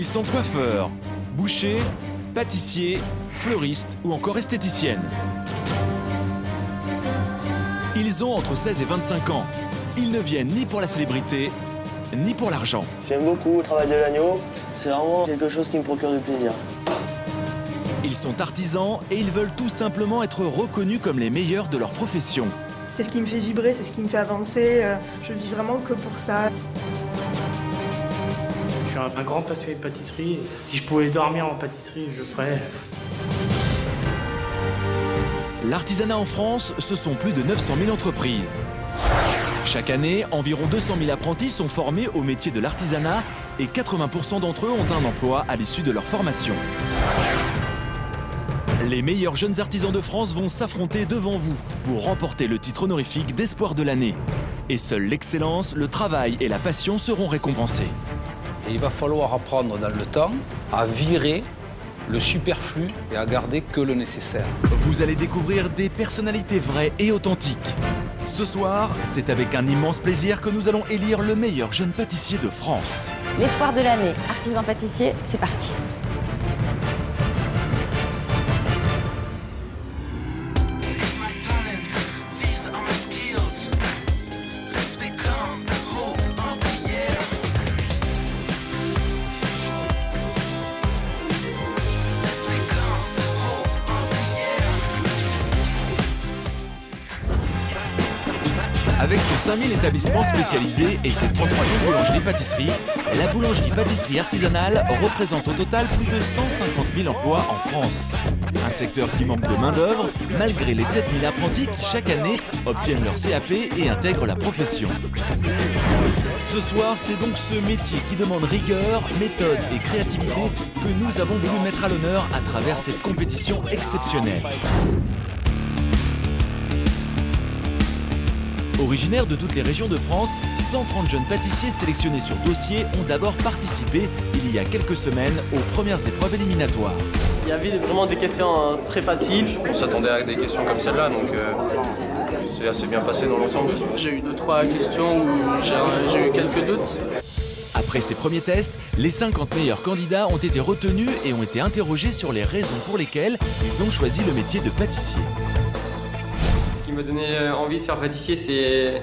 Ils sont coiffeurs, bouchers, pâtissiers, fleuristes ou encore esthéticiennes. Ils ont entre 16 et 25 ans. Ils ne viennent ni pour la célébrité, ni pour l'argent. J'aime beaucoup le travail de l'agneau. C'est vraiment quelque chose qui me procure du plaisir. Ils sont artisans et ils veulent tout simplement être reconnus comme les meilleurs de leur profession. C'est ce qui me fait vibrer, c'est ce qui me fait avancer. Je vis vraiment que pour ça. Je suis un grand passionné de pâtisserie. Si je pouvais dormir en pâtisserie, je le ferais. L'artisanat en France, ce sont plus de 900 000 entreprises. Chaque année, environ 200 000 apprentis sont formés au métier de l'artisanat et 80% d'entre eux ont un emploi à l'issue de leur formation. Les meilleurs jeunes artisans de France vont s'affronter devant vous pour remporter le titre honorifique d'espoir de l'année. Et seule l'excellence, le travail et la passion seront récompensés. Et il va falloir apprendre dans le temps à virer le superflu et à garder que le nécessaire. Vous allez découvrir des personnalités vraies et authentiques. Ce soir, c'est avec un immense plaisir que nous allons élire le meilleur jeune pâtissier de France. L'espoir de l'année, artisan pâtissier, c'est parti. Avec ses 5000 établissements spécialisés et ses 33 000 boulangeries-pâtisseries, la boulangerie-pâtisserie artisanale représente au total plus de 150 000 emplois en France. Un secteur qui manque de main-d'œuvre, malgré les 7 000 apprentis qui, chaque année, obtiennent leur CAP et intègrent la profession. Ce soir, c'est donc ce métier qui demande rigueur, méthode et créativité que nous avons voulu mettre à l'honneur à travers cette compétition exceptionnelle. Originaires de toutes les régions de France, 130 jeunes pâtissiers sélectionnés sur dossier ont d'abord participé, il y a quelques semaines, aux premières épreuves éliminatoires. Il y avait vraiment des questions très faciles. On s'attendait à des questions comme celle-là, donc c'est assez bien passé dans l'ensemble. J'ai eu 2-3 questions où j'ai eu quelques doutes. Après ces premiers tests, les 50 meilleurs candidats ont été retenus et ont été interrogés sur les raisons pour lesquelles ils ont choisi le métier de pâtissier. Ce qui m'a donné envie de faire pâtissier, c'est...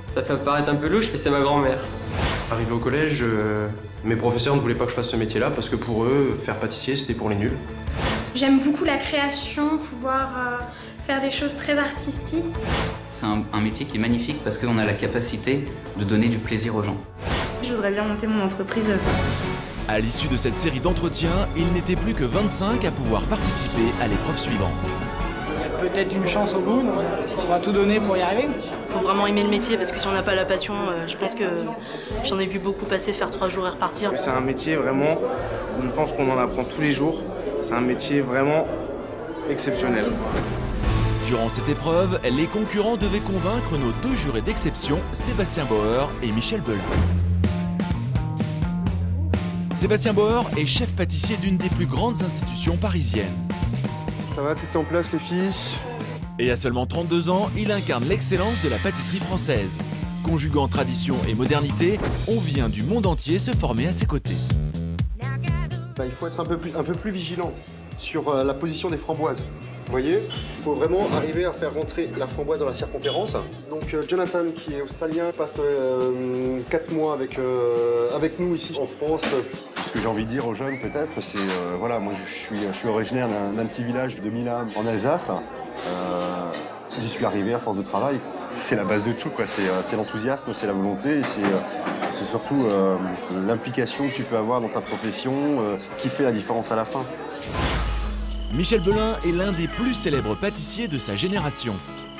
Ça fait paraître un peu louche, mais c'est ma grand-mère. Arrivé au collège, mes professeurs ne voulaient pas que je fasse ce métier-là parce que pour eux, faire pâtissier, c'était pour les nuls. J'aime beaucoup la création, pouvoir faire des choses très artistiques. C'est un métier qui est magnifique parce qu'on a la capacité de donner du plaisir aux gens. Je voudrais bien monter mon entreprise. À l'issue de cette série d'entretiens, il n'était plus que 25 à pouvoir participer à l'épreuve suivante. Peut-être une chance au bout, on va tout donner pour y arriver. Il faut vraiment aimer le métier parce que si on n'a pas la passion, je pense que j'en ai vu beaucoup passer, faire 3 jours et repartir. C'est un métier vraiment où je pense qu'on en apprend tous les jours. C'est un métier vraiment exceptionnel. Durant cette épreuve, les concurrents devaient convaincre nos 2 jurés d'exception, Sébastien Bauer et Michel Belin. Sébastien Bauer est chef pâtissier d'une des plus grandes institutions parisiennes. Ça va, tout est en place les filles? Et à seulement 32 ans, il incarne l'excellence de la pâtisserie française. Conjuguant tradition et modernité, on vient du monde entier se former à ses côtés. Il faut être un peu plus vigilant sur la position des framboises. Vous voyez, il faut vraiment arriver à faire rentrer la framboise dans la circonférence. Donc Jonathan, qui est australien, passe 4 mois avec nous ici en France. Ce que j'ai envie de dire aux jeunes, peut-être, c'est voilà, moi je suis originaire d'un petit village de 1000 âmes en Alsace. J'y suis arrivé à force de travail. C'est la base de tout, quoi. C'est l'enthousiasme, c'est la volonté, et c'est surtout l'implication que tu peux avoir dans ta profession qui fait la différence à la fin. Michel Belin est l'un des plus célèbres pâtissiers de sa génération.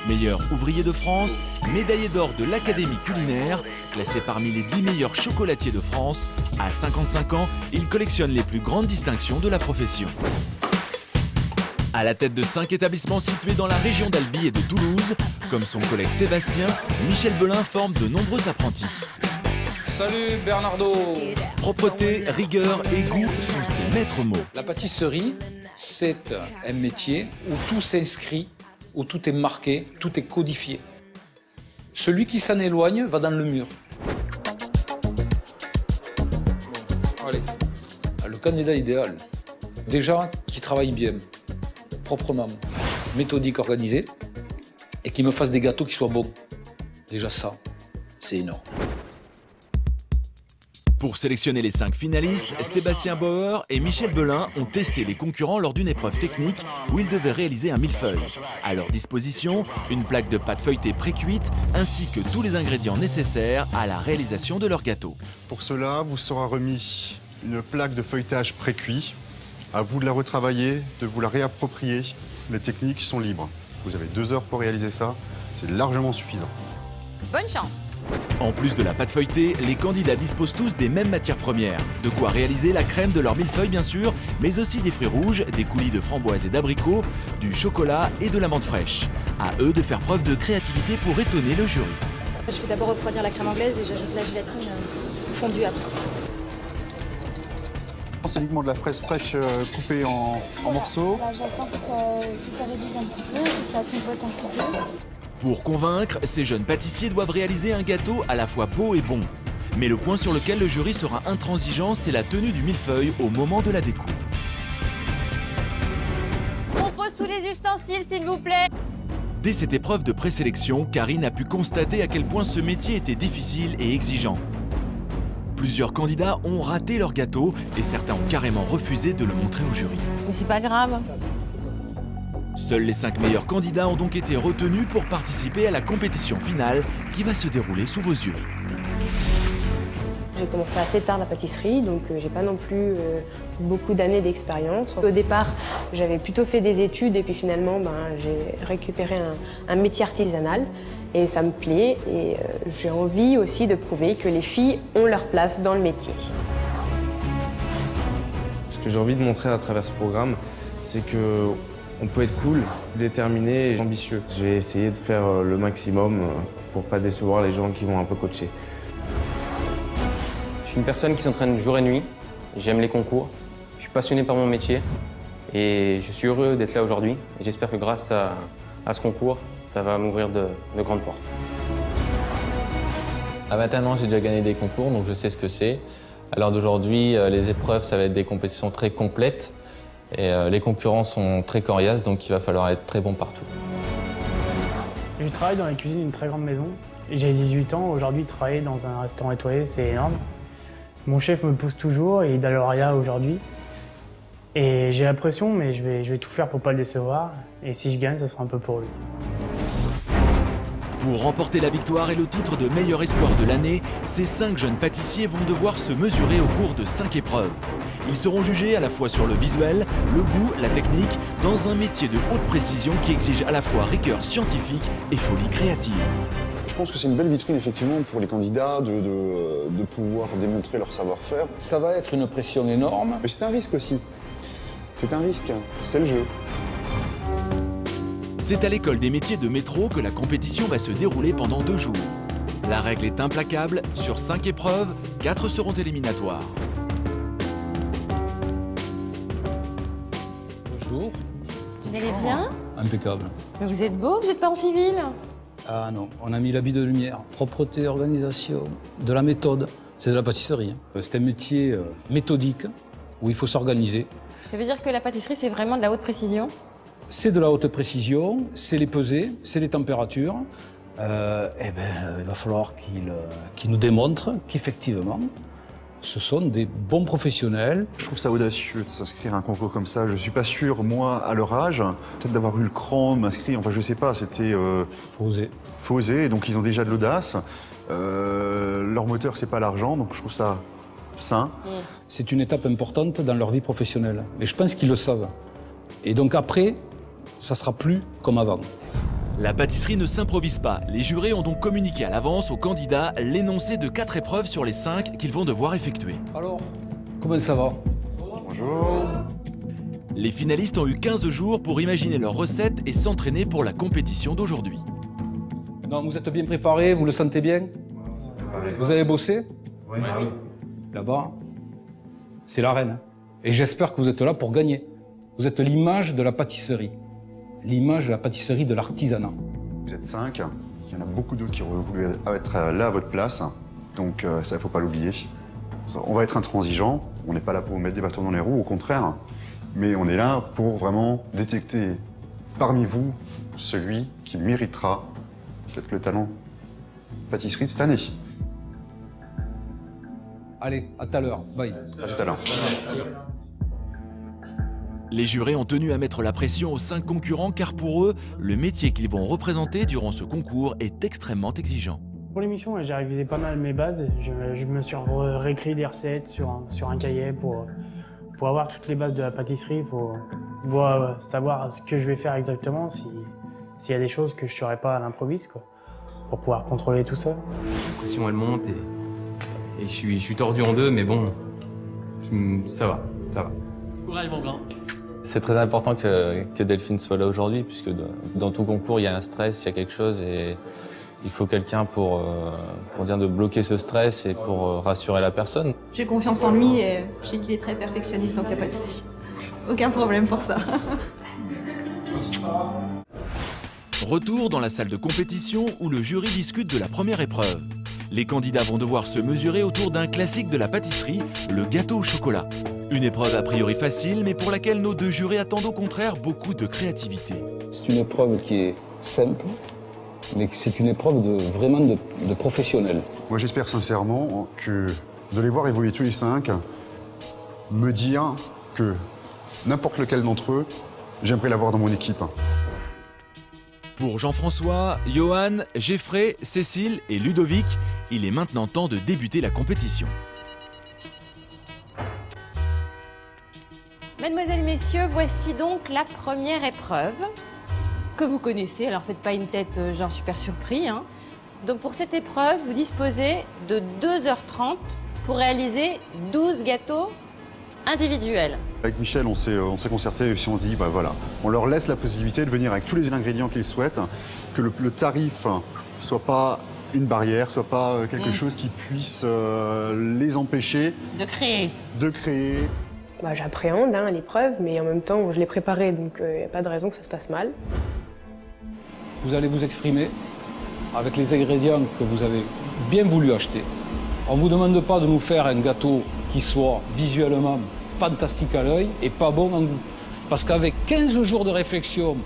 Meilleur ouvrier de France, médaillé d'or de l'Académie culinaire, classé parmi les 10 meilleurs chocolatiers de France, à 55 ans, il collectionne les plus grandes distinctions de la profession. À la tête de 5 établissements situés dans la région d'Albi et de Toulouse, comme son collègue Sébastien, Michel Belin forme de nombreux apprentis. Salut Bernardo. Propreté, rigueur et goût sont ses maîtres mots. La pâtisserie, c'est un métier où tout s'inscrit, où tout est marqué, tout est codifié. Celui qui s'en éloigne va dans le mur. Allez. Le candidat idéal, déjà, qui travaille bien, proprement, méthodique, organisé, et qui me fasse des gâteaux qui soient bons. Déjà ça, c'est énorme. Pour sélectionner les 5 finalistes, Sébastien Bauer et Michel Belin ont testé les concurrents lors d'une épreuve technique où ils devaient réaliser un millefeuille. À leur disposition, une plaque de pâte feuilletée pré-cuite ainsi que tous les ingrédients nécessaires à la réalisation de leur gâteau. Pour cela, vous sera remis une plaque de feuilletage pré-cuit. À vous de la retravailler, de vous la réapproprier. Les techniques sont libres. Vous avez 2 heures pour réaliser ça, c'est largement suffisant. Bonne chance! En plus de la pâte feuilletée, les candidats disposent tous des mêmes matières premières. De quoi réaliser la crème de leur millefeuille bien sûr, mais aussi des fruits rouges, des coulis de framboises et d'abricots, du chocolat et de la menthe fraîche. À eux de faire preuve de créativité pour étonner le jury. Je fais d'abord refroidir la crème anglaise et j'ajoute la gélatine fondue après. C'est uniquement de la fraise fraîche coupée en morceaux. J'attends que ça réduise un petit peu, que ça compote un petit peu. Pour convaincre, ces jeunes pâtissiers doivent réaliser un gâteau à la fois beau et bon. Mais le point sur lequel le jury sera intransigeant, c'est la tenue du millefeuille au moment de la découpe. On pose tous les ustensiles, s'il vous plaît. Dès cette épreuve de présélection, Karine a pu constater à quel point ce métier était difficile et exigeant. Plusieurs candidats ont raté leur gâteau et certains ont carrément refusé de le montrer au jury. Mais c'est pas grave. Seuls les 5 meilleurs candidats ont donc été retenus pour participer à la compétition finale qui va se dérouler sous vos yeux. J'ai commencé assez tard la pâtisserie, donc j'ai pas non plus beaucoup d'années d'expérience. Au départ, j'avais plutôt fait des études et puis finalement, j'ai récupéré un métier artisanal et ça me plaît et j'ai envie aussi de prouver que les filles ont leur place dans le métier. Ce que j'ai envie de montrer à travers ce programme, c'est que on peut être cool, déterminé et ambitieux. Je vais essayer de faire le maximum pour pas décevoir les gens qui vont un peu coacher. Je suis une personne qui s'entraîne jour et nuit. J'aime les concours. Je suis passionné par mon métier et je suis heureux d'être là aujourd'hui. J'espère que grâce à ce concours, ça va m'ouvrir de grandes portes. À 21 ans, j'ai déjà gagné des concours, donc je sais ce que c'est. À l'heure d'aujourd'hui, les épreuves, ça va être des compétitions très complètes. Et les concurrents sont très coriaces, donc il va falloir être très bon partout. Je travaille dans la cuisine d'une très grande maison. J'ai 18 ans, aujourd'hui travailler dans un restaurant étoilé, c'est énorme. Mon chef me pousse toujours, il est dans l'Oria aujourd'hui. Et j'ai la pression, mais je vais tout faire pour pas le décevoir. Et si je gagne, ça sera un peu pour lui. Pour remporter la victoire et le titre de meilleur espoir de l'année, ces 5 jeunes pâtissiers vont devoir se mesurer au cours de 5 épreuves. Ils seront jugés à la fois sur le visuel, le goût, la technique, dans un métier de haute précision qui exige à la fois rigueur scientifique et folie créative. Je pense que c'est une belle vitrine effectivement pour les candidats de pouvoir démontrer leur savoir-faire. Ça va être une pression énorme. Mais c'est un risque aussi. C'est un risque, c'est le jeu. C'est à l'école des métiers de métro que la compétition va se dérouler pendant 2 jours. La règle est implacable, sur 5 épreuves, 4 seront éliminatoires. Bonjour. Vous allez bien? Impeccable. Mais vous êtes beau, vous n'êtes pas en civil? Ah non, on a mis l'habit de lumière. Propreté, organisation, de la méthode. C'est de la pâtisserie. C'est un métier méthodique où il faut s'organiser. Ça veut dire que la pâtisserie, c'est vraiment de la haute précision? C'est de la haute précision, c'est les pesées, c'est les températures. Il va falloir qu'ils nous démontrent qu'effectivement, ce sont des bons professionnels. Je trouve ça audacieux de s'inscrire à un concours comme ça. Je suis pas sûr, moi, à leur âge, peut-être d'avoir eu le cran de m'inscrire. Enfin, je sais pas, c'était... Faut oser. Faut oser, donc ils ont déjà de l'audace. Leur moteur, c'est pas l'argent, donc je trouve ça sain. C'est une étape importante dans leur vie professionnelle. Mais je pense qu'ils le savent. Et donc après, ça sera plus comme avant. La pâtisserie ne s'improvise pas. Les jurés ont donc communiqué à l'avance aux candidats l'énoncé de 4 épreuves sur les 5 qu'ils vont devoir effectuer. Alors, comment ça va? Bonjour. Les finalistes ont eu 15 jours pour imaginer leurs recettes et s'entraîner pour la compétition d'aujourd'hui. Non, vous êtes bien préparés, vous le sentez bien? Vous avez bossé? Oui. Là-bas, c'est l'arène. Et j'espère que vous êtes là pour gagner. Vous êtes l'image de la pâtisserie. L'image de la pâtisserie de l'artisanat. Vous êtes 5, il y en a beaucoup d'autres qui auraient voulu être là à votre place, donc ça, il ne faut pas l'oublier. On va être intransigeant, on n'est pas là pour vous mettre des bâtons dans les roues, au contraire, mais on est là pour vraiment détecter parmi vous celui qui méritera peut-être le talent pâtisserie de cette année. Allez, à tout à l'heure. Bye. À tout à l'heure. Les jurés ont tenu à mettre la pression aux 5 concurrents car pour eux, le métier qu'ils vont représenter durant ce concours est extrêmement exigeant. Pour l'émission, j'ai révisé pas mal mes bases. Je me suis réécrit des recettes sur un cahier pour avoir toutes les bases de la pâtisserie, pour savoir ce que je vais faire exactement, s'il y a des choses que je ne saurais pas à l'improviste, pour pouvoir contrôler tout ça. La pression, elle monte et je suis tordu en deux, mais bon, ça va. Courage, mon grand. C'est très important que Delphine soit là aujourd'hui, puisque dans tout concours, il y a un stress, il y a quelque chose, et il faut quelqu'un pour dire de bloquer ce stress et pour rassurer la personne. J'ai confiance en lui et je sais qu'il est très perfectionniste, donc il n'y a pas de souci. Aucun problème pour ça. Retour dans la salle de compétition où le jury discute de la première épreuve. Les candidats vont devoir se mesurer autour d'un classique de la pâtisserie, le gâteau au chocolat. Une épreuve a priori facile, mais pour laquelle nos 2 jurés attendent au contraire beaucoup de créativité. C'est une épreuve qui est simple, mais c'est une épreuve vraiment de professionnel. Moi j'espère sincèrement que de les voir évoluer tous les 5, me dire que n'importe lequel d'entre eux, j'aimerais l'avoir dans mon équipe. Pour Jean-François, Johan, Geoffrey, Cécile et Ludovic, il est maintenant temps de débuter la compétition. Mademoiselles, messieurs, voici donc la première épreuve que vous connaissez. Alors faites pas une tête genre super surpris. Donc pour cette épreuve, vous disposez de 2h30 pour réaliser 12 gâteaux individuels. Avec Michel, on s'est concerté et puis on s'est dit, bah voilà, on leur laisse la possibilité de venir avec tous les ingrédients qu'ils souhaitent, que le tarif soit pas une barrière, soit pas quelque chose qui puisse les empêcher de créer. J'appréhende l'épreuve, mais en même temps, je l'ai préparée, donc il n'y a pas de raison que ça se passe mal. Vous allez vous exprimer avec les ingrédients que vous avez bien voulu acheter. On ne vous demande pas de nous faire un gâteau qui soit visuellement fantastique à l'œil et pas bon en goût. Parce qu'avec 15 jours de réflexion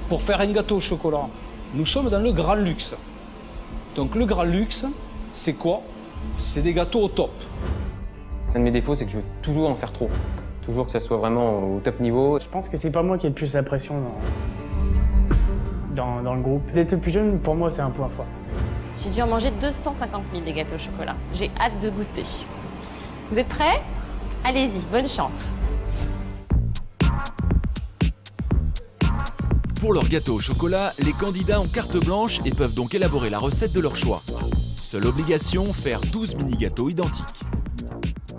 pour faire un gâteau au chocolat, nous sommes dans le grand luxe. Donc le grand luxe, c'est quoi? C'est des gâteaux au top. Un de mes défauts, c'est que je veux toujours en faire trop. Toujours que ça soit vraiment au top niveau. Je pense que c'est pas moi qui ai le plus la pression dans le groupe. D'être le plus jeune, pour moi, c'est un point fort. J'ai dû en manger 250 000 des gâteaux au chocolat. J'ai hâte de goûter. Vous êtes prêts? Allez-y, bonne chance. Pour leur gâteau au chocolat, les candidats ont carte blanche et peuvent donc élaborer la recette de leur choix. Seule obligation, faire 12 mini-gâteaux identiques.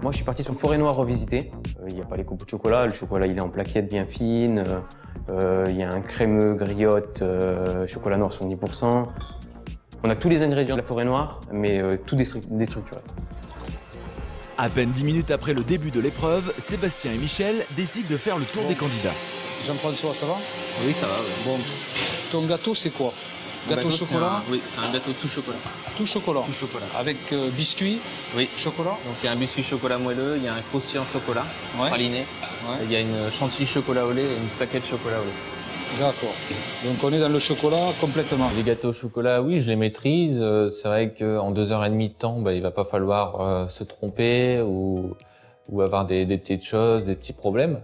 Moi, je suis parti sur forêt noire revisité. Il n'y a pas les copeaux de chocolat. Le chocolat, il est en plaquettes bien fines. Il y a un crémeux griotte, chocolat noir 70%. On a tous les ingrédients de la forêt noire, mais tout déstructuré. À peine 10 minutes après le début de l'épreuve, Sébastien et Michel décident de faire le tour des candidats. Jean-François, ça va? Oui, ça va. Bon, ton gâteau, c'est quoi? Gâteau au chocolat? Oui, c'est un gâteau tout chocolat. Tout chocolat? Tout chocolat. Avec biscuit? Oui. Chocolat? Donc il y a un biscuit chocolat moelleux, il y a un croustillant chocolat praliné, Ouais. il y a une chantilly chocolat au lait et une plaquette chocolat au lait. D'accord. Donc on est dans le chocolat complètement. Les gâteaux au chocolat, oui, je les maîtrise. C'est vrai qu'en 2h30 de temps, il va pas falloir se tromper ou avoir des petites choses, des petits problèmes.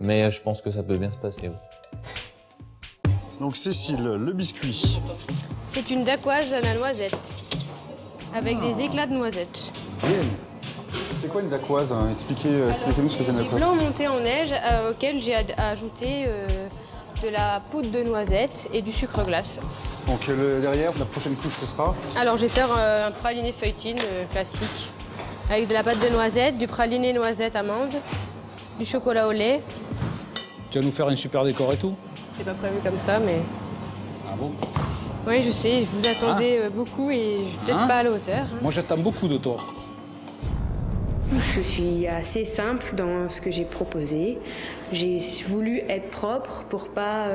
Mais je pense que ça peut bien se passer. Oui. Donc Cécile, le biscuit. C'est une dacquoise à la noisette, avec des éclats de noisettes. Bien. C'est quoi une dacquoise? Expliquez-nous ce que c'est une Des dacquoise. blancs montés en neige auxquels j'ai ajouté de la poudre de noisette et du sucre glace. Donc derrière, la prochaine couche, ce sera? Alors je vais faire un praliné feuilletine classique, avec de la pâte de noisette, du praliné noisette amande, du chocolat au lait. Tu vas nous faire un super décor et tout? C'était pas prévu comme ça, mais... Ah bon? Oui, je sais, vous attendez beaucoup et je suis peut-être pas à la hauteur. Moi, j'attends beaucoup de toi. Je suis assez simple dans ce que j'ai proposé. J'ai voulu être propre pour pas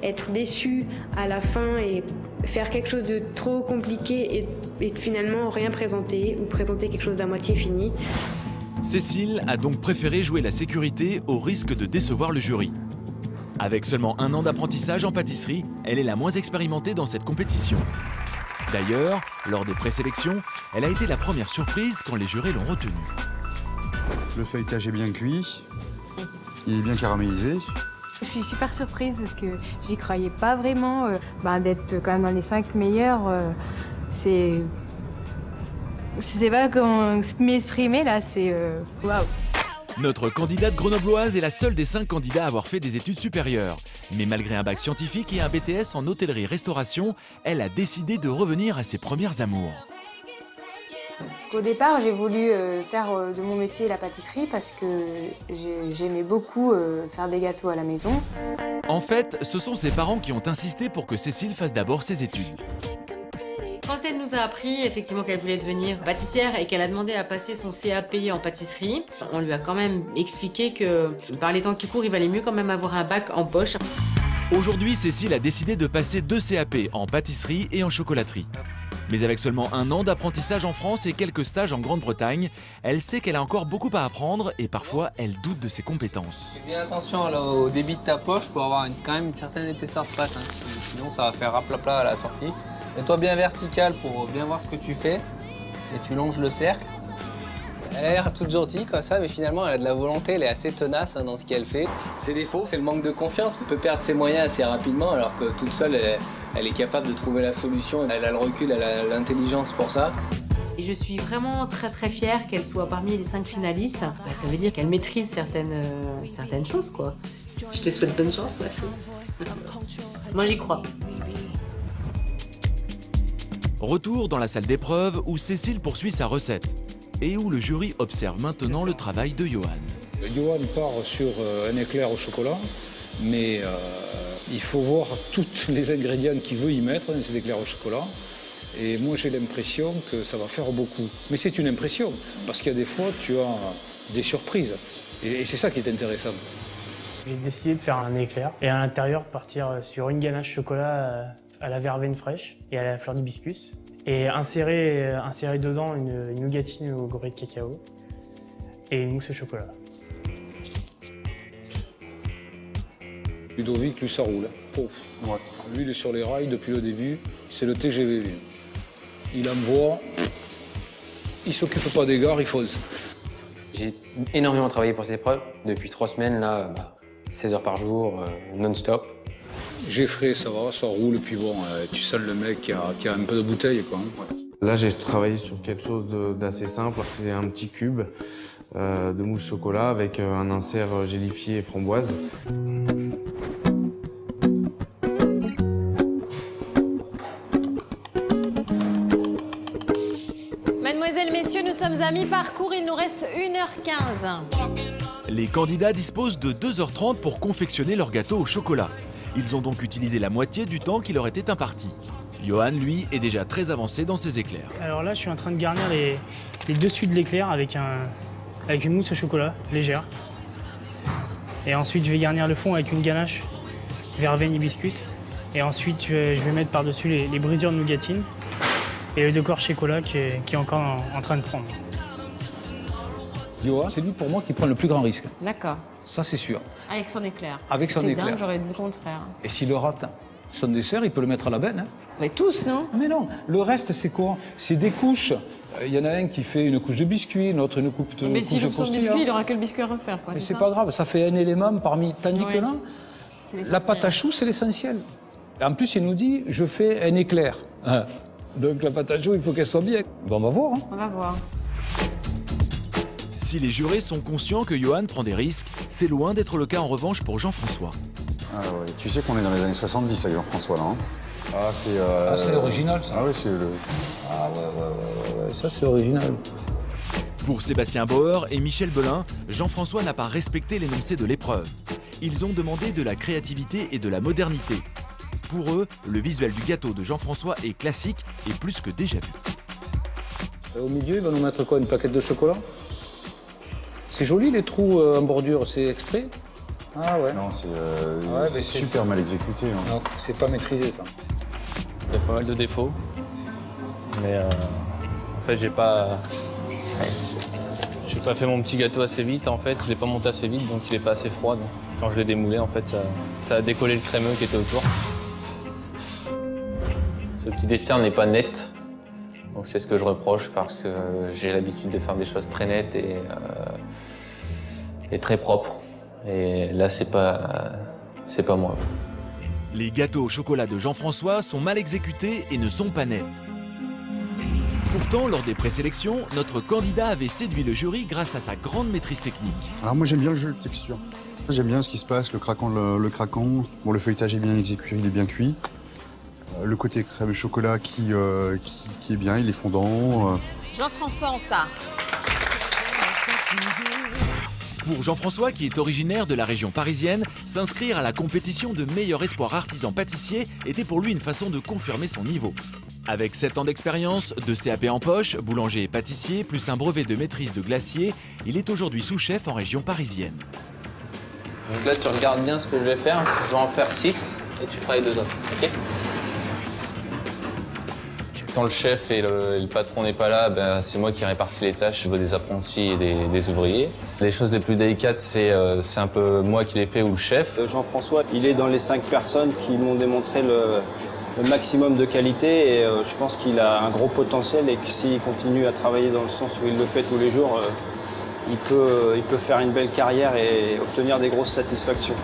être déçue à la fin et faire quelque chose de trop compliqué et finalement rien présenter ou présenter quelque chose d'à moitié fini. Cécile a donc préféré jouer la sécurité au risque de décevoir le jury. Avec seulement 1 an d'apprentissage en pâtisserie, elle est la moins expérimentée dans cette compétition. D'ailleurs, lors des présélections, elle a été la première surprise quand les jurés l'ont retenue. Le feuilletage est bien cuit, il est bien caramélisé. Je suis super surprise parce que j'y croyais pas vraiment. D'être quand même dans les 5 meilleurs, c'est... Je sais pas comment m'exprimer là, c'est waouh. Notre candidate grenobloise est la seule des 5 candidats à avoir fait des études supérieures. Mais malgré un bac scientifique et un BTS en hôtellerie-restauration, elle a décidé de revenir à ses premières amours. Au départ, j'ai voulu faire de mon métier la pâtisserie parce que j'aimais beaucoup faire des gâteaux à la maison. En fait, ce sont ses parents qui ont insisté pour que Cécile fasse d'abord ses études. Quand elle nous a appris effectivement qu'elle voulait devenir pâtissière et qu'elle a demandé à passer son CAP en pâtisserie, on lui a quand même expliqué que par les temps qui courent, il valait mieux quand même avoir un bac en poche. Aujourd'hui, Cécile a décidé de passer 2 CAP en pâtisserie et en chocolaterie. Mais avec seulement 1 an d'apprentissage en France et quelques stages en Grande-Bretagne, elle sait qu'elle a encore beaucoup à apprendre et parfois elle doute de ses compétences. Fais bien attention là, au débit de ta poche pour avoir quand même une certaine épaisseur de pâte, sinon ça va faire raplapla à la sortie. Mets-toi bien vertical pour bien voir ce que tu fais et tu longes le cercle. Elle a l'air toute gentille comme ça, mais finalement elle a de la volonté, elle est assez tenace dans ce qu'elle fait. Ses défauts, c'est le manque de confiance. Elle peut perdre ses moyens assez rapidement alors que toute seule, elle est capable de trouver la solution. Elle a le recul, elle a l'intelligence pour ça. Et je suis vraiment très fière qu'elle soit parmi les 5 finalistes. Ça veut dire qu'elle maîtrise certaines choses, quoi. Je te souhaite bonne chance, ma fille. Moi, j'y crois. Retour dans la salle d'épreuve où Cécile poursuit sa recette et où le jury observe maintenant le travail de Johan. Johan part sur un éclair au chocolat, mais il faut voir tous les ingrédients qu'il veut y mettre dans cet éclair au chocolat. Et moi j'ai l'impression que ça va faire beaucoup. Mais c'est une impression, parce qu'il y a des fois tu as des surprises. Et c'est ça qui est intéressant. J'ai décidé de faire un éclair et à l'intérieur de partir sur une ganache chocolat à la verveine fraîche et à la fleur d'hibiscus. Et insérer dedans une nougatine au gorille de cacao et une mousse au chocolat. Ludovic, lui, ça roule. Oh. Ouais. Lui, il est sur les rails depuis le début. C'est le TGV, lui. Il envoie, il s'occupe pas des gares, il fonce. J'ai énormément travaillé pour cette épreuve. Depuis 3 semaines, là, 16 heures par jour, non-stop. J'ai frais, ça va, ça roule, puis bon, tu sens le mec qui a un peu de bouteille, quoi. Là, j'ai travaillé sur quelque chose d'assez simple. C'est un petit cube de mousse chocolat avec un insert gélifié et framboise. Mademoiselles, messieurs, nous sommes à mi-parcours, il nous reste 1h15. Les candidats disposent de 2h30 pour confectionner leur gâteau au chocolat. Ils ont donc utilisé la moitié du temps qui leur était imparti. Johan, lui, est déjà très avancé dans ses éclairs. Alors là, je suis en train de garnir les dessus de l'éclair avec une mousse au chocolat légère. Et ensuite, je vais garnir le fond avec une ganache verveine hibiscus. Et ensuite, je vais mettre par-dessus les brisures de nougatine et le décor chocolat qui est encore en train de prendre. Johan, c'est lui pour moi qui prend le plus grand risque. D'accord. Ça, c'est sûr. Avec son éclair. Avec son éclair. C'est dingue, j'aurais dit le contraire. Et s'il le rate, son dessert, il peut le mettre à la benne. Hein. Mais tous, non? Mais non, le reste, c'est quoi? C'est des couches. Il y en a un qui fait une couche de biscuit, une autre une coupe de mais s'il couche de coupe son biscuit, il n'aura que le biscuit à refaire. Quoi, mais c'est pas grave, ça fait un élément parmi... Tandis que là, la pâte à choux, c'est l'essentiel. En plus, il nous dit, je fais un éclair. Ah. Donc la pâte à choux, il faut qu'elle soit bien. Bon, on va voir. Hein. On va voir. Si les jurés sont conscients que Johan prend des risques, c'est loin d'être le cas en revanche pour Jean-François. Ah ouais. Tu sais qu'on est dans les années 70 avec Jean-François là. Hein. C'est original ça. Ah oui, c'est le... Ah ouais, ça c'est original. Pour Sébastien Bauer et Michel Belin, Jean-François n'a pas respecté l'énoncé de l'épreuve. Ils ont demandé de la créativité et de la modernité. Pour eux, le visuel du gâteau de Jean-François est classique et plus que déjà vu. Au milieu, il va nous mettre quoi? Une plaquette de chocolat? C'est joli les trous en bordure, c'est exprès? Ah ouais. Non, c'est super mal exécuté. Hein. Non, c'est pas maîtrisé ça. Il y a pas mal de défauts. Mais en fait, j'ai pas fait mon petit gâteau assez vite. En fait, je l'ai pas monté assez vite, donc il est pas assez froid. Donc, quand je l'ai démoulé, en fait, ça a décollé le crémeux qui était autour. Ce petit dessert n'est pas net. Donc c'est ce que je reproche parce que j'ai l'habitude de faire des choses très nettes et très propres. Et là, c'est pas moi. Les gâteaux au chocolat de Jean-François sont mal exécutés et ne sont pas nets. Pourtant, lors des présélections, notre candidat avait séduit le jury grâce à sa grande maîtrise technique. Alors moi j'aime bien le jeu de texture. J'aime bien ce qui se passe, le craquant. Bon, le feuilletage est bien exécuté, il est bien cuit. Le côté crème et chocolat qui est bien, il est fondant. Jean-François Ansart. Pour Jean-François, qui est originaire de la région parisienne, s'inscrire à la compétition de meilleur espoir artisan pâtissier était pour lui une façon de confirmer son niveau. Avec 7 ans d'expérience, 2 CAP en poche, boulanger et pâtissier, plus un brevet de maîtrise de glacier, il est aujourd'hui sous-chef en région parisienne. Donc là, tu regardes bien ce que je vais faire. Je vais en faire 6 et tu feras les 2 autres, ok? Quand le chef et le patron n'est pas là, ben, c'est moi qui répartis les tâches au niveau des apprentis et des ouvriers. Les choses les plus délicates, c'est un peu moi qui les fais ou le chef. Jean-François, il est dans les 5 personnes qui m'ont démontré le maximum de qualité et je pense qu'il a un gros potentiel et que s'il continue à travailler dans le sens où il le fait tous les jours, il peut faire une belle carrière et obtenir des grosses satisfactions.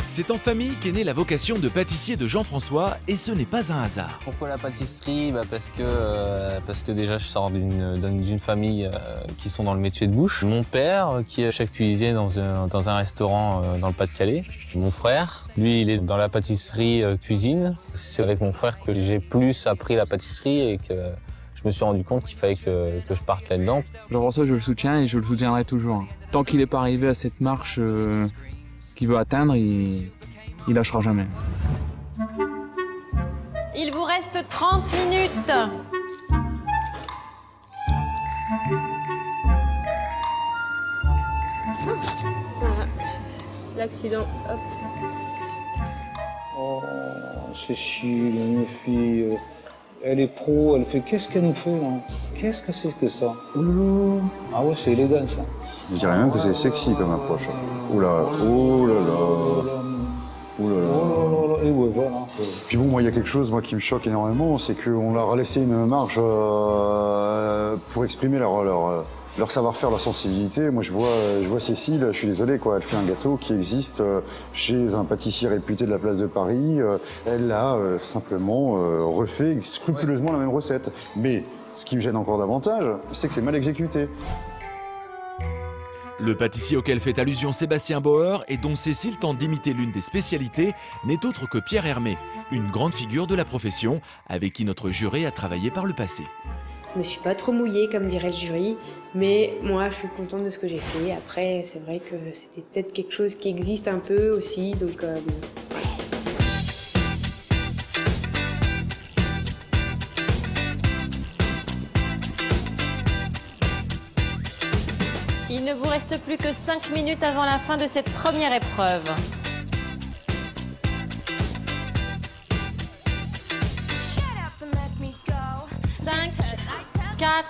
C'est en famille qu'est née la vocation de pâtissier de Jean-François et ce n'est pas un hasard. Pourquoi la pâtisserie? Parce que déjà je sors d'une famille qui sont dans le métier de bouche. Mon père qui est chef cuisinier dans un restaurant dans le Pas-de-Calais. Mon frère, lui il est dans la pâtisserie cuisine. C'est avec mon frère que j'ai plus appris la pâtisserie et que je me suis rendu compte qu'il fallait que je parte là-dedans. Jean-François, je le soutiens et je le soutiendrai toujours. Tant qu'il n'est pas arrivé à cette marche qu'il veut atteindre, il lâchera jamais. Il vous reste 30 minutes. Voilà, l'accident, hop. Oh, Cécile, une fille, elle est pro, elle fait... Qu'est-ce qu'elle nous fait, là? Qu'est-ce que c'est que ça? Oulou. Ah ouais, c'est élégant, ça. Je dirais même que c'est sexy comme approche. Oula, oh là là. Ouh là là. Oh là là. Et ouais, voilà. Puis bon, moi, il y a quelque chose qui me choque énormément, c'est qu'on leur a laissé une marge pour exprimer leur savoir-faire, leur sensibilité. Moi, je vois Cécile, je suis désolé, quoi. Elle fait un gâteau qui existe chez un pâtissier réputé de la place de Paris. Elle a simplement refait scrupuleusement la même recette. Mais ce qui me gêne encore davantage, c'est que c'est mal exécuté. Le pâtissier auquel fait allusion Sébastien Bauer et dont Cécile tente d'imiter l'une des spécialités n'est autre que Pierre Hermé, une grande figure de la profession avec qui notre jury a travaillé par le passé. Je me suis pas trop mouillée, comme dirait le jury, mais moi, je suis contente de ce que j'ai fait. Après, c'est vrai que c'était peut-être quelque chose qui existe un peu aussi, donc voilà. Il ne vous reste plus que 5 minutes avant la fin de cette première épreuve. 5, 4,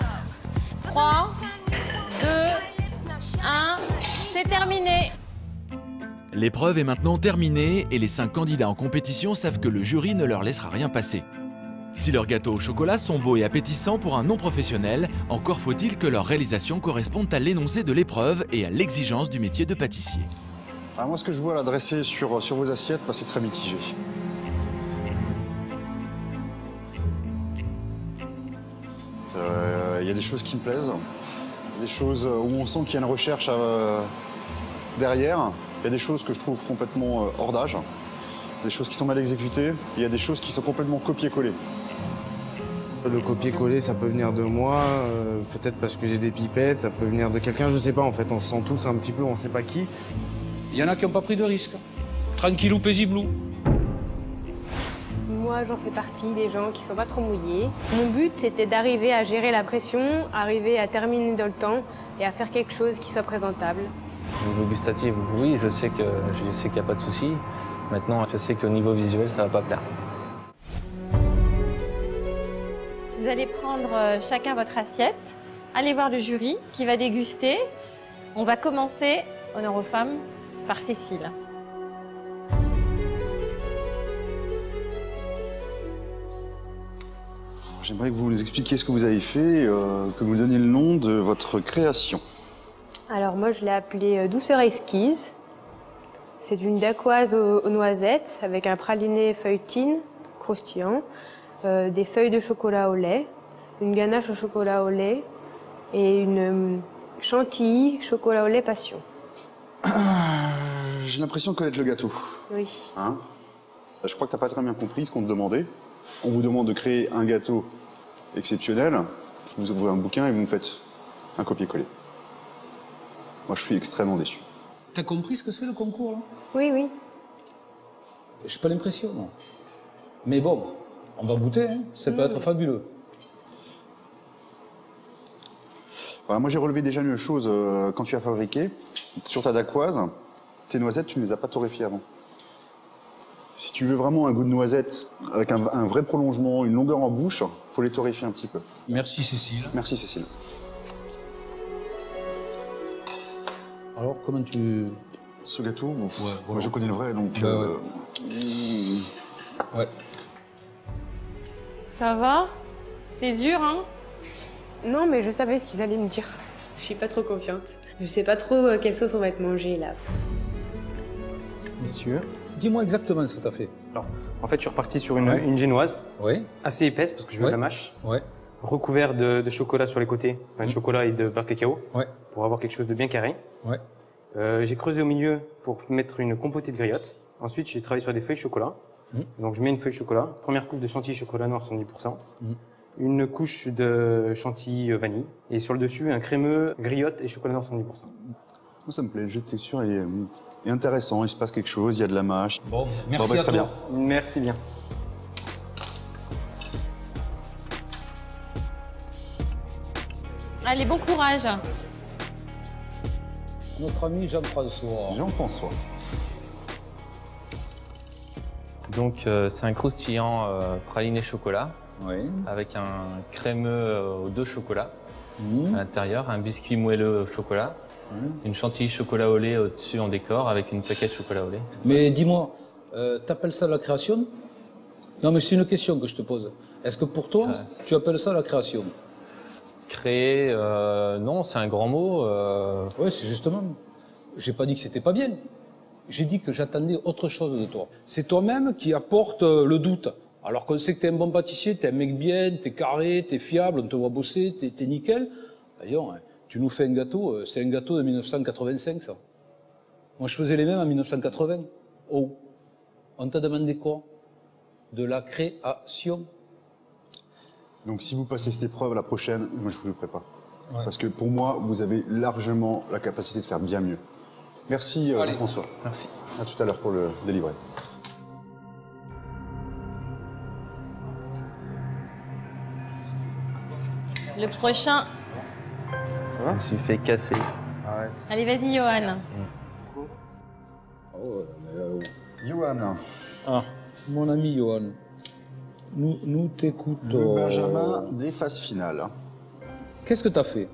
3, 2, 1, c'est terminé. L'épreuve est maintenant terminée et les 5 candidats en compétition savent que le jury ne leur laissera rien passer. Si leurs gâteaux au chocolat sont beaux et appétissants pour un non-professionnel, encore faut-il que leur réalisation corresponde à l'énoncé de l'épreuve et à l'exigence du métier de pâtissier. Alors moi, ce que je vois là dressé sur vos assiettes, c'est très mitigé. Il y a des choses qui me plaisent, des choses où on sent qu'il y a une recherche derrière. Il y a des choses que je trouve complètement hors d'âge, des choses qui sont mal exécutées, et il y a des choses qui sont complètement copiées-collées. Le copier-coller, ça peut venir de moi, peut-être parce que j'ai des pipettes, ça peut venir de quelqu'un, je sais pas en fait, on se sent tous un petit peu, on sait pas qui. Il y en a qui n'ont pas pris de risque. Tranquillou, paisiblou. Moi, moi, j'en fais partie des gens qui sont pas trop mouillés. Mon but, c'était d'arriver à gérer la pression, arriver à terminer dans le temps et à faire quelque chose qui soit présentable. Au niveau gustatif, oui, je sais qu'il n'y a pas de souci. Maintenant, je sais qu'au niveau visuel, ça va pas plaire. Vous allez prendre chacun votre assiette, allez voir le jury qui va déguster. On va commencer, honneur aux femmes, par Cécile. J'aimerais que vous nous expliquiez ce que vous avez fait, que vous donniez le nom de votre création. Alors moi, je l'ai appelée Douceur Esquisse. C'est une dacquoise aux noisettes avec un praliné feuilletine croustillant, des feuilles de chocolat au lait, une ganache au chocolat au lait et une chantilly chocolat au lait passion. J'ai l'impression de connaître le gâteau. Oui. Hein? Je crois que t'as pas très bien compris ce qu'on te demandait. On vous demande de créer un gâteau exceptionnel. Vous ouvrez un bouquin et vous me faites un copier-coller. Moi, je suis extrêmement déçu. T'as compris ce que c'est le concours, là? Oui, oui. J'ai pas l'impression, non. Mais bon, on va goûter, hein. Ça peut être fabuleux. Voilà, moi, j'ai relevé déjà une chose quand tu as fabriqué. Sur ta dacquoise, tes noisettes, tu ne les as pas torréfiées avant. Si tu veux vraiment un goût de noisette, avec un vrai prolongement, une longueur en bouche, il faut les torréfier un petit peu. Merci, Cécile. Merci, Cécile. Alors, comment tu... Ce gâteau, bon, voilà. moi je connais le vrai, donc... Ouais. Ça va? C'est dur, hein? Non, mais je savais ce qu'ils allaient me dire. Je suis pas trop confiante. Je sais pas trop quelle sauce on va être mangé là. Messieurs. Dis-moi exactement ce que tu as fait. Alors, en fait, je suis reparti sur une génoise. Oui. Assez épaisse parce que je veux de la mâche. Ouais. Recouvert de chocolat sur les côtés, de chocolat et de beurre cacao. Ouais. Pour avoir quelque chose de bien carré. Ouais. J'ai creusé au milieu pour mettre une compotée de griotte. Ensuite, j'ai travaillé sur des feuilles de chocolat. Donc, je mets une feuille de chocolat. Première couche de chantilly chocolat noir 70%. Une couche de chantilly vanille. Et sur le dessus, un crémeux, griotte et chocolat noir 70%. Moi, ça me plaît, le jeu de texture est intéressant, il se passe quelque chose, il y a de la mâche. Bon, merci à très toi. bien. Merci bien. Allez, bon courage. Notre ami Jean-François. Jean-François. Donc, c'est un croustillant praliné chocolat. Oui. Avec un crémeux aux 2 chocolats à l'intérieur, un biscuit moelleux au chocolat, une chantilly chocolat au lait au-dessus en décor avec une plaquette chocolat au lait. Mais dis-moi, t'appelles ça la création? Non, mais c'est une question que je te pose. Est-ce que pour toi, tu appelles ça la création? Créer, non, c'est un grand mot. Oui, c'est justement. J'ai pas dit que c'était pas bien. J'ai dit que j'attendais autre chose de toi. C'est toi-même qui apporte le doute. Alors qu'on sait que t'es un bon pâtissier, t'es un mec bien, t'es carré, t'es fiable, on te voit bosser, t'es nickel. D'ailleurs, tu nous fais un gâteau, c'est un gâteau de 1985, ça. Moi, je faisais les mêmes en 1980. Oh, on t'a demandé quoi? De la création. Donc, si vous passez cette épreuve, la prochaine, moi, je vous le prépare. Ouais. Parce que pour moi, vous avez largement la capacité de faire bien mieux. Merci, François. Merci. À tout à l'heure pour le délivrer. Le prochain. Je me suis fait casser. Arrête. Allez, vas-y, Johan. Johan. Ah, mon ami Johan. Nous t'écoutons. Le Benjamin des phases finales. Qu'est-ce que t'as fait?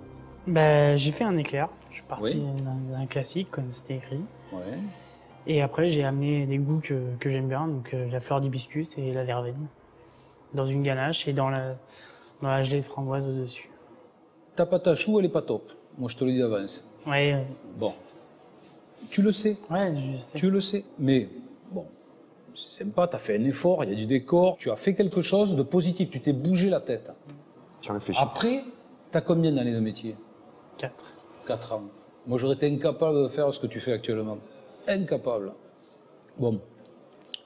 Ben, j'ai fait un éclair. Je suis parti d'un classique, comme c'était écrit. Ouais. Et après, j'ai amené des goûts que j'aime bien, donc la fleur d'hibiscus et la verveine. Dans une ganache et dans la gelée de framboise au-dessus. Ta pâte à choux, elle est pas top. Moi, je te le dis d'avance. Ouais. Bon. Tu le sais. Ouais, je sais. Tu le sais. Mais, bon, c'est sympa, t'as fait un effort, il y a du décor. Tu as fait quelque chose de positif, tu t'es bougé la tête. Tu as réfléchi. Après, t'as combien d'années de métier? 4. 4 ans. Moi, j'aurais été incapable de faire ce que tu fais actuellement. Incapable. Bon,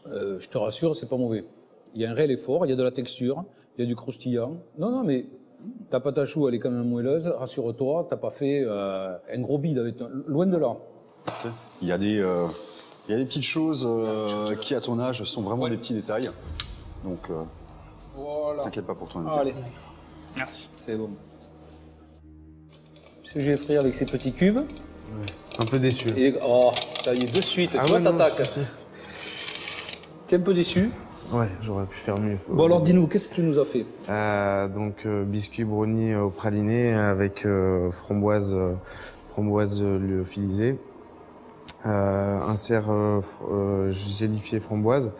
je te rassure, c'est pas mauvais. Il y a un réel effort, il y a de la texture, il y a du croustillant. Non, mais ta pâte à choux, elle est quand même moelleuse. Rassure-toi, t'as pas fait un gros bide avec loin de là. Okay. Il y a des petites choses qui, à ton âge, sont vraiment des petits détails. Donc, Voilà. t'inquiète pas pour ton Allez. Merci. C'est bon. Monsieur Geoffrey avec ses petits cubes. Un peu déçu. Et, oh, ça y est, de suite, Ah toi ouais, non, t'attaques. je sais. T'es un peu déçu? Ouais, j'aurais pu faire mieux. Bon alors dis-nous, qu'est-ce que tu nous as fait? Biscuit brownie au praliné avec framboise lyophilisée, insert gélifié framboise,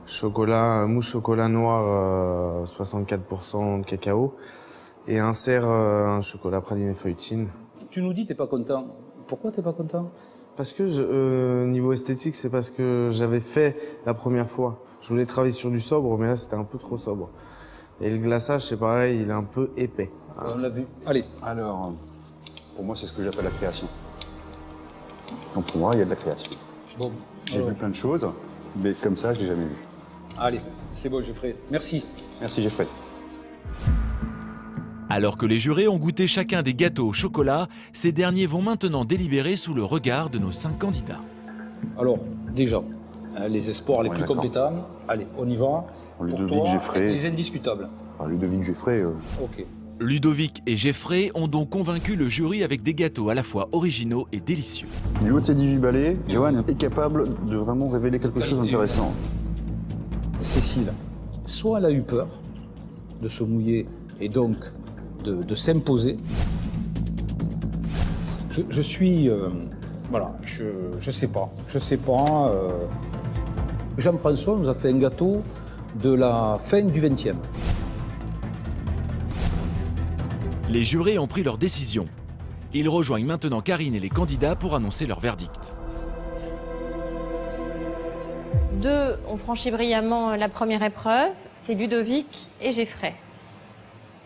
mousse chocolat noir 64% de cacao et insert un chocolat praliné feuilletine. Tu nous dis t'es pas content. Pourquoi t'es pas content? Parce que niveau esthétique, c'est parce que j'avais fait la première fois. Je voulais travailler sur du sobre, mais là c'était un peu trop sobre. Et le glaçage, c'est pareil, il est un peu épais. On l'a vu. Allez. Alors, pour moi, c'est ce que j'appelle la création. Donc pour moi, il y a de la création. Bon. J'ai vu plein de choses, mais comme ça, je l'ai jamais vu. Allez, c'est bon Geoffrey. Merci. Merci Geoffrey. Alors que les jurés ont goûté chacun des gâteaux au chocolat, ces derniers vont maintenant délibérer sous le regard de nos 5 candidats. Alors, déjà, les espoirs les Ouais, plus d'accord. compétents. Allez, on y va. Ludovic, Geoffrey. Les indiscutables. Ludovic, Geoffrey. Ok. Ludovic et Geoffrey ont donc convaincu le jury avec des gâteaux à la fois originaux et délicieux. Du haut de ses 18 balais, Johan est capable de vraiment révéler quelque chose d'intéressant. Cécile, soit elle a eu peur de se mouiller et donc de s'imposer. Je suis... voilà, je sais pas. Je sais pas. Jean-François nous a fait un gâteau de la fin du 20e. Les jurés ont pris leur décision. Ils rejoignent maintenant Karine et les candidats pour annoncer leur verdict. 2 ont franchi brillamment la première épreuve, c'est Ludovic et Geoffrey.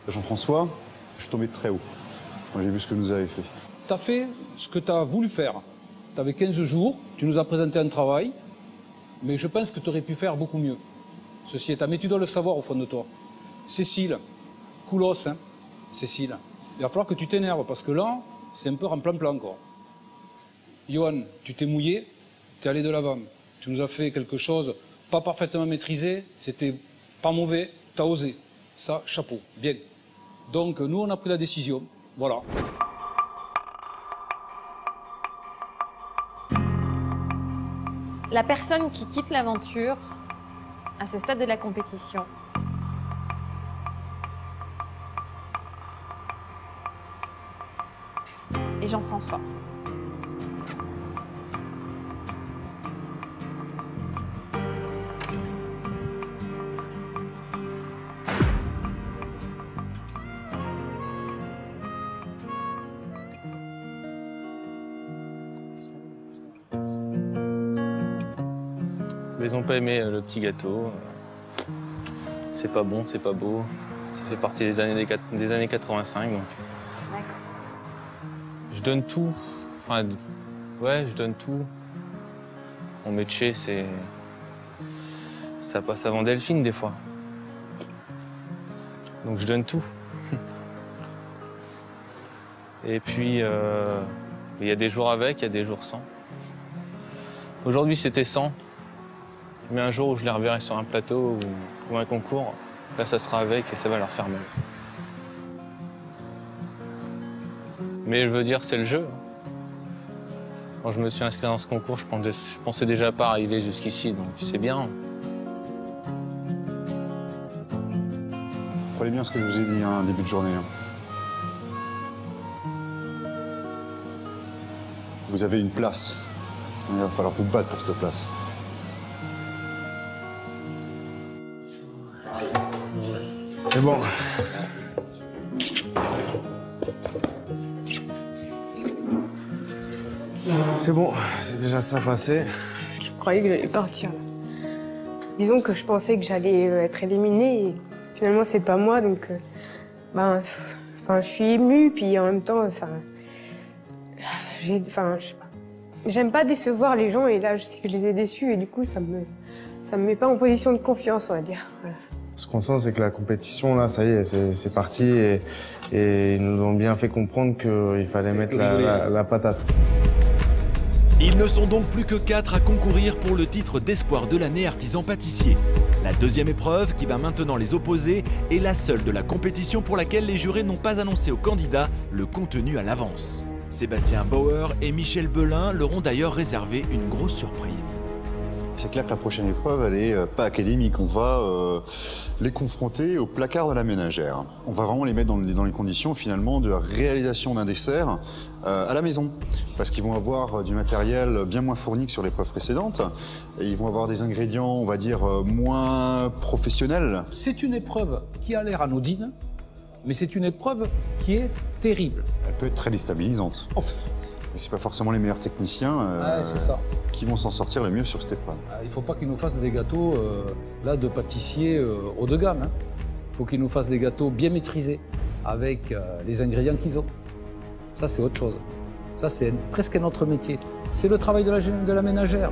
Jean-François, je suis tombé de très haut quand j'ai vu ce que vous avez fait. T'as fait ce que t'as voulu faire. T'avais 15 jours, tu nous as présenté un travail, mais je pense que tu aurais pu faire beaucoup mieux. Ceci étant, mais tu dois le savoir au fond de toi. Cécile, coolos, hein, Cécile. Il va falloir que tu t'énerves parce que là, c'est un peu en plan-plan, quoi. Johan, tu t'es mouillé, t'es allé de l'avant. Tu nous as fait quelque chose pas parfaitement maîtrisé, c'était pas mauvais, t'as osé. Ça, chapeau, bien. Donc, nous, on a pris la décision. Voilà. La personne qui quitte l'aventure à ce stade de la compétition est Jean-François. Ils n'ont pas aimé le petit gâteau. C'est pas bon, c'est pas beau. Ça fait partie des années 85, donc. Je donne tout. Enfin, ouais, je donne tout. Mon métier, c'est... Ça passe avant Delphine, des fois. Donc je donne tout. Et puis, il y a des jours avec, il y a des jours sans. Aujourd'hui, c'était sans. Mais un jour où je les reverrai sur un plateau ou un concours, là, ça sera avec et ça va leur faire mal. Mais je veux dire, c'est le jeu. Quand je me suis inscrit dans ce concours, je pensais déjà pas arriver jusqu'ici, donc c'est bien. Prenez bien ce que je vous ai dit, hein, début de journée. Hein. Vous avez une place. Il va falloir vous battre pour cette place. C'est bon. C'est bon, c'est déjà ça passé. Je croyais que j'allais partir. Disons que je pensais que j'allais être éliminée et finalement c'est pas moi, donc je suis émue, puis en même temps, j'aime pas décevoir les gens et là je sais que je les ai déçus et du coup ça me met pas en position de confiance, on va dire. Voilà. Ce qu'on sent, c'est que la compétition, là, ça y est, c'est parti et ils nous ont bien fait comprendre qu'il fallait mettre la patate. Ils ne sont donc plus que 4 à concourir pour le titre d'espoir de l'année artisan pâtissier. La deuxième épreuve, qui va maintenant les opposer, est la seule de la compétition pour laquelle les jurés n'ont pas annoncé aux candidats le contenu à l'avance. Sébastien Bauer et Michel Belin leur ont d'ailleurs réservé une grosse surprise. C'est clair que la prochaine épreuve, elle est pas académique. On va les confronter au placard de la ménagère. On va vraiment les mettre dans les conditions finalement de réalisation d'un dessert à la maison. Parce qu'ils vont avoir du matériel bien moins fourni que sur l'épreuve précédente. Et ils vont avoir des ingrédients, on va dire, moins professionnels. C'est une épreuve qui a l'air anodine, mais c'est une épreuve qui est terrible. Elle peut être très déstabilisante. Oh. Mais c'est pas forcément les meilleurs techniciens c'est ça. Qui vont s'en sortir le mieux sur cette épreuve. Il ne faut pas qu'ils nous fassent des gâteaux là, de pâtissiers haut de gamme. Il faut qu'ils nous fassent des gâteaux bien maîtrisés, avec les ingrédients qu'ils ont. Ça, c'est autre chose. Ça, c'est presque un autre métier. C'est le travail de la ménagère.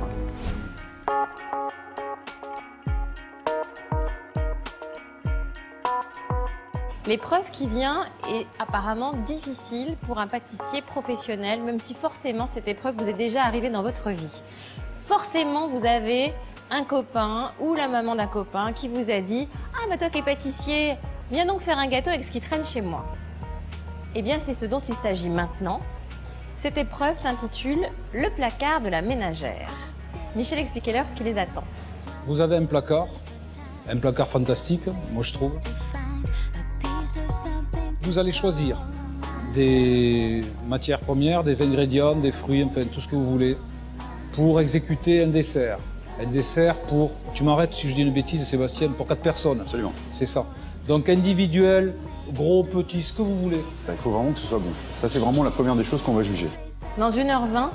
L'épreuve qui vient est apparemment difficile pour un pâtissier professionnel, même si forcément cette épreuve vous est déjà arrivée dans votre vie. Forcément, vous avez un copain ou la maman d'un copain qui vous a dit « Ah, bah toi qui es pâtissier, viens donc faire un gâteau avec ce qui traîne chez moi. » Eh bien, c'est ce dont il s'agit maintenant. Cette épreuve s'intitule « Le placard de la ménagère ». Michel, expliquez-leur ce qui les attend. Vous avez un placard fantastique, moi je trouve. Vous allez choisir des matières premières, des ingrédients, des fruits, enfin tout ce que vous voulez, pour exécuter un dessert. Un dessert pour, tu m'arrêtes si je dis une bêtise Sébastien, pour 4 personnes. Absolument. C'est ça. Donc individuel, gros, petit, ce que vous voulez. Il faut vraiment que ce soit bon. Ça c'est vraiment la première des choses qu'on va juger. Dans 1h20,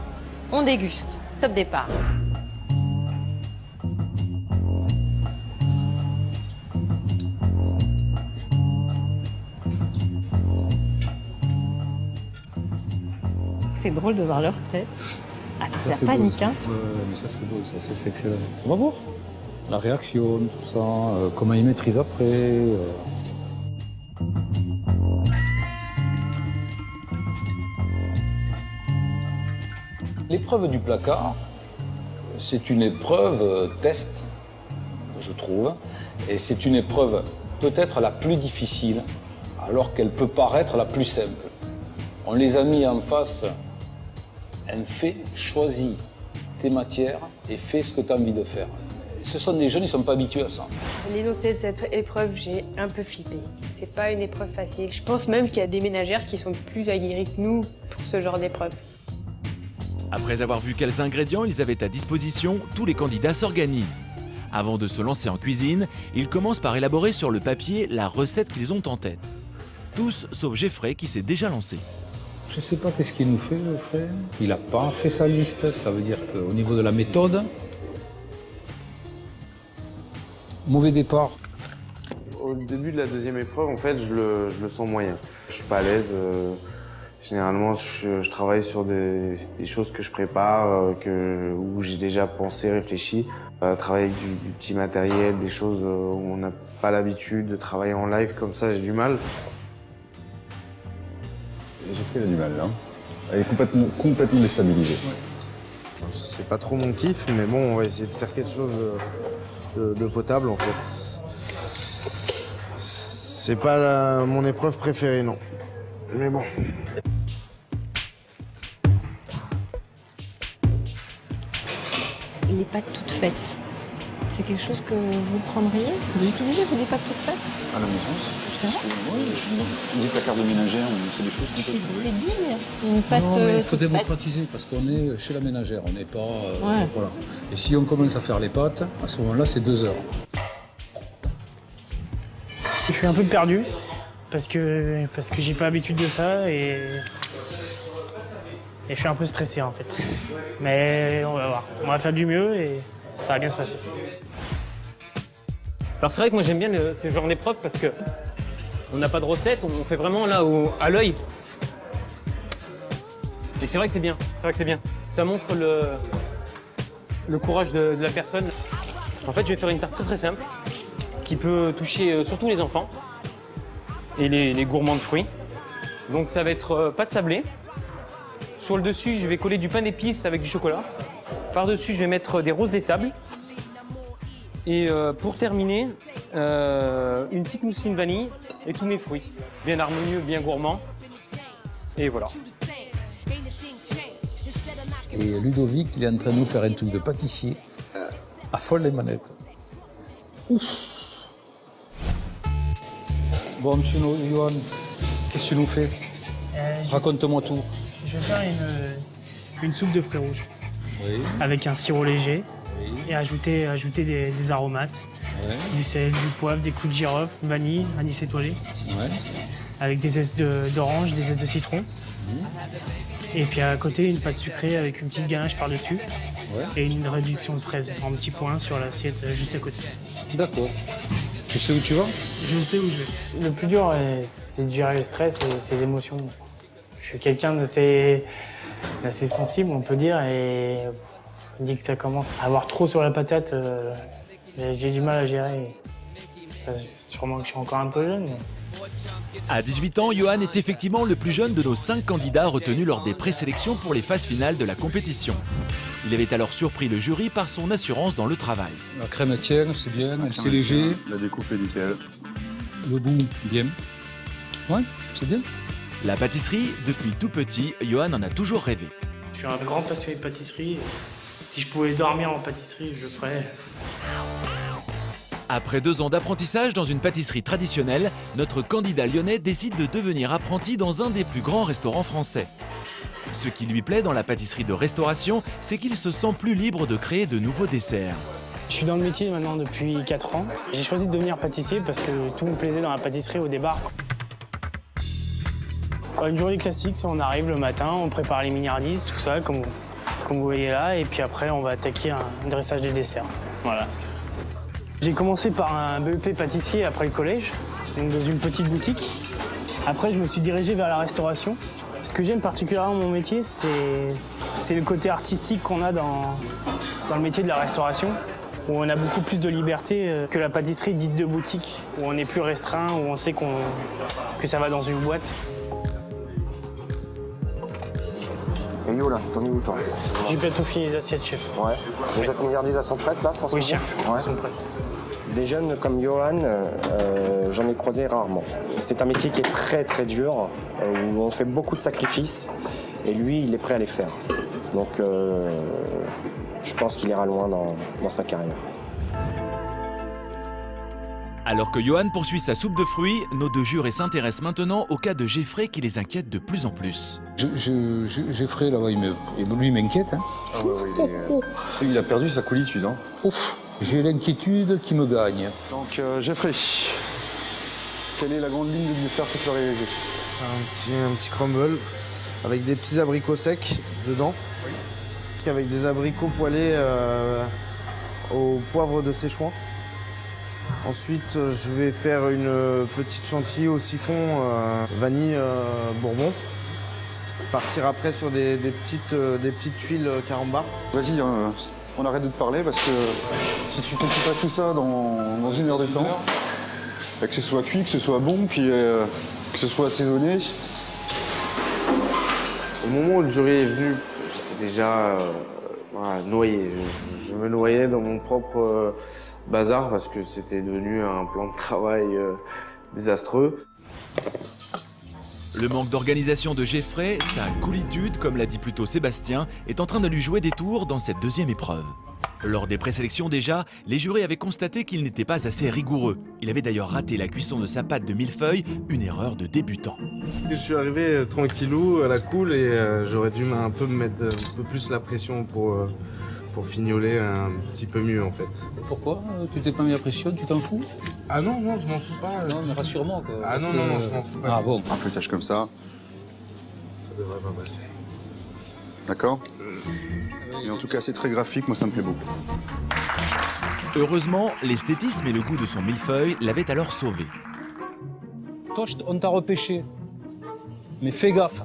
on déguste. Top départ. C'est drôle de voir leur tête. Ah, c'est la panique, hein. Mais ça, c'est beau, ça, c'est excellent. On va voir. La réaction, tout ça, comment ils maîtrisent après. L'épreuve du placard, c'est une épreuve test, je trouve. Et c'est une épreuve peut-être la plus difficile, alors qu'elle peut paraître la plus simple. On les a mis en face. Un fait, choisis tes matières et fais ce que tu as envie de faire. Ce sont des jeunes, ils ne sont pas habitués à ça. À l'énoncé de cette épreuve, j'ai un peu flippé. C'est pas une épreuve facile. Je pense même qu'il y a des ménagères qui sont plus aguerries que nous pour ce genre d'épreuve. Après avoir vu quels ingrédients ils avaient à disposition, tous les candidats s'organisent. Avant de se lancer en cuisine, ils commencent par élaborer sur le papier la recette qu'ils ont en tête. Tous sauf Geoffrey qui s'est déjà lancé. Je ne sais pas qu'est-ce qu'il nous fait, le frère. Il n'a pas fait sa liste, ça veut dire qu'au niveau de la méthode, mauvais départ. Au début de la deuxième épreuve, en fait, je le sens moyen. Je suis pas à l'aise. Généralement, je travaille sur des choses que je prépare, où j'ai déjà pensé, réfléchi. Travailler avec du petit matériel, des choses où on n'a pas l'habitude de travailler en live, comme ça, j'ai du mal. Geoffrey a du mal là. Elle est complètement déstabilisée. C'est pas trop mon kiff, mais bon, on va essayer de faire quelque chose de potable en fait. C'est pas mon épreuve préférée, non. Mais bon. Les pâtes toutes faites, c'est quelque chose que vous prendriez? Vous utilisez des pâtes toutes faites? À la maison, c'est vrai? Oui, je dis placard de ménagère, c'est des choses qu'on peut trouver. C'est digne, une pâte non, mais il faut toute démocratiser parce qu'on est chez la ménagère, on n'est pas... Ouais. Voilà. Et si on commence à faire les pâtes, à ce moment-là, c'est 2 heures. Je suis un peu perdu parce que j'ai pas l'habitude de ça et je suis un peu stressé en fait. Mais on va voir, on va faire du mieux et ça va bien se passer. Alors c'est vrai que moi j'aime bien ce genre d'épreuve parce que on n'a pas de recette, on fait vraiment là à l'œil. Et c'est vrai que c'est bien, Ça montre le courage de la personne. En fait, je vais faire une tarte très simple qui peut toucher surtout les enfants et les gourmands de fruits. Donc ça va être pâte sablée. Sur le dessus, je vais coller du pain d'épices avec du chocolat. Par-dessus, je vais mettre des roses des sables. Et pour terminer, une petite mousseline vanille et tous mes fruits. Bien harmonieux, bien gourmand. Et voilà. Et Ludovic, il est en train de nous faire un truc de pâtissier à folle les manettes. Ouf. Bon, monsieur Johan, qu'est-ce que tu nous fais? Raconte-moi tout. Je vais faire une soupe de fruits rouges. Oui. Avec un sirop léger. Oui. Et ajouter des aromates. Ouais. Du sel, du poivre, des clous de girofle, vanille, anis étoilé. Ouais. Avec des zestes d'orange, des zestes de citron. Et puis à côté, une pâte sucrée avec une petite ganache par-dessus. Ouais. Et une réduction de fraises en petits points sur l'assiette juste à côté. D'accord. Tu sais où tu vas? Je sais où je vais. Le plus dur, c'est de gérer le stress et ses émotions. Je suis quelqu'un d'assez sensible, on peut dire, et dès que ça commence à avoir trop sur la patate, j'ai du mal à gérer. Sûrement que je suis encore un peu jeune. Mais... À 18 ans, Johan est effectivement le plus jeune de nos 5 candidats retenus lors des présélections pour les phases finales de la compétition. Il avait alors surpris le jury par son assurance dans le travail. La crème tient, c'est bien, c'est léger. La découpe est nickel. Le goût, bien. Ouais, c'est bien. La pâtisserie, depuis tout petit, Johan en a toujours rêvé. Je suis un grand passionné de pâtisserie. Si je pouvais dormir en pâtisserie, je le ferais. Après 2 ans d'apprentissage dans une pâtisserie traditionnelle, notre candidat lyonnais décide de devenir apprenti dans un des plus grands restaurants français. Ce qui lui plaît dans la pâtisserie de restauration, c'est qu'il se sent plus libre de créer de nouveaux desserts. Je suis dans le métier maintenant depuis 4 ans. J'ai choisi de devenir pâtissier parce que tout me plaisait dans la pâtisserie au départ. Une journée classique, on arrive le matin, on prépare les mignardises, tout ça, comme vous voyez là, et puis après on va attaquer un dressage de dessert. Voilà. J'ai commencé par un BEP pâtissier après le collège, donc dans une petite boutique. Après, je me suis dirigé vers la restauration. Ce que j'aime particulièrement dans mon métier, c'est le côté artistique qu'on a dans le métier de la restauration, où on a beaucoup plus de liberté que la pâtisserie dite de boutique, où on est plus restreint, où on sait que ça va dans une boîte. Et yo là, t'en es où toi? J'ai bientôt fini les assiettes, chef. Ouais. Les autres mignardises, elles sont prêtes là? Oui, chef, elles sont prêtes. Des jeunes comme Johan, j'en ai croisé rarement. C'est un métier qui est très très dur, où on fait beaucoup de sacrifices, et lui, il est prêt à les faire. Donc, je pense qu'il ira loin dans sa carrière. Alors que Johan poursuit sa soupe de fruits, nos 2 jurés s'intéressent maintenant au cas de Geoffrey qui les inquiète de plus en plus. Geoffrey, là-bas, lui, il m'inquiète. Hein. Ah ouais, il a perdu sa coolitude. Hein. Ouf, j'ai l'inquiétude qui me gagne. Donc, Geoffrey, quelle est la grande ligne de dessert que tu as réalisé? C'est un petit crumble avec des petits abricots secs dedans. Oui. Avec des abricots poêlés au poivre de Séchouan. Ensuite, je vais faire une petite chantilly au siphon vanille bourbon. Partir après sur des petites tuiles carambar. Vas-y, on arrête de te parler parce que si tu passes tout ça dans 1 heure de temps, que ce soit cuit, que ce soit bon, puis que ce soit assaisonné. Au moment où le jury est venu, j'étais déjà noyé. Je me noyais dans mon propre bazar parce que c'était devenu un plan de travail désastreux. Le manque d'organisation de Geoffrey, sa coolitude, comme l'a dit plus tôt Sébastien, est en train de lui jouer des tours dans cette 2e épreuve. Lors des présélections déjà, les jurés avaient constaté qu'il n'était pas assez rigoureux. Il avait d'ailleurs raté la cuisson de sa pâte de millefeuille, une erreur de débutant. Je suis arrivé tranquillou, à la cool, et j'aurais dû un peu me mettre un peu plus la pression pour fignoler un petit peu mieux en fait. Pourquoi? Tu t'es pas mis la pression, tu t'en fous? Ah non, je m'en fous pas. Non, mais rassure-moi. Ah non, je m'en fous pas. Ah bon? Un feuilletage comme ça. Ça devrait pas passer. D'accord? Et en tout cas, c'est très graphique, moi ça me plaît beaucoup. Heureusement, l'esthétisme et le goût de son millefeuille l'avaient alors sauvé. Toi, on t'a repêché. Mais fais gaffe.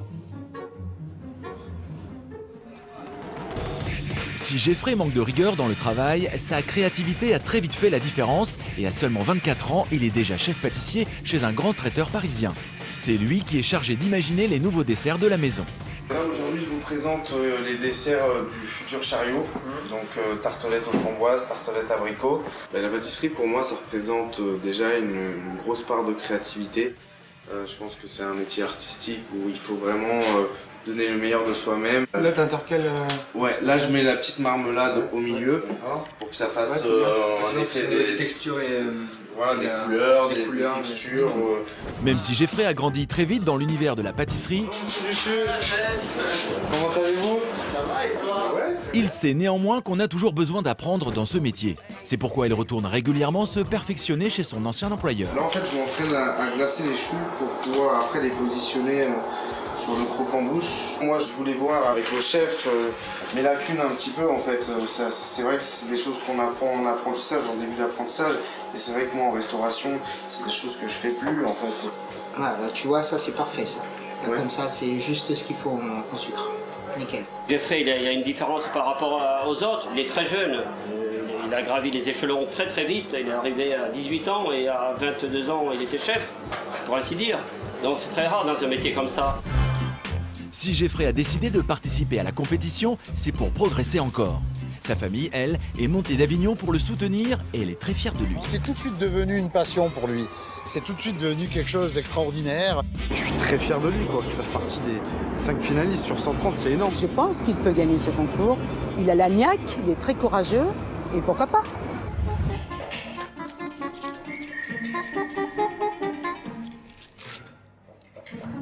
Si Geoffrey manque de rigueur dans le travail, sa créativité a très vite fait la différence et à seulement 24 ans, il est déjà chef pâtissier chez un grand traiteur parisien. C'est lui qui est chargé d'imaginer les nouveaux desserts de la maison. Là aujourd'hui je vous présente les desserts du futur chariot, donc tartelette aux framboises, tartelette abricot. La pâtisserie pour moi ça représente déjà une grosse part de créativité. Je pense que c'est un métier artistique où il faut vraiment donner le meilleur de soi-même. Là t'intercales... Ouais, là je mets la petite marmelade au milieu pour que ça fasse un effet des textures et voilà, des couleurs, des textures. Même si Geoffrey a grandi très vite dans l'univers de la pâtisserie, comment allez-vous? Ça va et toi? il sait néanmoins qu'on a toujours besoin d'apprendre dans ce métier. C'est pourquoi il retourne régulièrement se perfectionner chez son ancien employeur. Là en fait je m'entraîne à glacer les choux pour pouvoir après les positionner sur le croquant-bouche. Moi je voulais voir avec le chef mes lacunes un petit peu en fait. C'est vrai que c'est des choses qu'on apprend en apprentissage, en début d'apprentissage. Et c'est vrai que moi en restauration, c'est des choses que je fais plus en fait. Voilà, là, tu vois, ça c'est parfait ça. Là, Ouais. comme ça, c'est juste ce qu'il faut en sucre. Nickel. Geoffrey, il y a une différence par rapport aux autres. Il est très jeune. Il a gravi les échelons très très vite. Il est arrivé à 18 ans et à 22 ans, il était chef, pour ainsi dire. Donc c'est très rare dans un métier comme ça. Si Geoffrey a décidé de participer à la compétition, c'est pour progresser encore. Sa famille, elle, est montée d'Avignon pour le soutenir et elle est très fière de lui. C'est tout de suite devenu une passion pour lui. C'est tout de suite devenu quelque chose d'extraordinaire. Je suis très fier de lui, quoi, qu'il fasse partie des 5 finalistes sur 130, c'est énorme. Je pense qu'il peut gagner ce concours. Il a la niaque, il est très courageux et pourquoi pas.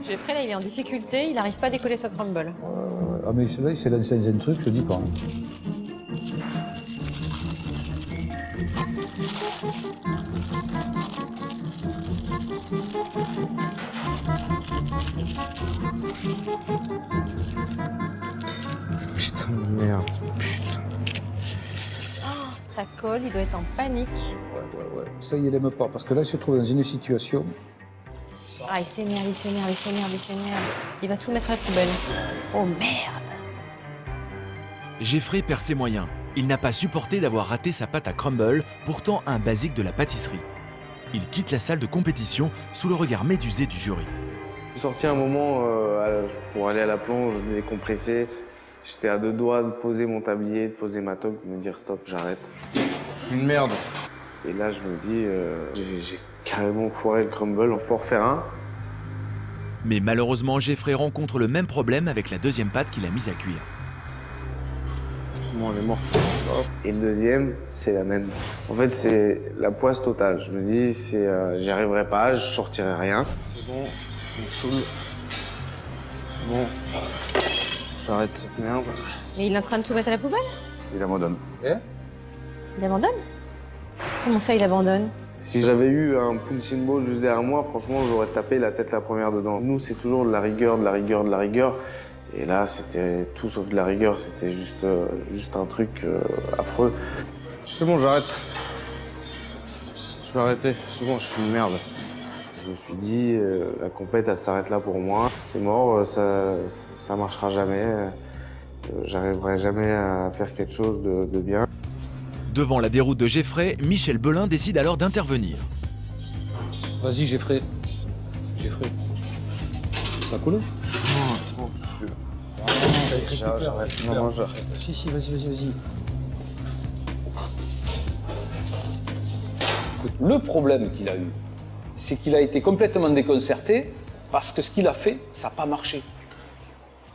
Geoffrey, là, il est en difficulté, il n'arrive pas à décoller ce crumble. Ah mais celui-là, c'est l'ancien truc, je te dis pas. Putain de merde, putain. Ça colle, il doit être en panique. Ouais. Ça, il aime pas, parce que là, il se trouve dans une situation... Ah, il s'énerve, il s'énerve, il s'énerve, il s'énerve. Il va tout mettre à la poubelle. Oh merde! Geoffrey perd ses moyens. Il n'a pas supporté d'avoir raté sa pâte à crumble, pourtant un basique de la pâtisserie. Il quitte la salle de compétition sous le regard médusé du jury. J'ai sorti un moment pour aller à la plonge, décompresser. J'étais à 2 doigts de poser mon tablier, de poser ma toque, de me dire stop, j'arrête. Je suis une merde. Et là, je me dis, j'ai carrément foiré le crumble, il faut en refaire un. Mais malheureusement, Geoffrey rencontre le même problème avec la deuxième pâte qu'il a mise à cuire. Bon, elle est morte. Et le deuxième, c'est la même. En fait, c'est la poisse totale. Je me dis, j'y arriverai pas, je sortirai rien. C'est bon, je me saoule. Bon, j'arrête cette merde. Mais il est en train de tout mettre à la poubelle? Il abandonne. Il abandonne? Comment ça, il abandonne? Si j'avais eu un punching ball juste derrière moi, franchement, j'aurais tapé la tête la première dedans. Nous, c'est toujours de la rigueur, de la rigueur, de la rigueur. Et là, c'était tout sauf de la rigueur, c'était juste un truc affreux. C'est bon, j'arrête. Je vais arrêter, c'est bon, je suis une merde. Je me suis dit, la compète, elle s'arrête là pour moi. C'est mort, ça marchera jamais. J'arriverai jamais à faire quelque chose de bien. Devant la déroute de Geoffrey, Michel Belin décide alors d'intervenir. Vas-y, Geoffrey. Geoffrey. Ça coule? Non, c'est bon, je suis... J'arrête. Non, j'arrête. Si, vas-y. Le problème qu'il a eu, c'est qu'il a été complètement déconcerté parce que ce qu'il a fait, ça n'a pas marché.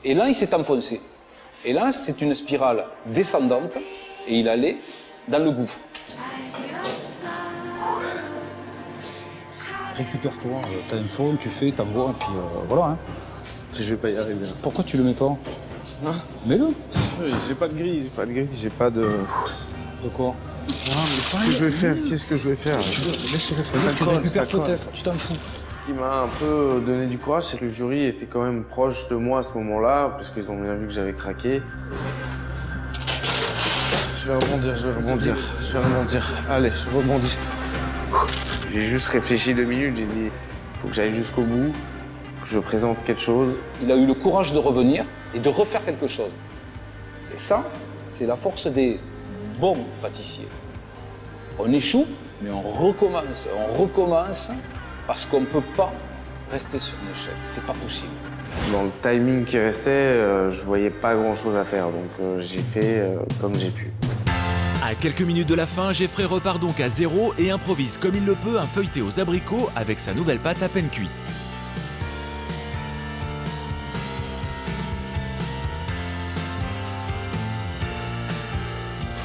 Et là, il s'est enfoncé. Et là, c'est une spirale descendante et il allait dans le gouffre. Récupère-toi, t'as un fond, tu fais, t'envoies, et puis voilà. Hein. Je vais pas y arriver. Pourquoi tu le mets pas? Hein? Mets-le. J'ai pas de grille, j'ai pas de... De quoi? Qu'est-ce que je vais faire? Qu'est-ce que je vais faire? Laisse-le faire, tu récupères peut-être, tu t'en fous. Ce qui m'a un peu donné du courage, c'est que le jury était quand même proche de moi à ce moment-là, parce qu'ils ont bien vu que j'avais craqué. Je vais rebondir. Allez, je rebondis. J'ai juste réfléchi 2 minutes, j'ai dit, il faut que j'aille jusqu'au bout, que je présente quelque chose. Il a eu le courage de revenir et de refaire quelque chose. Et ça, c'est la force des bons pâtissiers. On échoue, mais on recommence, parce qu'on ne peut pas rester sur un échec. C'est pas possible. Dans le timing qui restait, je voyais pas grand-chose à faire, donc j'ai fait comme j'ai pu. À quelques minutes de la fin, Jeffrey repart donc à 0 et improvise comme il le peut un feuilleté aux abricots avec sa nouvelle pâte à peine cuite.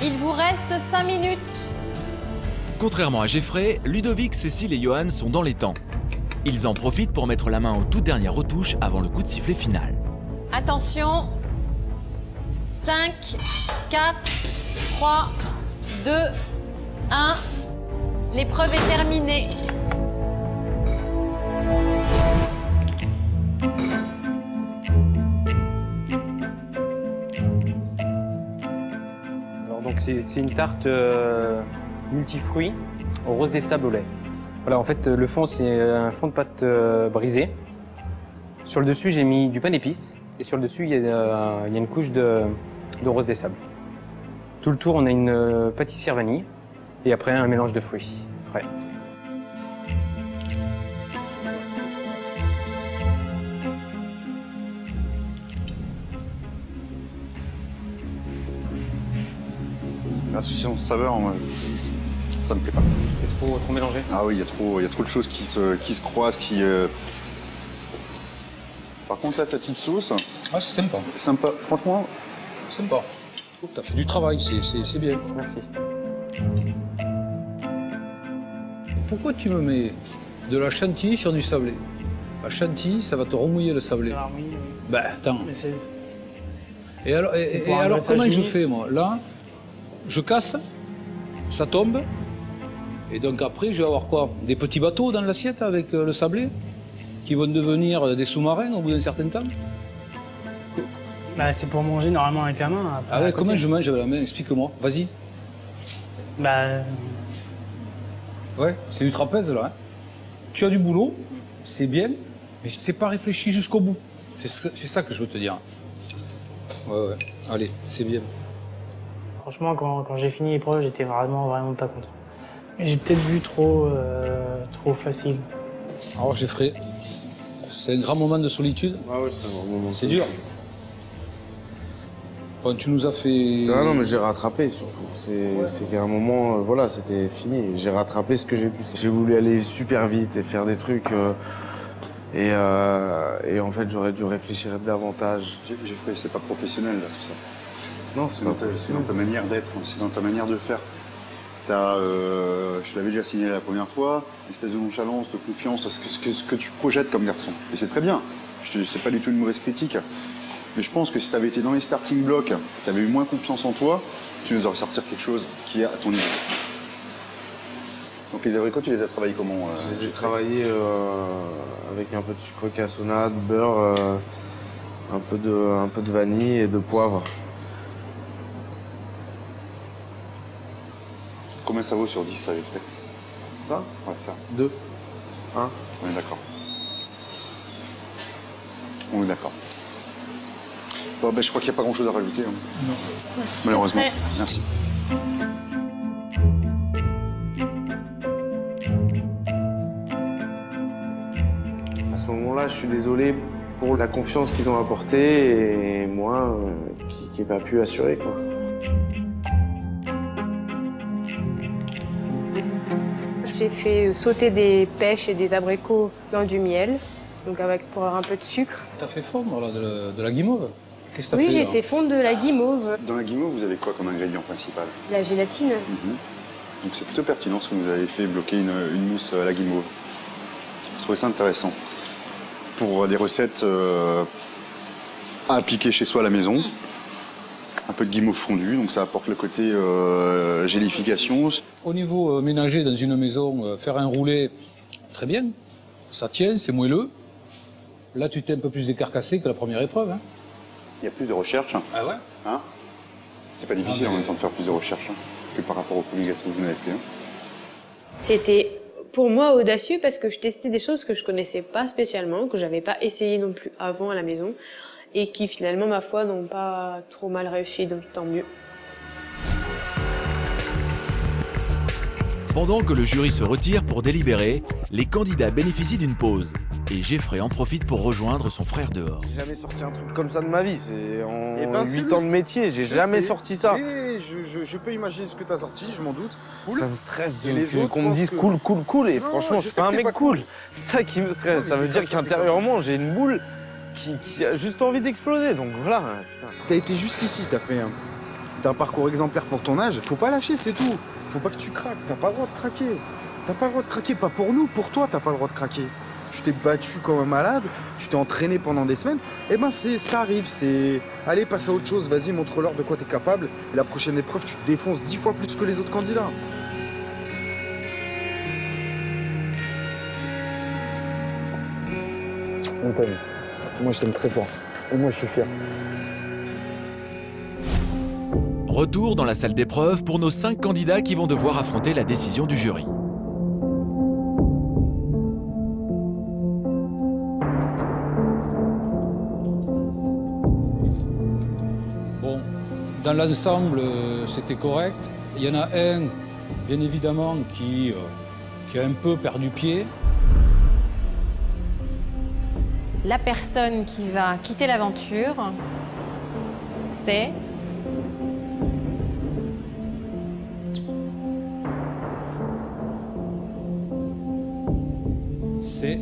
Il vous reste 5 minutes. Contrairement à Jeffrey, Ludovic, Cécile et Johan sont dans les temps. Ils en profitent pour mettre la main aux toutes dernières retouches avant le coup de sifflet final. Attention. 5, 4, 3, 2, 1. L'épreuve est terminée. Alors donc c'est une tarte multifruits au rose des sables au lait. Voilà, en fait le fond c'est un fond de pâte brisé. Sur le dessus j'ai mis du pain d'épices et sur le dessus il y a une couche de rose des sables. Tout le tour on a une pâtissière vanille et après un mélange de fruits frais. L'insouciance saveur, moi, ça me plaît pas. C'est trop mélangé? Ah oui, il y a trop de choses qui se croisent, Par contre, là, cette petite sauce... Ah, c'est sympa. Sympa, franchement... Sympa. T'as fait du travail, c'est bien. Merci. Pourquoi tu me mets de la chantilly sur du sablé? La chantilly, ça va te remouiller le sablé. Ça va remouiller, oui. Ben, attends. Mais c'est- Et alors, C'est et pour un alors dressage comment je unique. fais, moi? Là, je casse, ça tombe, et donc après, je vais avoir quoi? Des petits bateaux dans l'assiette avec le sablé, qui vont devenir des sous-marins au bout d'un certain temps? Bah, c'est pour manger normalement avec la main. après, Ah à ouais, côté. comment je mange avec la main? Explique-moi, vas-y. Bah, Ouais, c'est du trapèze, là. Hein. Tu as du boulot, c'est bien, mais c'est pas réfléchi jusqu'au bout. C'est ça que je veux te dire. Ouais, allez, c'est bien. franchement, quand j'ai fini l'épreuve, j'étais vraiment pas content. Et j'ai peut-être vu trop facile. Alors, Jeffrey, c'est un grand moment de solitude. Ah ouais, c'est un grand moment. C'est dur. Bon, tu nous as fait... Non, mais j'ai rattrapé surtout. C'est qu'à un moment, voilà, c'était fini. J'ai rattrapé ce que j'ai pu. J'ai voulu aller super vite et faire des trucs. Et en fait, j'aurais dû réfléchir davantage. Jeffrey, c'est pas professionnel, là, tout ça. Non, c'est pas C'est dans ta manière d'être, c'est dans ta manière de faire. Je l'avais déjà signé la première fois, une espèce de nonchalance, de confiance, ce que tu projettes comme garçon. Et c'est très bien. C'est pas du tout une mauvaise critique. Mais je pense que si tu avais été dans les starting blocks, tu avais eu moins confiance en toi, tu nous aurais sorti quelque chose qui est à ton niveau. Donc les abricots, tu les as travaillés comment Je les ai travaillés avec un peu de sucre cassonade, beurre, un peu de vanille et de poivre. Combien ça vaut sur 10, ça, Jeffrey? Ça? Ouais, ça. 2. 1. On est d'accord. On est d'accord. Bon, ben, je crois qu'il n'y a pas grand-chose à rajouter. Hein. Non. Malheureusement. Après. Merci. À ce moment-là, je suis désolé pour la confiance qu'ils ont apportée et moi qui n'ai pas pu assurer, quoi. J'ai fait sauter des pêches et des abricots dans du miel, donc pour avoir un peu de sucre. T'as fait fondre là, de la guimauve? Qu'est-ce que t'as Oui, fait j'ai là fait fondre de la guimauve, Dans la guimauve, vous avez quoi comme ingrédient principal? de la gélatine. Donc c'est plutôt pertinent ce que vous avez fait, bloquer une mousse à la guimauve. Je trouvais ça intéressant. Pour des recettes à appliquer chez soi à la maison, un peu de guimauve fondue, donc ça apporte le côté gélification. Au niveau ménager dans une maison, faire un roulé, très bien. Ça tient, c'est moelleux. Là, tu t'es un peu plus décarcassé que la première épreuve. Hein. Il y a plus de recherche. Ah ouais? Hein? C'est pas difficile en même temps de faire plus de recherche que par rapport au coulis gâteau que vous avez fait. C'était pour moi audacieux parce que je testais des choses que je connaissais pas spécialement, que j'avais pas essayé non plus avant à la maison et qui finalement, ma foi, n'ont pas trop mal réussi, donc tant mieux. Pendant que le jury se retire pour délibérer, les candidats bénéficient d'une pause. Et Geoffrey en profite pour rejoindre son frère dehors. J'ai jamais sorti un truc comme ça de ma vie. C'est en 8 ans de métier, j'ai jamais sorti ça. Et je peux imaginer ce que tu as sorti, je m'en doute. Cool. Ça me stresse qu'on me dise cool, cool, cool. Et non, franchement, je suis pas un mec cool. C'est ça qui me stresse. Ça veut dire qu'intérieurement, j'ai une boule qui a juste envie d'exploser. Donc voilà. T'as été jusqu'ici, t'as fait un parcours exemplaire pour ton âge. Faut pas lâcher, c'est tout. Faut pas que tu craques. T'as pas le droit de craquer. T'as pas le droit de craquer. Pas pour nous, pour toi, t'as pas le droit de craquer. Tu t'es battu comme un malade, tu t'es entraîné pendant des semaines, et ben ça arrive, c'est... Allez, passe à autre chose, vas-y, montre-leur de quoi t'es capable, et la prochaine épreuve, tu te défonces 10 fois plus que les autres candidats. On t'aime. Moi, je t'aime très fort. Et moi, je suis fier. Retour dans la salle d'épreuve pour nos 5 candidats qui vont devoir affronter la décision du jury. Dans l'ensemble, c'était correct. Il y en a un, bien évidemment, qui a un peu perdu pied. La personne qui va quitter l'aventure, c'est... C'est...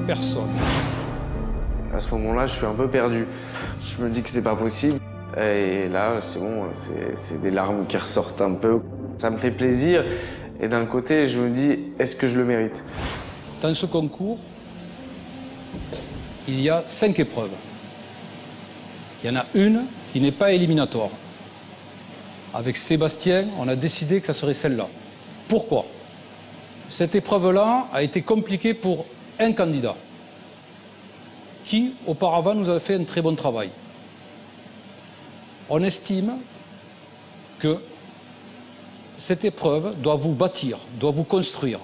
personne. À ce moment-là, je suis un peu perdu. Je me dis que c'est pas possible. Et là, c'est bon, c'est des larmes qui ressortent un peu. Ça me fait plaisir. Et d'un côté, je me dis, est-ce que je le mérite? Dans ce concours, il y a 5 épreuves. Il y en a une qui n'est pas éliminatoire. Avec Sébastien, on a décidé que ça serait celle-là. Pourquoi? Cette épreuve-là a été compliquée pour un candidat qui, auparavant, nous a fait un très bon travail. On estime que cette épreuve doit vous bâtir, doit vous construire,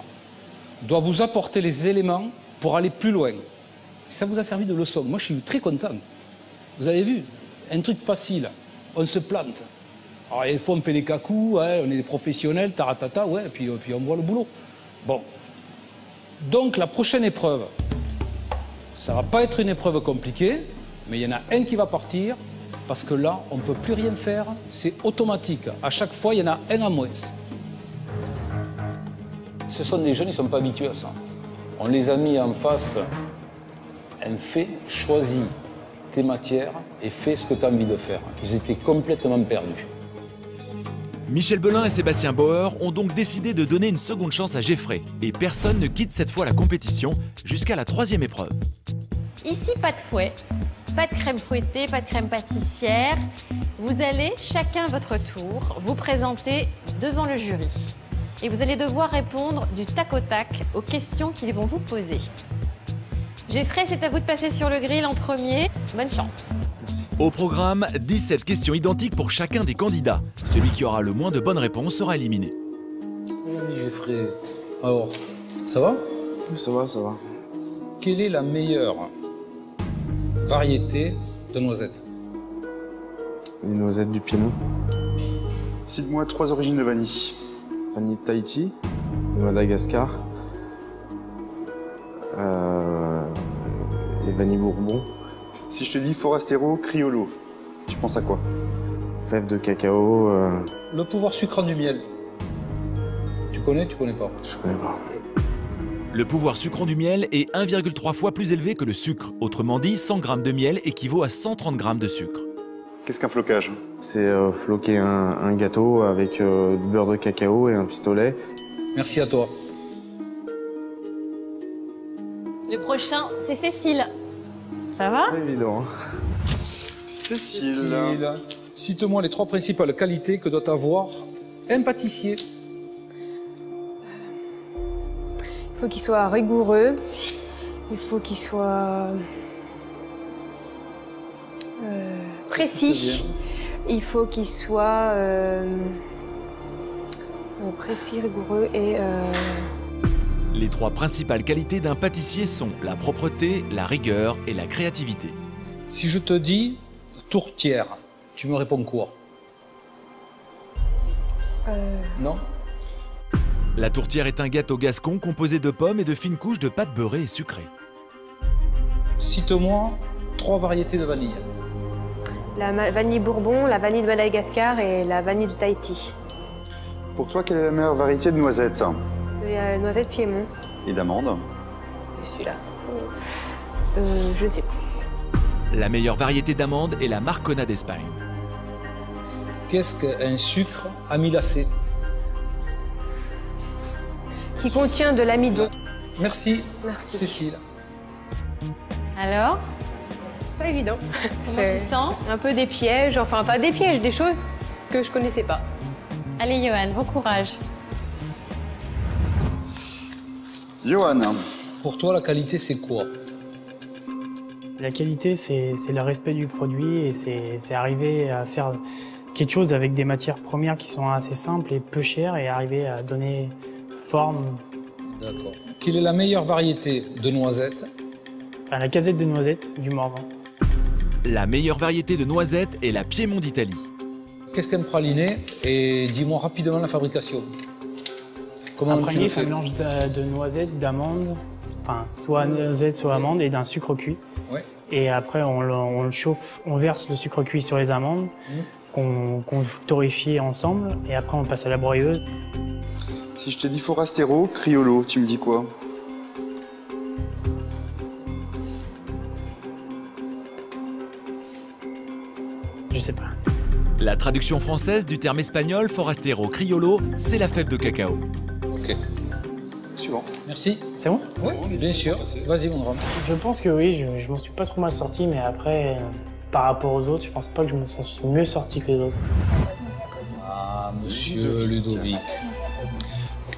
doit vous apporter les éléments pour aller plus loin. Ça vous a servi de leçon. Moi, je suis très content. Vous avez vu, un truc facile, on se plante. Alors, des fois, on fait des cacous, ouais, on est des professionnels, taratata, ouais, et puis on voit le boulot. Bon. Donc, la prochaine épreuve, ça ne va pas être une épreuve compliquée, mais il y en a un qui va partir, parce que là, on ne peut plus rien faire, c'est automatique. À chaque fois, il y en a un en moins. Ce sont des jeunes, ils ne sont pas habitués à ça. On les a mis en face, un fait, choisis tes matières et fais ce que tu as envie de faire. Ils étaient complètement perdus. Michel Belin et Sébastien Bauer ont donc décidé de donner une seconde chance à Geoffrey. Et personne ne quitte cette fois la compétition jusqu'à la 3e épreuve. Ici, pas de fouet, pas de crème fouettée, pas de crème pâtissière. Vous allez, chacun à votre tour, vous présenter devant le jury. Et vous allez devoir répondre du tac au tac aux questions qu'ils vont vous poser. Geoffrey, c'est à vous de passer sur le grill en premier. Bonne chance. Au programme, 17 questions identiques pour chacun des candidats. Celui qui aura le moins de bonnes réponses sera éliminé. Oui, Geoffrey. Alors, ça va? Ça va, ça va. Quelle est la meilleure variété de noisettes? Les noisettes du Piémont. Cite-moi 3 origines de vanille. Vanille de Tahiti, de Madagascar, et vanille Bourbon. Si je te dis Forastero Criollo, tu penses à quoi? Fèves de cacao. Le pouvoir sucrant du miel. Tu connais pas? Je connais pas. Le pouvoir sucrant du miel est 1,3 fois plus élevé que le sucre. Autrement dit, 100 g de miel équivaut à 130 g de sucre. Qu'est-ce qu'un flocage? C'est floquer un gâteau avec du beurre de cacao et un pistolet. Merci à toi. Le prochain, c'est Cécile. Ça va? C'est évident. Cécile. Cite-moi les 3 principales qualités que doit avoir un pâtissier. Il faut qu'il soit rigoureux, il faut qu'il soit précis, il faut qu'il soit précis, rigoureux et... Les 3 principales qualités d'un pâtissier sont la propreté, la rigueur et la créativité. Si je te dis tourtière. Tu me réponds quoi? Non? La tourtière est un gâteau gascon composé de pommes et de fines couches de pâte beurrée et sucrée. Cite-moi 3 variétés de vanille. La vanille Bourbon, la vanille de Madagascar et la vanille de Tahiti. Pour toi, quelle est la meilleure variété de noisettes? Les noisettes Piémont. Et d'amandes? Celui-là. Je ne sais pas. La meilleure variété d'amande est la Marcona d'Espagne. Qu'est-ce qu'un sucre amylacé? Qui contient de l'amidon. Merci. Merci. Cécile. Alors? C'est pas évident. Comment tu sens? Un peu des pièges, enfin pas des pièges, des choses que je connaissais pas. Allez Johan, bon courage. Johan. Pour toi, la qualité, c'est quoi? La qualité, c'est le respect du produit et c'est arriver à faire quelque chose avec des matières premières qui sont assez simples et peu chères et arriver à donner forme. D'accord. Quelle est la meilleure variété de noisettes? Enfin, la casette de noisettes du Morvan. La meilleure variété de noisettes est la Piémont d'Italie. Qu'est-ce qu'un praliné? Et dis-moi rapidement la fabrication. Comment Un tu le praliné, c'est fais? un mélange de noisettes, d'amandes, enfin, soit noisettes, soit amandes, et d'un sucre cuit. Ouais. Et après, on le chauffe, on verse le sucre cuit sur les amandes, qu'on torréfie ensemble, et après, on passe à la broyeuse. Si je te dis Forastero, Criollo, tu me dis quoi? Je sais pas. La traduction française du terme espagnol Forastero Criollo, c'est la fève de cacao. Ok. Suivant. Merci. C'est bon? Oui, bien sûr. Vas-y, mon drame. Je pense que oui, je m'en suis pas trop mal sorti, mais après, par rapport aux autres, je pense pas que je me sens mieux sorti que les autres. Ah, monsieur Ludovic.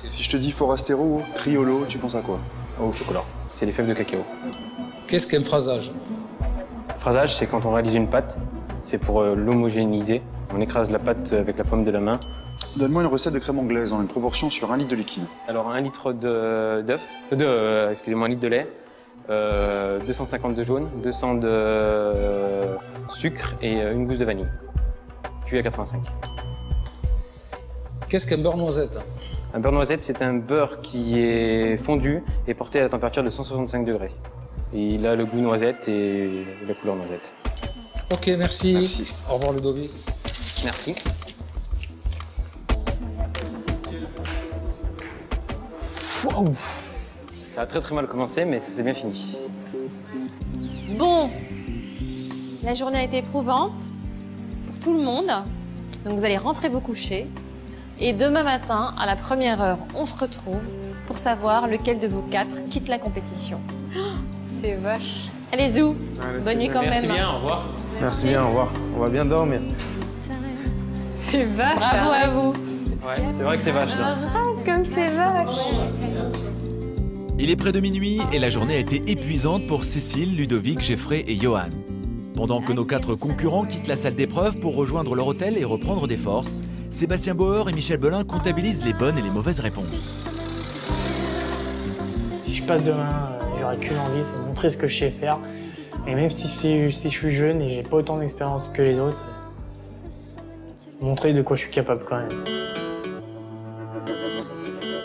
Si je te dis Forastero, Criollo, tu penses à quoi? Au chocolat. C'est les fèves de cacao. Qu'est-ce qu'un phrasage? Phrasage, c'est quand on réalise une pâte, c'est pour l'homogénéiser. On écrase la pâte avec la paume de la main. Donne-moi une recette de crème anglaise en une proportion sur 1 litre de liquide. Alors 1 litre excusez-moi, 1 litre de lait, 250 de jaune, 200 de sucre et une gousse de vanille. Cuit à 85. Qu'est-ce qu'un beurre noisette? Un beurre noisette, c'est un beurre qui est fondu et porté à la température de 165 degrés. Et il a le goût noisette et la couleur noisette. Ok, merci. Au revoir, Ludovic. Merci. Wow. Ça a très très mal commencé, mais ça s'est bien fini. Bon, la journée a été éprouvante pour tout le monde. Donc vous allez rentrer vous coucher. Et demain matin, à la première heure, on se retrouve pour savoir lequel de vous 4 quitte la compétition. C'est vache. Allez, Zou. Allez, Bonne nuit quand merci même. bien, au revoir. Merci bien, au revoir. On va bien dormir. C'est vache. Bravo à vous. Ouais, c'est vrai que c'est vache là. Comme c'est vache. Il est près de minuit et la journée a été épuisante pour Cécile, Ludovic, Geoffrey et Johan. Pendant que nos 4 concurrents quittent la salle d'épreuve pour rejoindre leur hôtel et reprendre des forces, Sébastien Bauer et Michel Belin comptabilisent les bonnes et les mauvaises réponses. Si je passe demain, j'aurai qu'une envie, c'est de montrer ce que je sais faire. Et même si je suis jeune et j'ai pas autant d'expérience que les autres, montrer de quoi je suis capable quand même.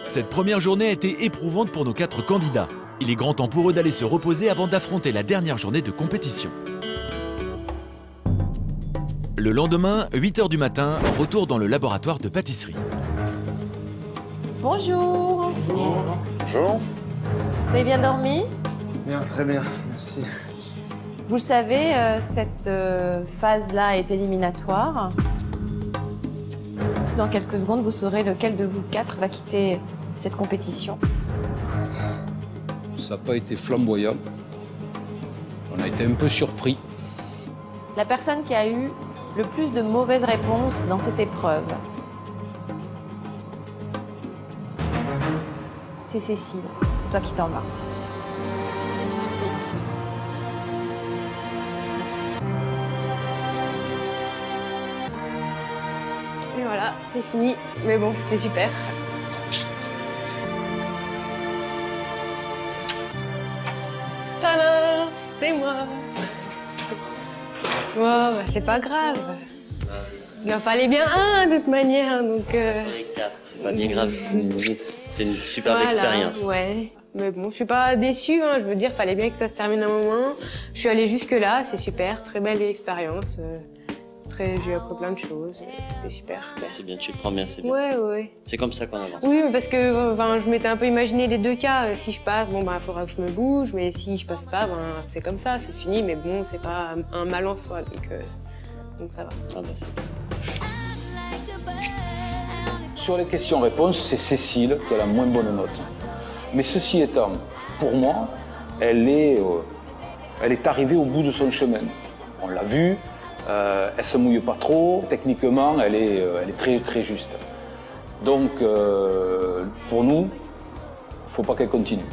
Cette première journée a été éprouvante pour nos 4 candidats. Il est grand temps pour eux d'aller se reposer avant d'affronter la dernière journée de compétition. Le lendemain, 8 h du matin, retour dans le laboratoire de pâtisserie. Bonjour. Bonjour. Bonjour. Vous avez bien dormi? Bien, très bien, merci. Vous le savez, cette phase-là est éliminatoire. Dans quelques secondes, vous saurez lequel de vous 4 va quitter cette compétition. Ça n'a pas été flamboyant. On a été un peu surpris. La personne qui a eu le plus de mauvaises réponses dans cette épreuve, c'est Cécile. C'est toi qui t'en vas. Merci. Et voilà, c'est fini. Mais bon, c'était super. Tadam! C'est moi. bah, c'est pas grave. Il en fallait bien un de toute manière, donc... C'est pas bien grave. C'est une superbe expérience. Ouais. Mais bon, je suis pas déçue, hein. Je veux dire, fallait bien que ça se termine un moment. Je suis allée jusque-là, c'est super, très belle expérience. J'ai appris plein de choses, c'était super. C'est bien, tu le prends bien, c'est bien. Ouais. C'est comme ça qu'on avance. Oui, parce que je m'étais un peu imaginé les deux cas. Si je passe, bon, il faudra que je me bouge, mais si je passe pas, c'est comme ça, c'est fini. Mais bon, c'est pas un mal en soi, donc ça va. Ah bah c'est bien. Sur les questions-réponses, c'est Cécile qui a la moins bonne note. Mais ceci étant, pour moi, elle est arrivée au bout de son chemin. On l'a vu, elle se mouille pas trop, techniquement, elle est très juste. Donc, pour nous, faut pas qu'elle continue.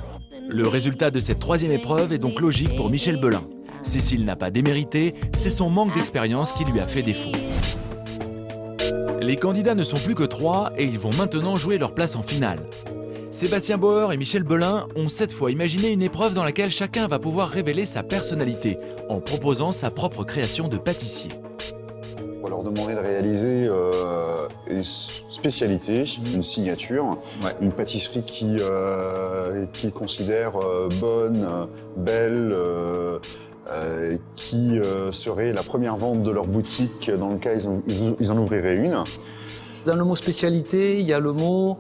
Le résultat de cette troisième épreuve est donc logique pour Michel Belin. Cécile n'a pas démérité, c'est son manque d'expérience qui lui a fait défaut. Les candidats ne sont plus que 3 et ils vont maintenant jouer leur place en finale. Sébastien Bauer et Michel Belin ont cette fois imaginé une épreuve dans laquelle chacun va pouvoir révéler sa personnalité en proposant sa propre création de pâtissier. On va leur demander de réaliser une spécialité, une signature, une pâtisserie qu'ils considèrent bonne, belle, qui serait la première vente de leur boutique dans le cas ils en ouvriraient une. Dans le mot spécialité, il y a le mot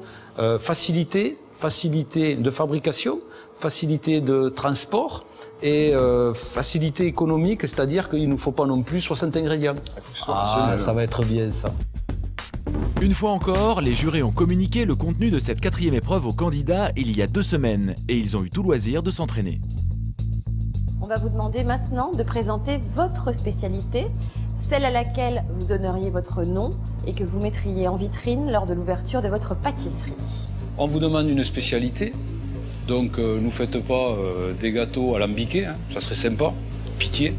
facilité, facilité de fabrication, facilité de transport et facilité économique, c'est-à-dire qu'il ne nous faut pas non plus 60 ingrédients. Ça va être bien ça. Une fois encore, les jurés ont communiqué le contenu de cette quatrième épreuve aux candidats il y a 2 semaines et ils ont eu tout loisir de s'entraîner. On va vous demander maintenant de présenter votre spécialité, celle à laquelle vous donneriez votre nom et que vous mettriez en vitrine lors de l'ouverture de votre pâtisserie. On vous demande une spécialité, donc ne faites pas des gâteaux alambiqués, hein, ça serait sympa, pitié.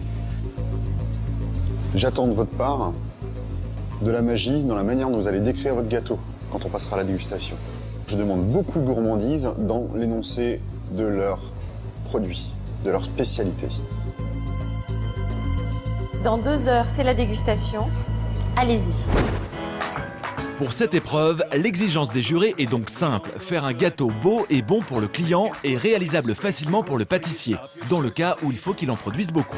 J'attends de votre part de la magie dans la manière dont vous allez décrire votre gâteau quand on passera à la dégustation. Je demande beaucoup de gourmandise dans l'énoncé de leurs produits, de leur spécialité. Dans 2 heures, c'est la dégustation. Allez-y. Pour cette épreuve, l'exigence des jurés est donc simple. Faire un gâteau beau et bon pour le client et réalisable facilement pour le pâtissier, dans le cas où il faut qu'il en produise beaucoup.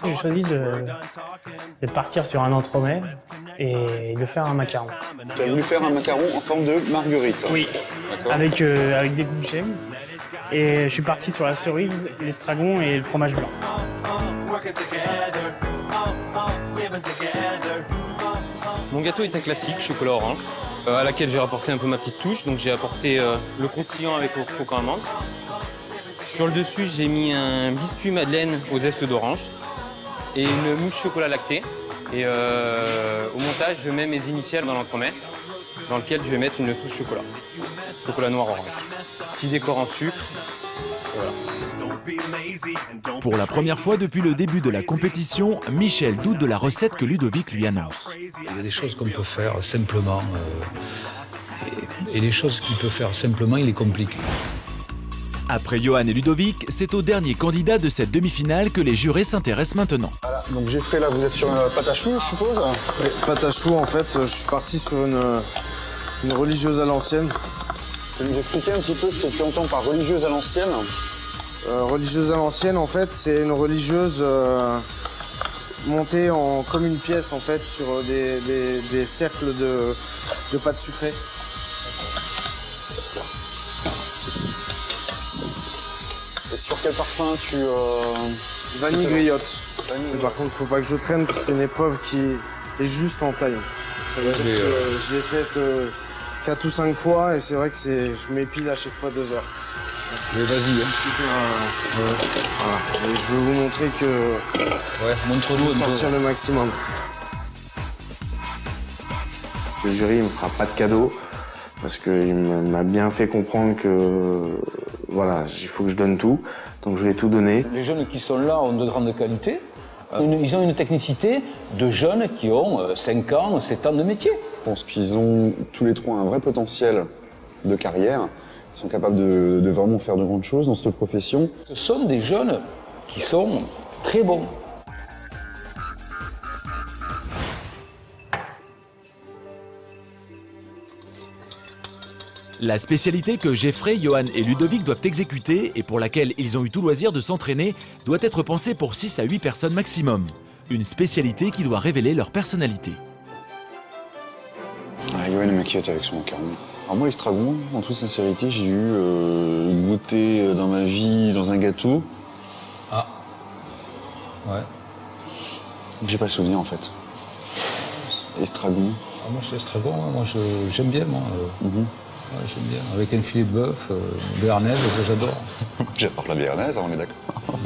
J'ai choisi de partir sur un entremets et de faire un macaron. Tu as voulu faire un macaron en forme de marguerite. Oui, avec des goûts que j'aime. Et je suis parti sur la cerise, l'estragon et le fromage blanc. Mon gâteau est un classique, chocolat orange, à laquelle j'ai rapporté un peu ma petite touche. Donc j'ai apporté le croustillant avec le croquant amande. Sur le dessus, j'ai mis un biscuit madeleine au zeste d'orange et une mousse chocolat lactée. Et au montage, je mets mes initiales dans l'entremet, dans lequel je vais mettre une sauce chocolat. Chocolat noir orange. Petit décor en sucre. Voilà. Pour la première fois depuis le début de la compétition, Michel doute de la recette que Ludovic lui annonce. Il y a des choses qu'on peut faire simplement et les choses qu'il peut faire simplement, il est compliqué. Après Johan et Ludovic, c'est au dernier candidat de cette demi-finale que les jurés s'intéressent maintenant. Voilà, donc Geoffrey, là, vous êtes sur une pâte à choux, je suppose? Oui, pâte à choux, en fait, je suis parti sur une religieuse à l'ancienne. Tu peux nous expliquer un petit peu ce que tu entends par religieuse à l'ancienne? Religieuse à l'ancienne, en fait, c'est une religieuse montée comme une pièce, en fait, sur des cercles de pâte sucrée. Et sur quel parfum tu... Vanille griotte. Par contre, faut pas que je traîne, parce que c'est une épreuve qui est juste en taille. Ça veut dire que je l'ai faite 4 ou 5 fois, et c'est vrai que je m'épile à chaque fois 2 heures. Mais vas-y. Voilà. Et je vais vous montrer que montre-nous je vais sortir le maximum. Le jury ne me fera pas de cadeau parce qu'il m'a bien fait comprendre que voilà, il faut que je donne tout. Donc je vais tout donner. Les jeunes qui sont là ont de grandes qualités. Ils ont une technicité de jeunes qui ont 5 ans, 7 ans de métier. Je pense qu'ils ont tous les 3 un vrai potentiel de carrière. Ils sont capables de vraiment faire de grandes choses dans cette profession. Ce sont des jeunes qui sont très bons. La spécialité que Jeffrey, Johan et Ludovic doivent exécuter et pour laquelle ils ont eu tout loisir de s'entraîner doit être pensée pour 6 à 8 personnes maximum. Une spécialité qui doit révéler leur personnalité. Johan m'inquiète avec son macaron. Alors moi, l'estragon, en toute sincérité, j'ai eu goûté dans ma vie dans un gâteau. Ah. Ouais. J'ai pas le souvenir en fait. Estragon. Ah, moi, c'est l'estragon, moi j'aime bien, moi. Ouais, j'aime bien. Avec un filet de bœuf, béarnaise, ça j'adore. J'adore la béarnaise, on est d'accord.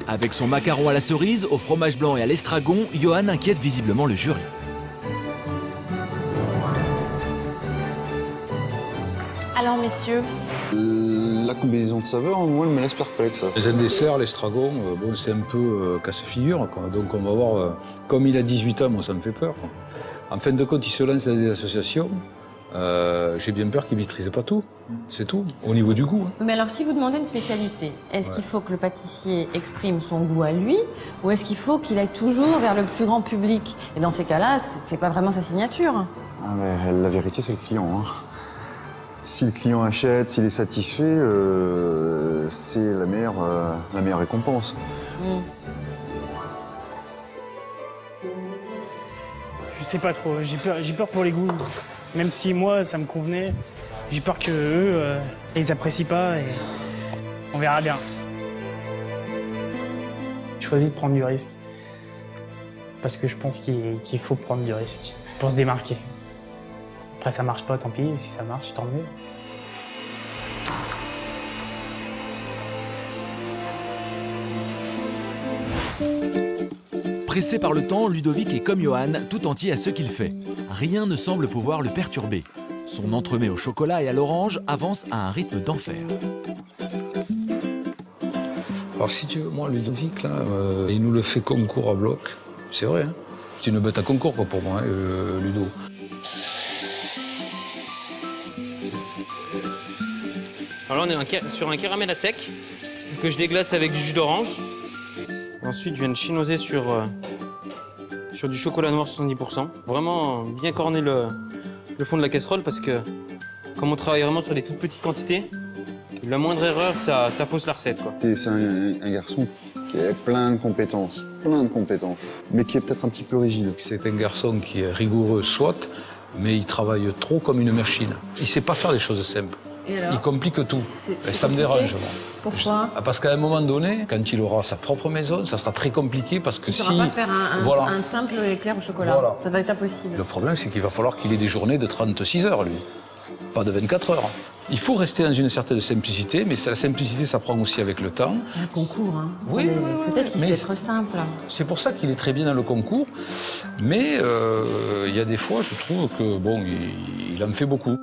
Avec son macaron à la cerise, au fromage blanc et à l'estragon, Johan inquiète visiblement le jury. Alors messieurs, la combinaison de saveurs, moi, elle me laisse perplexe. Les un dessert, l'estragon, bon, c'est un peu casse-figure, quoi. Donc on va voir, comme il a 18 ans, moi ça me fait peur, quoi. En fin de compte, il se lance dans des associations. J'ai bien peur qu'il ne maîtrise pas tout, c'est tout, au niveau du goût. mais alors si vous demandez une spécialité, est-ce qu'il faut que le pâtissier exprime son goût à lui ou est-ce qu'il faut qu'il aille toujours vers le plus grand public? Et dans ces cas-là, c'est pas vraiment sa signature. Ah mais la vérité, c'est le client. Hein. Si le client achète, s'il est satisfait, c'est la meilleure récompense. Je sais pas trop, j'ai peur pour les goûts. Même si moi, ça me convenait, j'ai peur que eux, ils apprécient pas et on verra bien. J'ai choisi de prendre du risque. Parce que je pense qu'il faut prendre du risque pour se démarquer. Après, ça marche pas, tant pis. Si ça marche, tant mieux. Pressé par le temps, Ludovic est comme Johan, tout entier à ce qu'il fait. Rien ne semble pouvoir le perturber. Son entremets au chocolat et à l'orange avance à un rythme d'enfer. Alors si tu veux, moi, Ludovic, là, il nous le fait concours à bloc. C'est vrai, hein. C'est une bête à concours, quoi, pour moi, hein, Ludo. Alors là, on est sur un caramel à sec que je déglace avec du jus d'orange. Ensuite, je viens de chinoiser sur du chocolat noir 70%. Vraiment bien corner le fond de la casserole parce que comme on travaille vraiment sur des toutes petites quantités, la moindre erreur, ça fausse la recette, quoi. C'est un garçon qui a plein de compétences, mais qui est peut-être un petit peu rigide. C'est un garçon qui est rigoureux, soit, mais il travaille trop comme une machine. Il ne sait pas faire des choses simples. Il complique tout. Et ça me dérange, moi. Pourquoi? Parce qu'à un moment donné, quand il aura sa propre maison, ça sera très compliqué parce que il ne pourra pas faire un simple éclair au chocolat. Voilà. Ça va être impossible. Le problème, c'est qu'il va falloir qu'il ait des journées de 36 heures, lui. Pas de 24 heures. Il faut rester dans une certaine simplicité, mais la simplicité, ça prend aussi avec le temps. C'est un concours, hein. Oui, peut-être qu'il sait être simple. C'est pour ça qu'il est très bien dans le concours, mais il y a des fois, je trouve que, bon, il en fait beaucoup.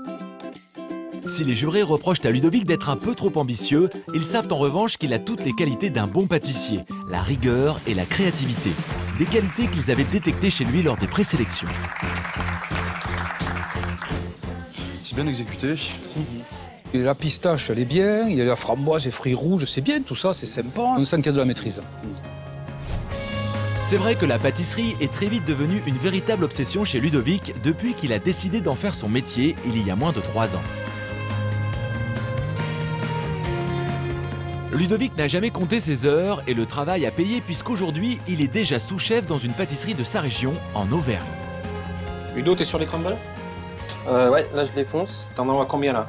Si les jurés reprochent à Ludovic d'être un peu trop ambitieux, ils savent en revanche qu'il a toutes les qualités d'un bon pâtissier, la rigueur et la créativité. Des qualités qu'ils avaient détectées chez lui lors des présélections. C'est bien exécuté. Et la pistache, elle est bien, il y a la framboise et fruits rouges, c'est bien, tout ça, c'est sympa. On sent qu'il y a de la maîtrise. C'est vrai que la pâtisserie est très vite devenue une véritable obsession chez Ludovic depuis qu'il a décidé d'en faire son métier il y a moins de 3 ans. Ludovic n'a jamais compté ses heures et le travail a payé puisqu'aujourd'hui, il est déjà sous-chef dans une pâtisserie de sa région, en Auvergne. Ludo, t'es sur les crumbles? Ouais, là je les fonce. T'en envoies combien là?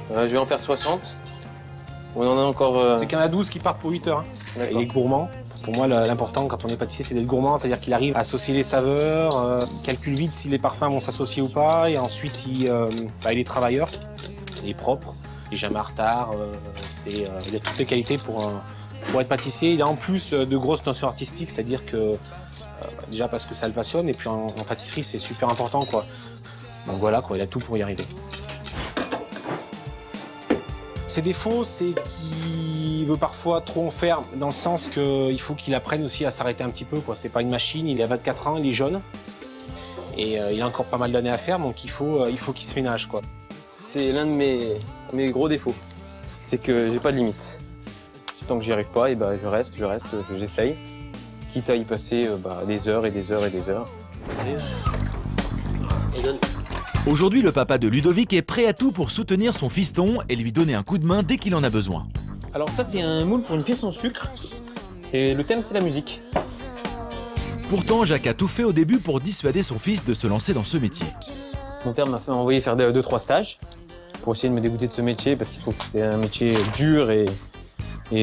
Je vais en faire 60. On en a encore... C'est qu'il y en a 12 qui partent pour 8 heures. Hein. Il est gourmand. Pour moi, l'important quand on est pâtissier, c'est d'être gourmand, c'est-à-dire qu'il arrive à associer les saveurs, il calcule vite si les parfums vont s'associer ou pas, et ensuite il est travailleur, il est propre, il n'est jamais en retard, il a toutes les qualités pour être pâtissier. Il a en plus de grosses notions artistiques, c'est-à-dire que déjà parce que ça le passionne, et puis en pâtisserie c'est super important, quoi. Donc voilà, quoi, il a tout pour y arriver. Ses défauts, c'est qu'il veut parfois trop en faire, dans le sens qu'il faut qu'il apprenne aussi à s'arrêter un petit peu, quoi. C'est pas une machine, il a 24 ans, il est jeune, et il a encore pas mal d'années à faire, donc il faut qu'il se ménage, quoi. C'est l'un de mes gros défauts, c'est que j'ai pas de limite. Tant que j'y arrive pas, et je reste, j'essaye, quitte à y passer des heures et des heures et des heures. Et donne. Aujourd'hui, le papa de Ludovic est prêt à tout pour soutenir son fiston et lui donner un coup de main dès qu'il en a besoin. Alors ça, c'est un moule pour une pièce en sucre. Et le thème, c'est la musique. Pourtant, Jacques a tout fait au début pour dissuader son fils de se lancer dans ce métier. Mon père m'a envoyé faire 2-3 stages pour essayer de me dégoûter de ce métier parce qu'il trouve que c'était un métier dur et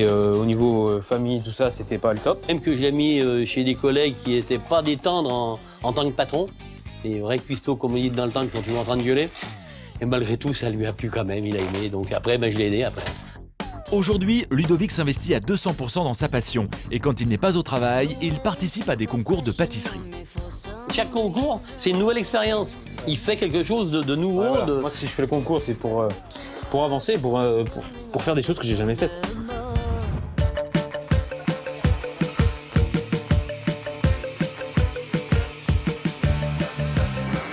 au niveau famille, tout ça, c'était pas le top. Même que je l'ai mis chez des collègues qui n'étaient pas des tendres en tant que patron, des vrais cuistots, comme on dit dans le temps, qui sont toujours en train de gueuler. Et malgré tout, ça lui a plu quand même, il a aimé. Donc après, je l'ai aidé après. Aujourd'hui, Ludovic s'investit à 200% dans sa passion. Et quand il n'est pas au travail, il participe à des concours de pâtisserie. Chaque concours, c'est une nouvelle expérience. Il fait quelque chose de nouveau. Ouais, voilà. Moi, si je fais le concours, c'est pour avancer, pour faire des choses que j'ai jamais faites.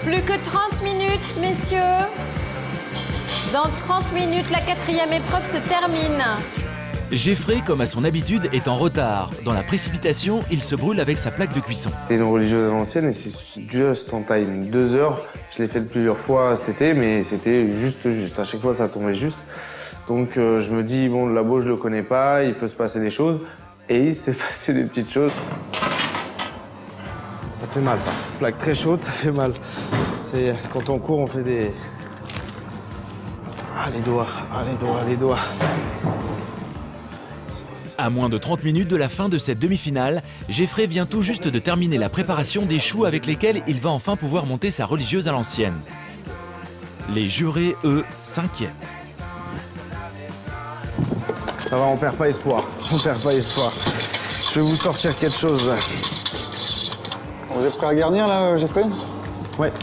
Plus que 30 minutes, messieurs. Dans 30 minutes, la 4e épreuve se termine. Geoffrey, comme à son habitude, est en retard. Dans la précipitation, il se brûle avec sa plaque de cuisson. C'est une religieuse à l'ancienne et c'est juste en time. 2 heures, je l'ai fait plusieurs fois cet été, mais c'était juste. À chaque fois, ça tombait juste. Donc je me dis, bon, le labo, je le connais pas, il peut se passer des choses. Et il s'est passé des petites choses. Ça fait mal, ça. Plaque très chaude, ça fait mal. C'est quand on court, on fait des... Ah, les doigts, ah, les doigts, les doigts. À moins de 30 minutes de la fin de cette demi-finale, Geoffrey vient tout juste de terminer la préparation des choux avec lesquels il va enfin pouvoir monter sa religieuse à l'ancienne. Les jurés, eux, s'inquiètent. Ça va, on perd pas espoir. On perd pas espoir. Je vais vous sortir quelque chose. Vous êtes prêt à garnir là, Geoffrey? Ouais.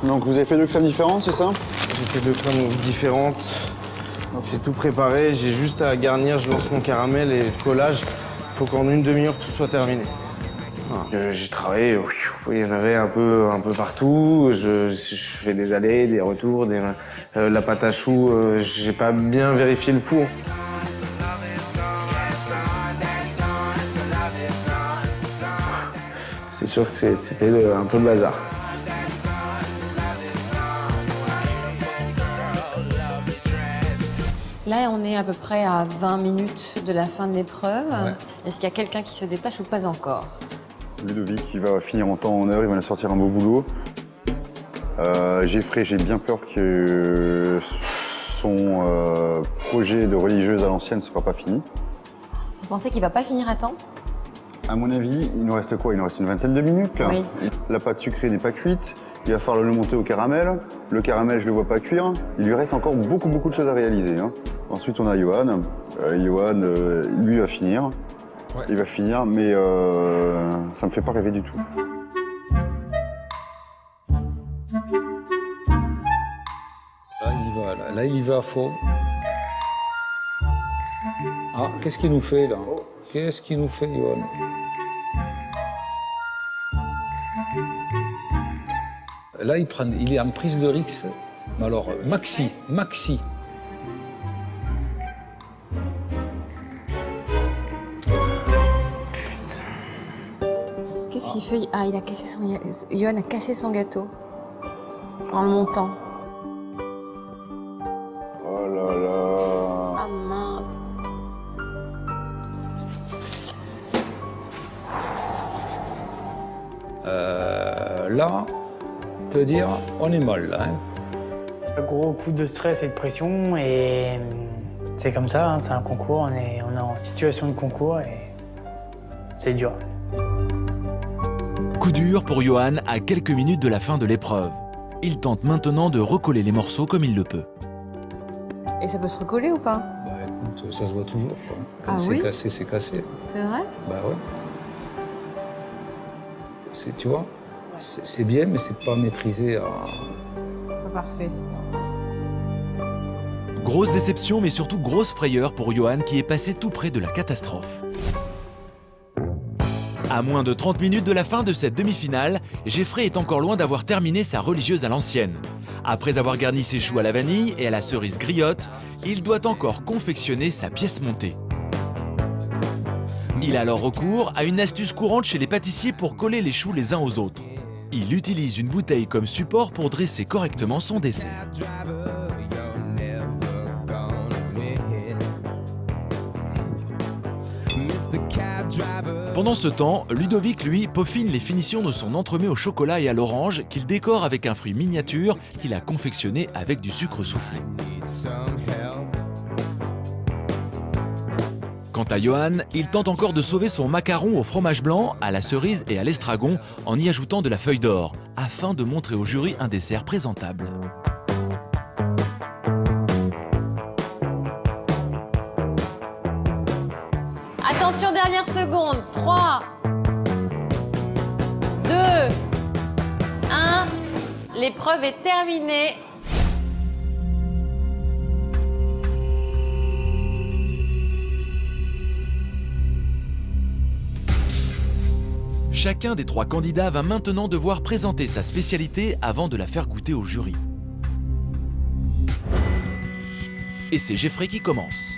Donc vous avez fait 2 crèmes différentes, c'est ça? J'ai fait 2 crèmes différentes. J'ai tout préparé, j'ai juste à garnir, je lance mon caramel et le collage. Il faut qu'en une demi-heure tout soit terminé. J'ai travaillé, il y en avait un peu partout. Je fais des allers, des retours, la pâte à choux, j'ai pas bien vérifié le four. C'est sûr que c'était un peu le bazar. Là, on est à peu près à 20 minutes de la fin de l'épreuve. Ouais. Est-ce qu'il y a quelqu'un qui se détache ou pas encore? Ludovic, il va finir en temps, en heure, il va nous sortir un beau boulot. Geoffrey, j'ai bien peur que son projet de religieuse à l'ancienne ne sera pas fini. Vous pensez qu'il va pas finir à temps? À mon avis, il nous reste quoi? Il nous reste une vingtaine de minutes, là. Oui. La pâte sucrée n'est pas cuite. Il va falloir le monter au caramel. Le caramel, je ne le vois pas cuire. Il lui reste encore beaucoup de choses à réaliser, hein. Ensuite, on a Johan. Johan, lui, va finir. Ouais. Il va finir, mais ça me fait pas rêver du tout. Là, il y va à fond. Ah, qu'est-ce qu'il nous fait, là? Qu'est-ce qu'il nous fait, Johan? Là, il est en prise de risque. Mais alors, maxi. Qu'est-ce qu'il fait? Ah, il a cassé Johan a cassé son gâteau en le montant. Oh là là. Ah mince. Là, te dire, on est mal, là. Hein. Un gros coup de stress et de pression, et c'est comme ça, hein, c'est un concours, on est en situation de concours et c'est dur. Coup dur pour Johan à quelques minutes de la fin de l'épreuve. Il tente maintenant de recoller les morceaux comme il le peut. Et ça peut se recoller ou pas? Bah écoute, ça se voit toujours, quoi. Ah c'est oui? cassé, c'est cassé. C'est vrai? Bah ouais. Tu vois, c'est bien, mais c'est pas maîtrisé à... C'est pas parfait. Grosse déception, mais surtout grosse frayeur pour Johan qui est passé tout près de la catastrophe. À moins de 30 minutes de la fin de cette demi-finale, Geoffrey est encore loin d'avoir terminé sa religieuse à l'ancienne. Après avoir garni ses choux à la vanille et à la cerise griotte, il doit encore confectionner sa pièce montée. Il a alors recours à une astuce courante chez les pâtissiers pour coller les choux les uns aux autres. Il utilise une bouteille comme support pour dresser correctement son dessert. Pendant ce temps, Ludovic, lui, peaufine les finitions de son entremets au chocolat et à l'orange qu'il décore avec un fruit miniature qu'il a confectionné avec du sucre soufflé. Quant à Johan, il tente encore de sauver son macaron au fromage blanc, à la cerise et à l'estragon en y ajoutant de la feuille d'or, afin de montrer au jury un dessert présentable. Attention, dernière seconde. 3, 2, 1. L'épreuve est terminée. Chacun des 3 candidats va maintenant devoir présenter sa spécialité avant de la faire goûter au jury. Et c'est Geoffrey qui commence.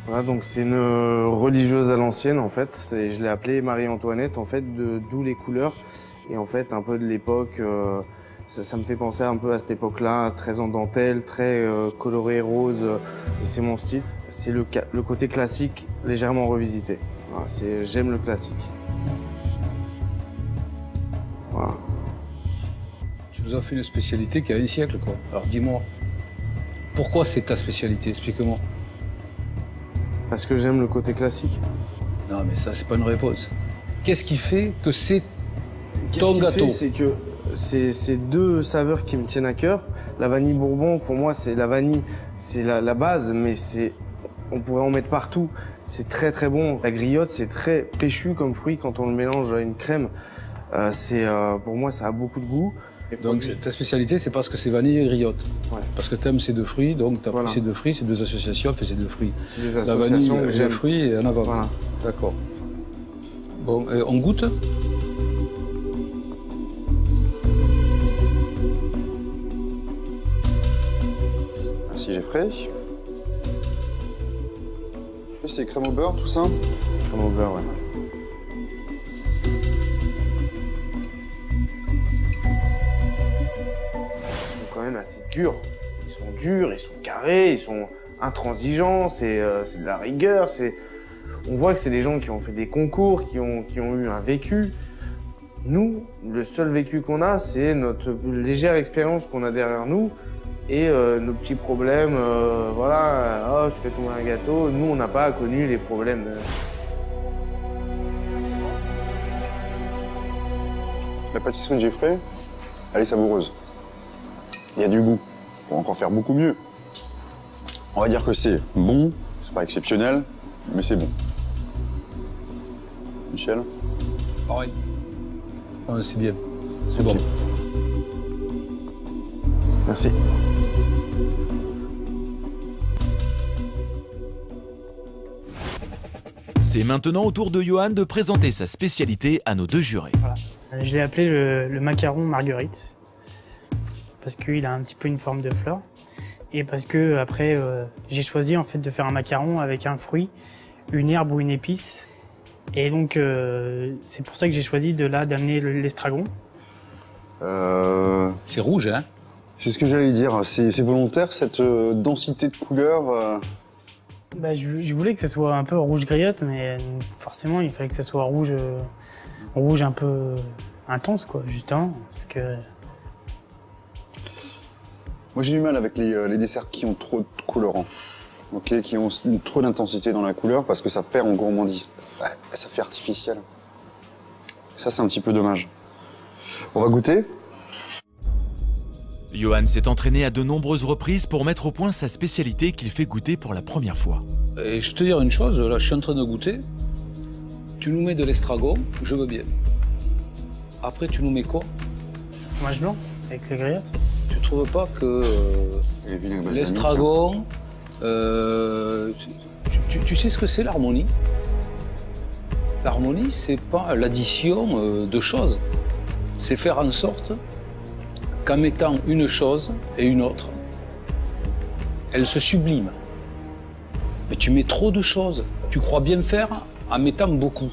Voilà, donc c'est une religieuse à l'ancienne en fait, et je l'ai appelée Marie-Antoinette en fait, d'où les couleurs, et en fait un peu de l'époque, ça me fait penser un peu à cette époque-là, très en dentelle, très coloré, rose, et c'est mon style. C'est le côté classique légèrement revisité, voilà, j'aime le classique. Voilà. Tu nous as fait une spécialité qui a un siècle quoi, alors dis-moi, pourquoi c'est ta spécialité, explique-moi. Parce que j'aime le côté classique. Non, mais ça, c'est pas une réponse. Qu'est-ce qui fait que c'est ton gâteau? C'est que c'est 2 saveurs qui me tiennent à cœur. La vanille bourbon, pour moi, c'est la vanille, c'est la base, mais on pourrait en mettre partout. C'est très très bon. La griotte, c'est très péchu comme fruit quand on le mélange à une crème. Pour moi, ça a beaucoup de goût. Donc ta spécialité, c'est parce que c'est vanille et griotte. Ouais. Parce que tu aimes ces 2 fruits, donc tu as pris ces 2 fruits, ces 2 associations fait ces 2 fruits. C'est des associations la vanille, les fruits et en avant. Voilà. D'accord. Bon, on goûte? Merci Geoffrey. C'est crème au beurre, tout ça? Crème au beurre, ouais. Quand même assez durs. Ils sont durs, ils sont carrés, ils sont intransigeants, c'est de la rigueur. On voit que c'est des gens qui ont fait des concours, qui ont eu un vécu. Nous, le seul vécu qu'on a, c'est notre légère expérience qu'on a derrière nous et nos petits problèmes. Voilà, oh, je fais tomber un gâteau. Nous, on n'a pas connu les problèmes. La pâtisserie de Geoffrey, elle est savoureuse. Il y a du goût. On peut encore faire beaucoup mieux. On va dire que c'est bon, c'est pas exceptionnel, mais c'est bon. Michel? Pareil. Ouais, c'est bien. C'est bon. Merci. C'est maintenant au tour de Johan de présenter sa spécialité à nos 2 jurés. Voilà. Je l'ai appelé le macaron marguerite. Parce qu'il a un petit peu une forme de fleur. Et parce que après, j'ai choisi en fait de faire un macaron avec un fruit, une herbe ou une épice. Et donc, c'est pour ça que j'ai choisi d'amener l'estragon. C'est rouge, hein? C'est ce que j'allais dire. C'est volontaire, cette densité de couleurs Bah, je voulais que ça soit un peu rouge griotte, mais forcément, il fallait que ça soit rouge un peu intense, quoi, justement. Parce que... Moi, j'ai du mal avec les desserts qui ont trop de colorants, okay, qui ont trop d'intensité dans la couleur, parce que ça perd en gourmandise. Ouais, ça fait artificiel. Ça, c'est un petit peu dommage. On va goûter. Johan s'est entraîné à de nombreuses reprises pour mettre au point sa spécialité qu'il fait goûter pour la première fois. Et je te dire une chose, là, je suis en train de goûter. Tu nous mets de l'estragon, je veux bien. Après, tu nous mets quoi? Fromage blanc, avec les griottes. Tu trouves pas que l'estragon, tu sais ce que c'est l'harmonie? L'harmonie, c'est pas l'addition de choses. C'est faire en sorte qu'en mettant une chose et une autre, elle se sublime. Mais tu mets trop de choses. Tu crois bien faire en mettant beaucoup.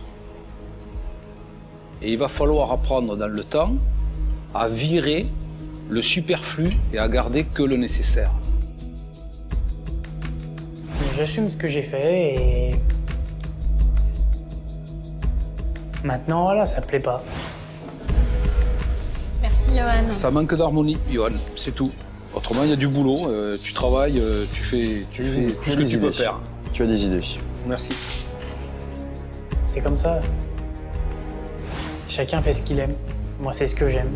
Et il va falloir apprendre dans le temps à virer le superflu et à garder que le nécessaire. J'assume ce que j'ai fait et maintenant, voilà, ça plaît pas. Merci, Johan. Ça manque d'harmonie, Johan, c'est tout. Autrement, il y a du boulot, tu travailles, tu fais tout ce que tu peux faire. Tu as des idées. Merci. C'est comme ça. Chacun fait ce qu'il aime. Moi, c'est ce que j'aime.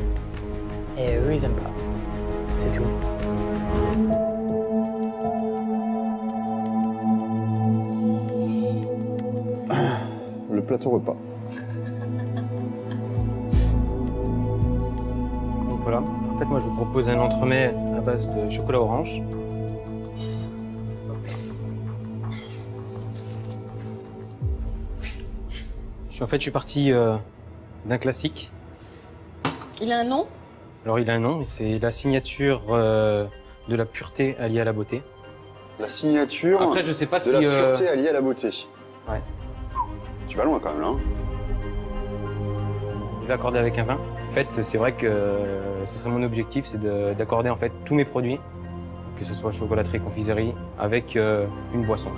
Et eux, ils aiment pas. C'est tout. Le plateau repas. Donc voilà. En fait, moi, je vous propose un entremets à base de chocolat orange. Je suis parti d'un classique. Il a un nom? Alors, il a un nom, c'est la signature de la pureté alliée à la beauté. La signature Après, je sais pas de la pureté alliée à la beauté. Ouais. Tu vas loin quand même là. Hein. Je l'ai accordé avec un vin. En fait, c'est vrai que ce serait mon objectif, c'est d'accorder en fait tous mes produits, que ce soit chocolaterie, confiserie, avec une boisson.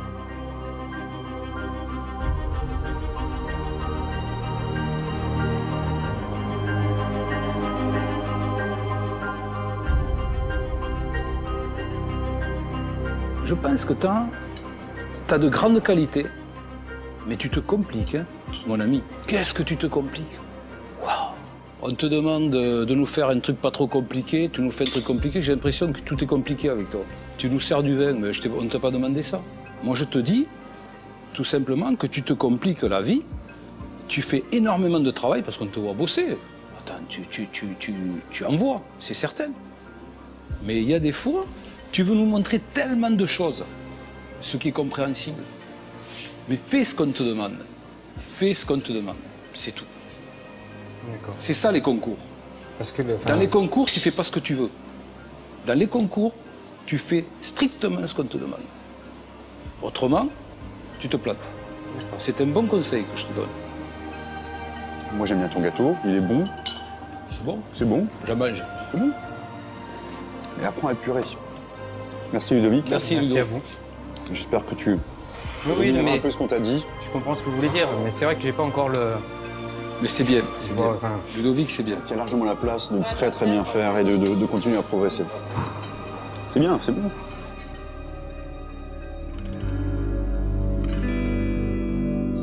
Je pense que tu as de grandes qualités, mais tu te compliques, hein, mon ami. Qu'est-ce que tu te compliques? Waouh! On te demande de nous faire un truc pas trop compliqué, tu nous fais un truc compliqué, j'ai l'impression que tout est compliqué avec toi. Tu nous sers du vin, mais on ne t'a pas demandé ça. Moi, je te dis, tout simplement, que tu te compliques la vie, tu fais énormément de travail parce qu'on te voit bosser. Attends, tu envoies, c'est certain. Mais il y a des fois, tu veux nous montrer tellement de choses, ce qui est compréhensible. Mais fais ce qu'on te demande. Fais ce qu'on te demande. C'est tout. C'est ça les concours. Parce que dans les concours, tu fais pas ce que tu veux. Dans les concours, tu fais strictement ce qu'on te demande. Autrement, tu te plantes. C'est un bon conseil que je te donne. Moi j'aime bien ton gâteau, il est bon. C'est bon? C'est bon. Je mange. C'est bon. Et apprends à épurer. Merci Ludovic. Merci à vous. J'espère que tu oui, un peu ce qu'on t'a dit. Je comprends ce que vous voulez dire, mais c'est vrai que j'ai pas encore le... Mais c'est bien. Ludovic, c'est bien. Tu as largement la place de très très bien faire et de continuer à progresser. C'est bien, c'est bon.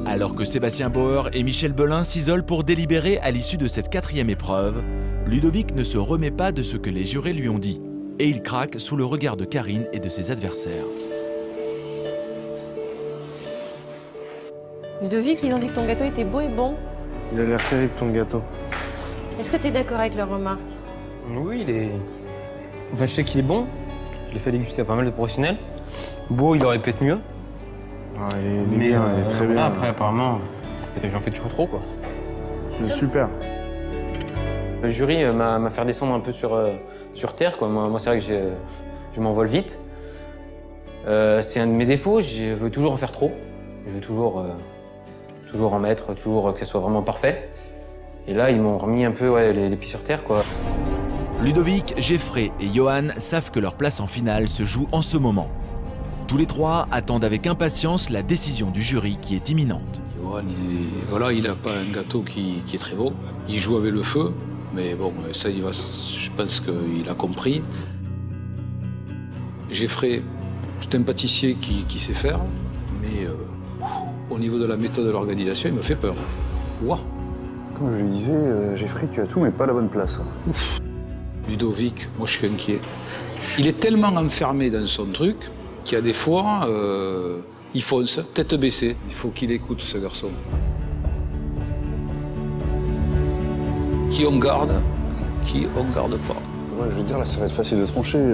Alors que Sébastien Bauer et Michel Belin s'isolent pour délibérer à l'issue de cette 4e épreuve, Ludovic ne se remet pas de ce que les jurés lui ont dit. Et il craque sous le regard de Karine et de ses adversaires. Ludovic, ils ont dit que ton gâteau était beau et bon. Il a l'air terrible ton gâteau. Est-ce que tu es d'accord avec leurs remarques? Oui, il est... Enfin, je sais qu'il est bon. Je l'ai fait déguster à pas mal de professionnels. Beau, il aurait pu être mieux. Ah, il est bien, il est très bien. Après, apparemment, j'en fais toujours trop, quoi. C'est super. Le jury m'a fait descendre un peu sur terre, quoi. Moi c'est vrai que je m'envole vite. C'est un de mes défauts, je veux toujours en faire trop. Je veux toujours en mettre, toujours que ce soit vraiment parfait. Et là, ils m'ont remis un peu les pieds sur terre, quoi. Ludovic, Geoffrey et Johan savent que leur place en finale se joue en ce moment. Tous les trois attendent avec impatience la décision du jury qui est imminente. Johan, il n'a pas un gâteau qui est très beau. Il joue avec le feu, mais bon, ça, je pense qu'il a compris. Geoffrey, c'est un pâtissier qui sait faire, mais au niveau de la méthode de l'organisation, il me fait peur. Ouah. Comme je le disais, Geoffrey, tu as tout, mais pas la bonne place. Ouf. Ludovic, moi je suis inquiet. Il est tellement enfermé dans son truc qu'il y a des fois, il fonce, tête baissée. Il faut qu'il écoute ce garçon. Qui on garde pas. Ouais, je veux dire, là, ça va être facile de trancher.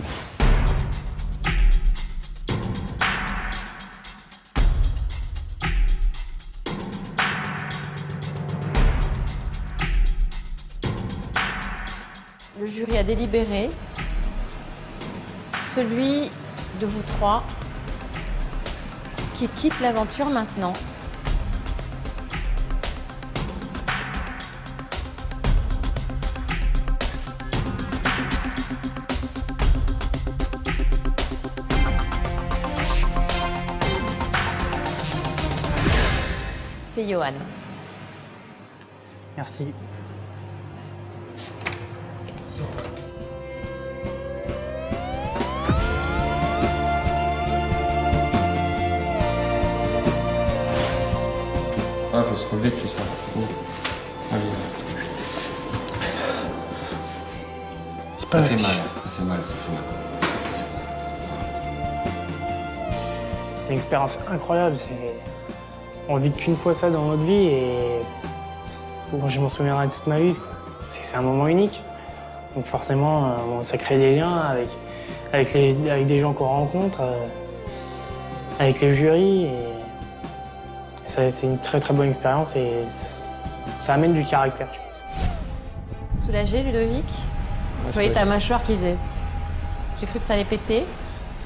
Le jury a délibéré. Celui de vous trois qui quitte l'aventure maintenant. c'est Johan. Merci. Ah, faut se relever tout ça. Allez. Ça fait mal, ça fait mal, ça fait mal. C'est une expérience incroyable. On vit qu'une fois ça dans notre vie et bon, je m'en souviendrai toute ma vie. C'est un moment unique. Donc forcément, ça crée des liens avec des gens qu'on rencontre, avec les jurys. C'est une très très bonne expérience et ça amène du caractère, je pense. Soulagé, Ludovic? Je voyais ta mâchoire qui faisait. J'ai cru que ça allait péter.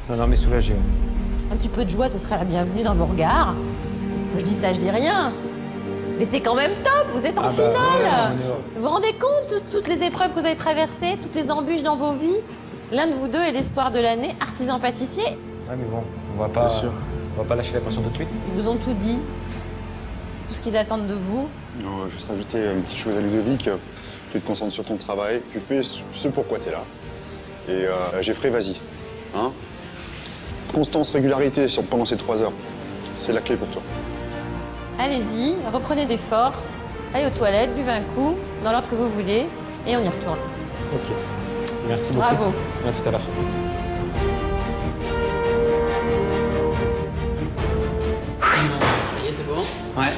Non, mais soulagé. Ouais. Un petit peu de joie, ce serait la bienvenue dans vos regards. Je dis ça, je dis rien. Mais c'est quand même top, vous êtes en finale. Vous vous rendez compte, toutes les épreuves que vous avez traversées, toutes les embûches dans vos vies. L'un de vous deux est l'espoir de l'année, artisan pâtissier. Ouais, mais bon, on va pas lâcher la pression tout de suite. Ils vous ont tout dit. Tout ce qu'ils attendent de vous. Non, juste rajouter une petite chose à Ludovic. Tu te concentres sur ton travail, tu fais ce pourquoi tu es là. Et Geoffrey, vas-y. Hein? Constance, régularité pendant ces 3 heures. C'est la clé pour toi. Allez-y, reprenez des forces, allez aux toilettes, buvez un coup, dans l'ordre que vous voulez, et on y retourne. Ok. Merci beaucoup. Bravo. À tout à l'heure. C'est bon? Ouais.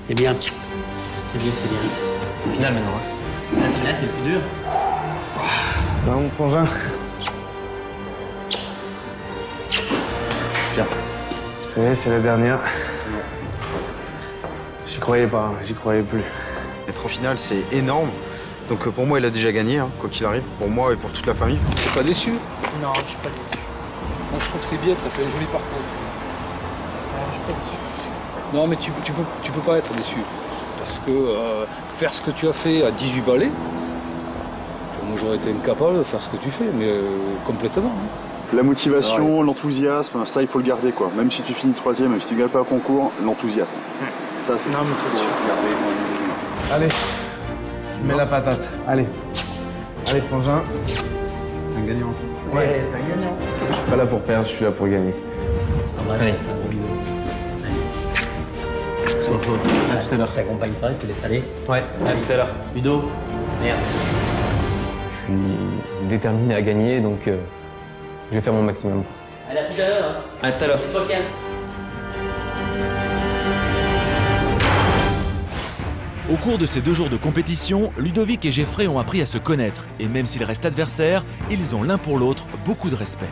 C'est bien. C'est bien, c'est bien. Finale maintenant. Hein. La finale, c'est le plus dur. Ça va, mon frangin? Fier. C'est la dernière. J'y croyais pas, j'y croyais plus. Être en finale, c'est énorme. Donc pour moi, il a déjà gagné, hein, quoi qu'il arrive. Pour moi et pour toute la famille. T'es pas déçu? Non, je suis pas déçu. Moi, je trouve que c'est bien, t'as fait un joli parcours. Non, je suis pas déçu. Non, mais tu peux pas être déçu. Parce que faire ce que tu as fait à 18 balais, moi j'aurais été incapable de faire ce que tu fais, mais complètement. Hein. La motivation, l'enthousiasme, ça il faut le garder quoi. Même si tu finis 3e, même si tu gagnes pas le concours, l'enthousiasme. Ça c'est ce qu'il faut garder. Allez, je mets la patate. Allez. Allez, frangin. T'es un gagnant. Ouais, t'es un gagnant. Je suis pas là pour perdre, je suis là pour gagner. Allez, un gros bisou. À tout à l'heure. T'accompagnes pas, tu te laisses aller. Ouais, à tout à l'heure. Ludo, merde. Je suis déterminé à gagner, donc je vais faire mon maximum. Allez, à tout à l'heure. À tout à l'heure. Sois calme. Au cours de ces 2 jours de compétition, Ludovic et Geoffrey ont appris à se connaître. Et même s'ils restent adversaires, ils ont l'un pour l'autre beaucoup de respect.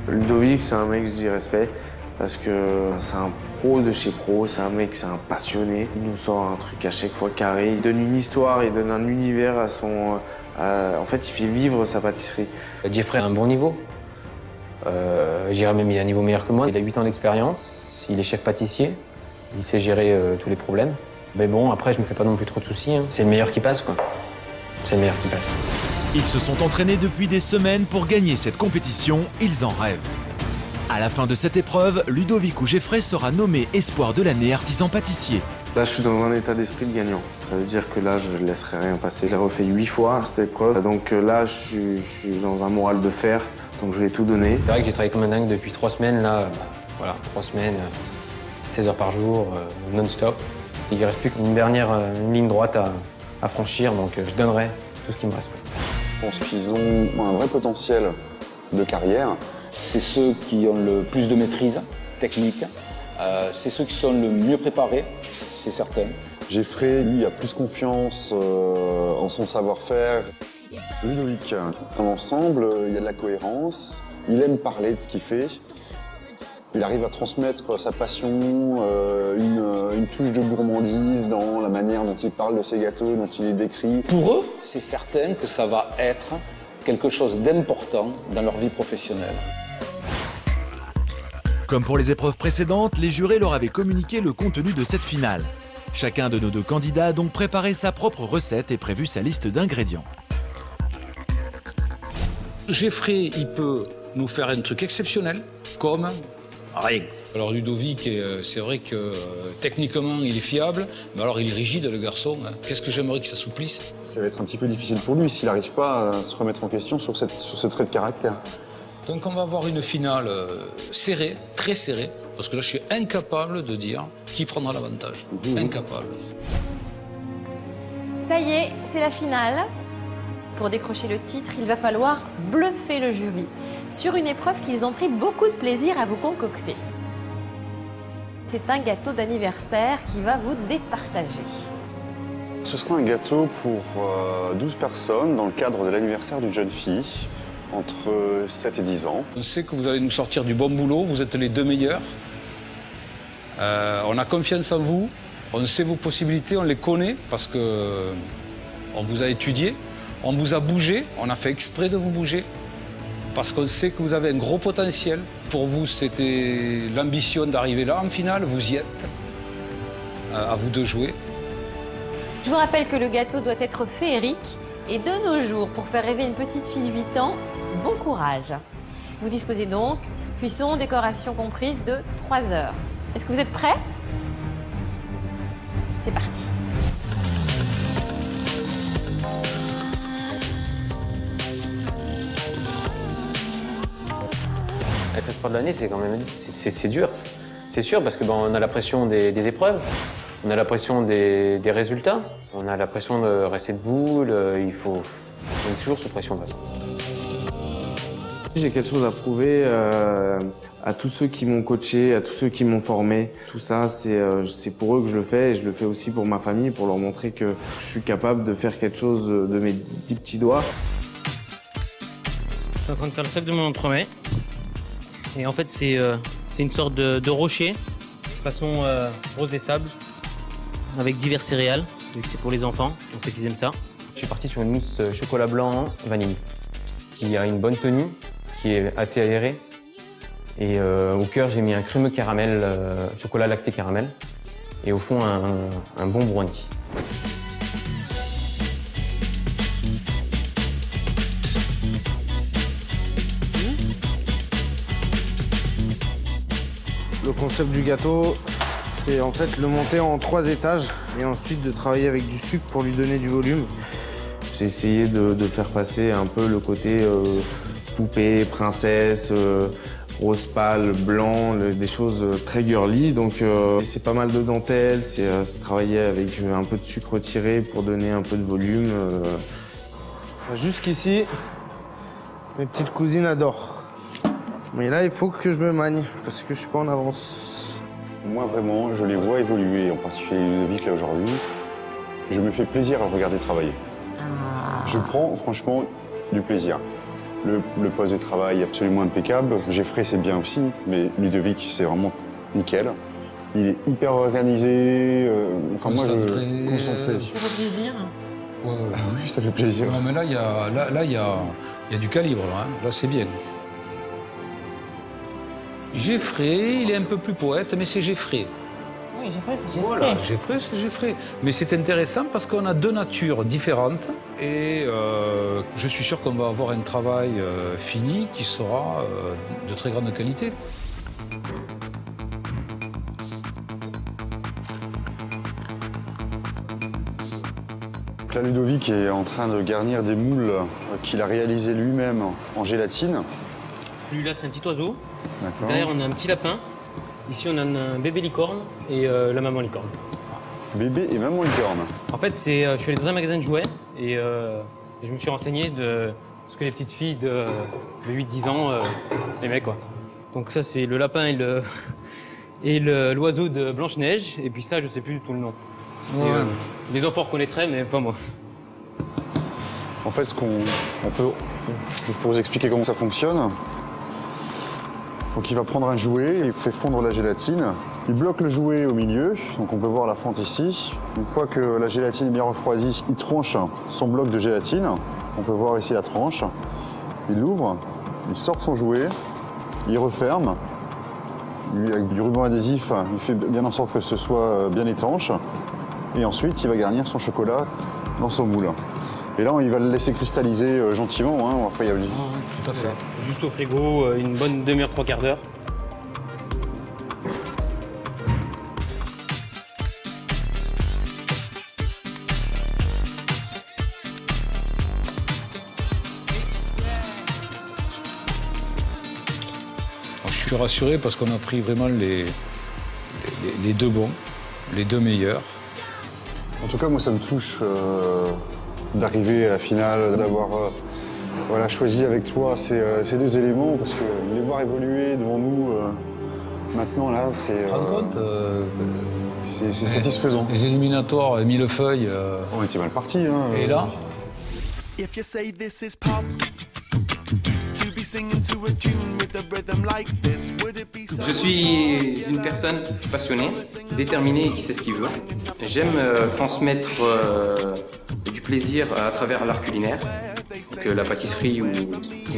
Ludovic, c'est un mec, je dis respect. Parce que c'est un pro de chez pro, c'est un mec, c'est un passionné. Il nous sort un truc à chaque fois carré. Il donne une histoire, il donne un univers à son... en fait, il fait vivre sa pâtisserie. Geoffrey a un bon niveau. J'irais même, il a un niveau meilleur que moi. Il a 8 ans d'expérience. Il est chef pâtissier. Il sait gérer tous les problèmes. Mais bon, après, je me fais pas non plus trop de soucis. Hein. C'est le meilleur qui passe, quoi. C'est le meilleur qui passe. Ils se sont entraînés depuis des semaines pour gagner cette compétition. Ils en rêvent. À la fin de cette épreuve, Ludovic ou Geoffrey sera nommé espoir de l'année artisan pâtissier. Là, je suis dans un état d'esprit de gagnant. Ça veut dire que là, je ne laisserai rien passer. Je l'ai refait 8 fois, cette épreuve. Donc là, je suis dans un moral de fer. Donc je vais tout donner. C'est vrai que j'ai travaillé comme un dingue depuis 3 semaines. Là, voilà, 3 semaines, 16 heures par jour, non-stop. Il ne reste plus qu'une dernière ligne droite à franchir. Donc je donnerai tout ce qui me reste. Je pense qu'ils ont un vrai potentiel de carrière. C'est ceux qui ont le plus de maîtrise technique, c'est ceux qui sont le mieux préparés, c'est certain. Geoffrey, lui, a plus confiance en son savoir-faire. Ludovic, dans l'ensemble, il y a de la cohérence, il aime parler de ce qu'il fait, il arrive à transmettre sa passion, une touche de gourmandise dans la manière dont il parle de ses gâteaux, dont il les décrit. Pour eux, c'est certain que ça va être quelque chose d'important dans leur vie professionnelle. Comme pour les épreuves précédentes, les jurés leur avaient communiqué le contenu de cette finale. Chacun de nos 2 candidats a donc préparé sa propre recette et prévu sa liste d'ingrédients. Geoffrey, il peut nous faire un truc exceptionnel, comme Rien. Alors Ludovic, c'est vrai que techniquement il est fiable, mais alors il est rigide le garçon. Hein. Qu'est-ce que j'aimerais qu'il s'assouplisse? Ça va être un petit peu difficile pour lui s'il n'arrive pas à se remettre en question sur ce trait de caractère. Donc on va avoir une finale serrée, très serrée, parce que là je suis incapable de dire qui prendra l'avantage. Incapable. Ça y est, c'est la finale. Pour décrocher le titre, il va falloir bluffer le jury sur une épreuve qu'ils ont pris beaucoup de plaisir à vous concocter. C'est un gâteau d'anniversaire qui va vous départager. Ce sera un gâteau pour 12 personnes dans le cadre de l'anniversaire d'une jeune fille entre 7 et 10 ans. On sait que vous allez nous sortir du bon boulot, vous êtes les 2 meilleurs. On a confiance en vous, on sait vos possibilités, on les connaît parce que on vous a étudié. On vous a bougé, on a fait exprès de vous bouger, parce qu'on sait que vous avez un gros potentiel. Pour vous, c'était l'ambition d'arriver là en finale, vous y êtes. À vous de jouer. Je vous rappelle que le gâteau doit être féerique, et de nos jours, pour faire rêver une petite fille de 8 ans, bon courage. Vous disposez donc, cuisson, décoration comprise, de 3 heures. Est-ce que vous êtes prêts? C'est parti. Être espoir de l'année, c'est quand même c'est dur. C'est sûr parce que on a la pression des épreuves, on a la pression des résultats, on a la pression de rester debout. On est toujours sous pression de toute façon. J'ai quelque chose à prouver à tous ceux qui m'ont coaché, à tous ceux qui m'ont formé. Tout ça, c'est pour eux que je le fais et je le fais aussi pour ma famille, pour leur montrer que je suis capable de faire quelque chose de mes 10 petits doigts. Je suis en train de faire le sac de mon entremets. Et en fait, c'est une sorte de rocher, façon rose des sables, avec divers céréales, vu que c'est pour les enfants, on sait qu'ils aiment ça. Je suis parti sur une mousse chocolat blanc vanille, qui a une bonne tenue, qui est assez aérée. Et au cœur, j'ai mis un crémeux caramel, chocolat lacté caramel, et au fond, un bon brownie. Le concept du gâteau, c'est en fait le monter en 3 étages et ensuite de travailler avec du sucre pour lui donner du volume. J'ai essayé de faire passer un peu le côté poupée, princesse, rose pâle, blanc, des choses très girly. Donc c'est pas mal de dentelle, c'est travailler avec un peu de sucre tiré pour donner un peu de volume. Jusqu'ici, mes petites cousines adorent. Mais là, il faut que je me magne, parce que je suis pas en avance. Moi, vraiment, je les vois évoluer, en particulier Ludovic, là, aujourd'hui. Je me fais plaisir à le regarder travailler. Je prends, franchement, du plaisir. Le poste de travail est absolument impeccable. Geoffrey, c'est bien aussi, mais Ludovic, c'est vraiment nickel. Il est hyper organisé. Enfin, moi, je... Concentré. Ça fait plaisir. Oui, ça fait plaisir. Non, mais là, il y a du calibre, là. Là, c'est bien. Geoffrey, il est un peu plus poète, mais c'est Geoffrey. Oui, Geoffrey, c'est Geoffrey. Voilà, Geoffrey, c'est Geoffrey. Mais c'est intéressant parce qu'on a 2 natures différentes et je suis sûr qu'on va avoir un travail fini qui sera de très grande qualité. Là, Ludovic est en train de garnir des moules qu'il a réalisés lui-même en gélatine. Lui, là, c'est un petit oiseau. Derrière, on a un petit lapin. Ici, on a un bébé licorne et la maman licorne. Bébé et maman licorne. En fait, je suis allé dans un magasin de jouets et je me suis renseigné de ce que les petites filles de 8-10 ans aimaient, quoi. Donc ça, c'est le lapin et l'oiseau de Blanche-Neige. Et puis ça, je sais plus du tout le nom. Les enfants reconnaîtraient, mais pas moi. En fait, juste pour vous expliquer comment ça fonctionne. Donc il va prendre un jouet, il fait fondre la gélatine, il bloque le jouet au milieu, donc on peut voir la fente ici. Une fois que la gélatine est bien refroidie, il tranche son bloc de gélatine, on peut voir ici la tranche. Il l'ouvre, il sort son jouet, il referme, lui avec du ruban adhésif, il fait bien en sorte que ce soit bien étanche, et ensuite il va garnir son chocolat dans son moule. Et là, il va le laisser cristalliser gentiment. Hein. Après, il y a... Tout à fait. Juste au frigo, une bonne demi-heure, 3/4 d'heure. suis rassuré parce qu'on a pris vraiment les deux bons, les deux meilleurs. En tout cas, moi, ça me touche d'arriver à la finale, d'avoir voilà, choisi avec toi ces deux éléments, parce que les voir évoluer devant nous, maintenant, là, c'est satisfaisant. Les éliminatoires, millefeuille. On était mal partis. Hein, et là Je suis une personne passionnée, déterminée et qui sait ce qu'il veut. J'aime transmettre du plaisir à travers l'art culinaire, donc la pâtisserie ou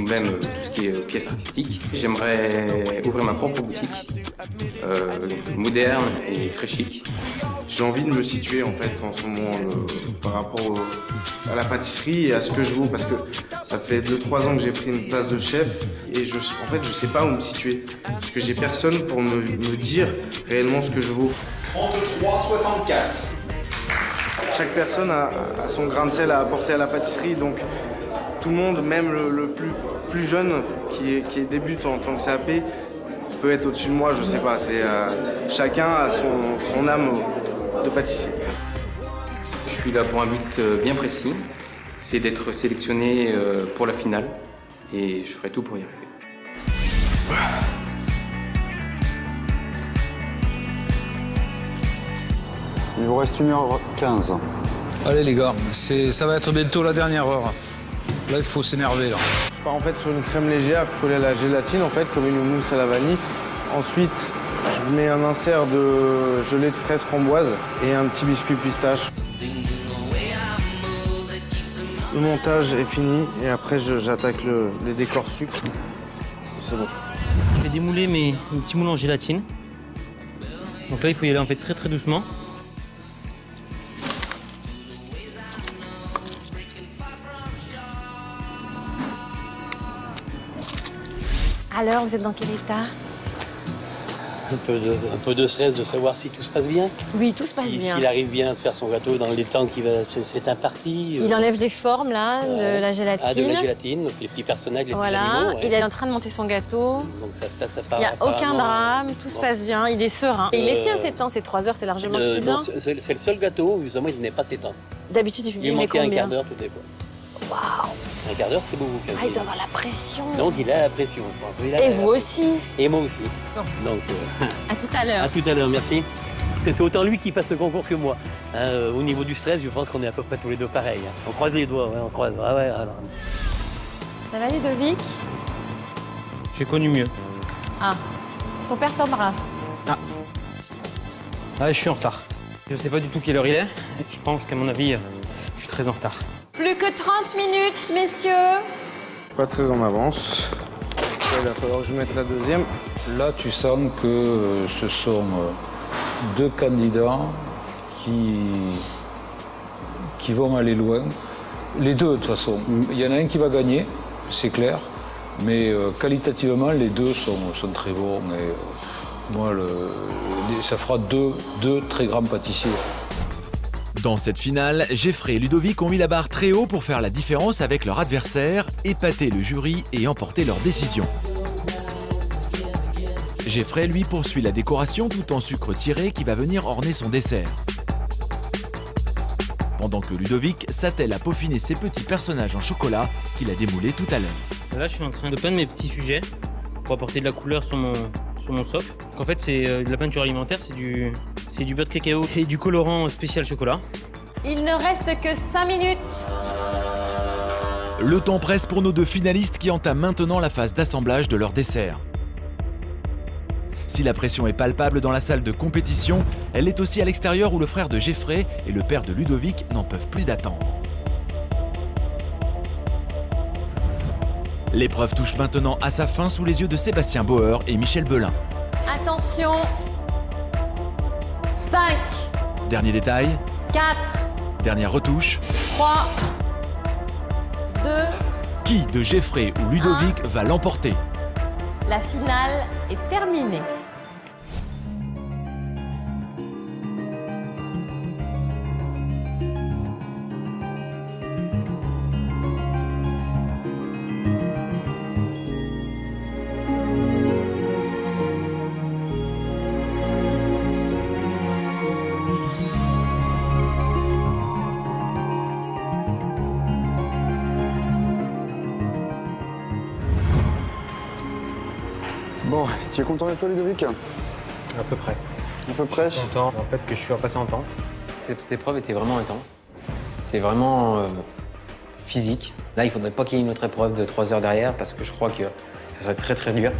même tout ce qui est pièces artistiques. J'aimerais ouvrir ma propre boutique, moderne et très chic. J'ai envie de me situer en fait en ce moment par rapport à la pâtisserie et à ce que je vaux, parce que ça fait 2-3 ans que j'ai pris une place de chef et en fait je sais pas où me situer parce que j'ai personne pour me dire réellement ce que je vaux. 33,64. Chaque personne a son grain de sel à apporter à la pâtisserie, donc tout le monde, même le plus jeune qui débute en tant que CAP, peut être au-dessus de moi, je sais pas. Chacun a son âme de pâtissier. Je suis là pour un but bien précis, c'est d'être sélectionné pour la finale et je ferai tout pour y arriver. Il vous reste 1h15. Allez les gars, ça va être bientôt la dernière heure. Là, il faut s'énerver là. Je pars en fait sur une crème légère collée à la gélatine, en fait, comme une mousse à la vanille. Ensuite, je mets un insert de gelée de fraises framboises et un petit biscuit pistache. Le montage est fini et après j'attaque les décors sucre. C'est bon. Je vais démouler mes petits moules en gélatine. Donc là, il faut y aller en fait très très doucement. Alors, vous êtes dans quel état? Un peu de stress de savoir si tout se passe bien. Oui, tout se passe bien. S'il arrive bien à faire son gâteau dans les temps qui va, c'est imparti. Il enlève les formes là, de la gélatine. Ah, de la gélatine, donc les petits personnages, les petits voilà. animaux. Ouais. Il est en train de monter son gâteau. Donc ça se passe à Il n'y a aucun drame, tout se passe bien, il est serein. Et il les tient ses temps, ces 3 heures, c'est largement suffisant. C'est le seul gâteau où justement il n'est pas ses temps. D'habitude, il met manquait combien? un quart d'heure toutes les fois. Waouh! Un quart d'heure, c'est beaucoup. Ah, il doit avoir la pression. Donc il a la pression. Et vous aussi? Et moi aussi. Bon. Donc, à tout à l'heure. À tout à l'heure, merci. C'est autant lui qui passe le concours que moi. Au niveau du stress, je pense qu'on est à peu près tous les deux pareils. On croise les doigts, ouais, on croise. Ah ouais, alors. Ça va, Ludovic? J'ai connu mieux. Ah, ton père t'embrasse. Ah, je suis en retard. Je sais pas du tout quelle heure il est. Je pense qu'à mon avis, je suis très en retard. Plus que 30 minutes, messieurs. Je suis pas très en avance. Là, il va falloir que je mette la deuxième. Là, tu sens que ce sont deux candidats qui vont aller loin. Les deux, de toute façon. Il y en a un qui va gagner, c'est clair. Mais qualitativement, les deux sont très bons. Et, moi, ça fera deux très grands pâtissiers. Dans cette finale, Geoffrey et Ludovic ont mis la barre très haut pour faire la différence avec leur adversaire, épater le jury et emporter leur décision. Geoffrey, lui, poursuit la décoration tout en sucre tiré qui va venir orner son dessert. Pendant que Ludovic s'attelle à peaufiner ses petits personnages en chocolat qu'il a démoulés tout à l'heure. Là, je suis en train de peindre mes petits sujets pour apporter de la couleur sur mon socle. En fait, c'est de la peinture alimentaire, c'est du beurre de cacao et du colorant spécial chocolat. Il ne reste que 5 minutes. Le temps presse pour nos deux finalistes qui entament maintenant la phase d'assemblage de leur dessert. Si la pression est palpable dans la salle de compétition, elle est aussi à l'extérieur où le frère de Geoffrey et le père de Ludovic n'en peuvent plus d'attendre. L'épreuve touche maintenant à sa fin sous les yeux de Sébastien Bauer et Michel Belin. Attention. 5. Dernier détail. 4. Dernière retouche. 3. 2. Qui de Geoffrey ou Ludovic va l'emporter? La finale est terminée. Bon, tu es content de toi, Ludovic? À peu près. À peu près? Je suis content, en fait, que je suis repassé en temps. Cette épreuve était vraiment intense. C'est vraiment physique. Là, il faudrait pas qu'il y ait une autre épreuve de 3 heures derrière parce que je crois que ça serait très très dur.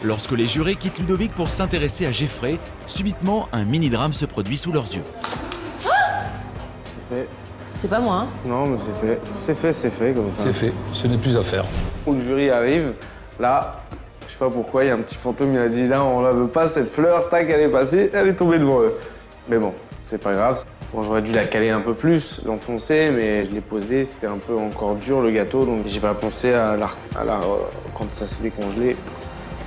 Lorsque les jurés quittent Ludovic pour s'intéresser à Geoffrey, subitement, un mini-drame se produit sous leurs yeux. C'est fait. C'est pas moi, hein? Non, mais c'est fait. C'est fait comme ça. C'est fait, ce n'est plus à faire. Où le jury arrive, là, je sais pas pourquoi, il y a un petit fantôme, il a dit là, on la veut pas, cette fleur, tac, elle est passée, elle est tombée devant eux. Mais bon, c'est pas grave. Bon, j'aurais dû la caler un peu plus, l'enfoncer, mais je l'ai posée, c'était un peu encore dur le gâteau, donc j'ai pas pensé à quand ça s'est décongelé.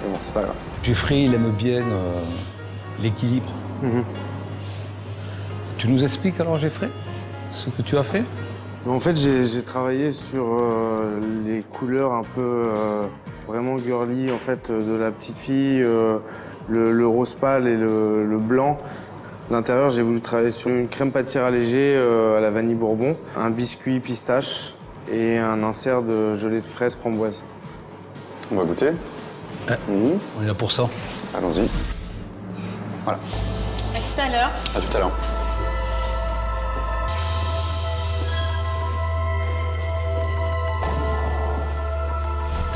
Mais bon, c'est pas grave. Geoffrey, il aime bien l'équilibre. Tu nous expliques alors, Geoffrey, ce que tu as fait? En fait, j'ai travaillé sur les couleurs un peu vraiment girly, en fait, de la petite fille, le rose pâle et le blanc. L'intérieur, j'ai voulu travailler sur une crème pâtissière allégée à la vanille bourbon, un biscuit pistache et un insert de gelée de fraises framboise. On va goûter. On est là pour ça. Allons-y. Voilà. À tout à l'heure. À tout à l'heure.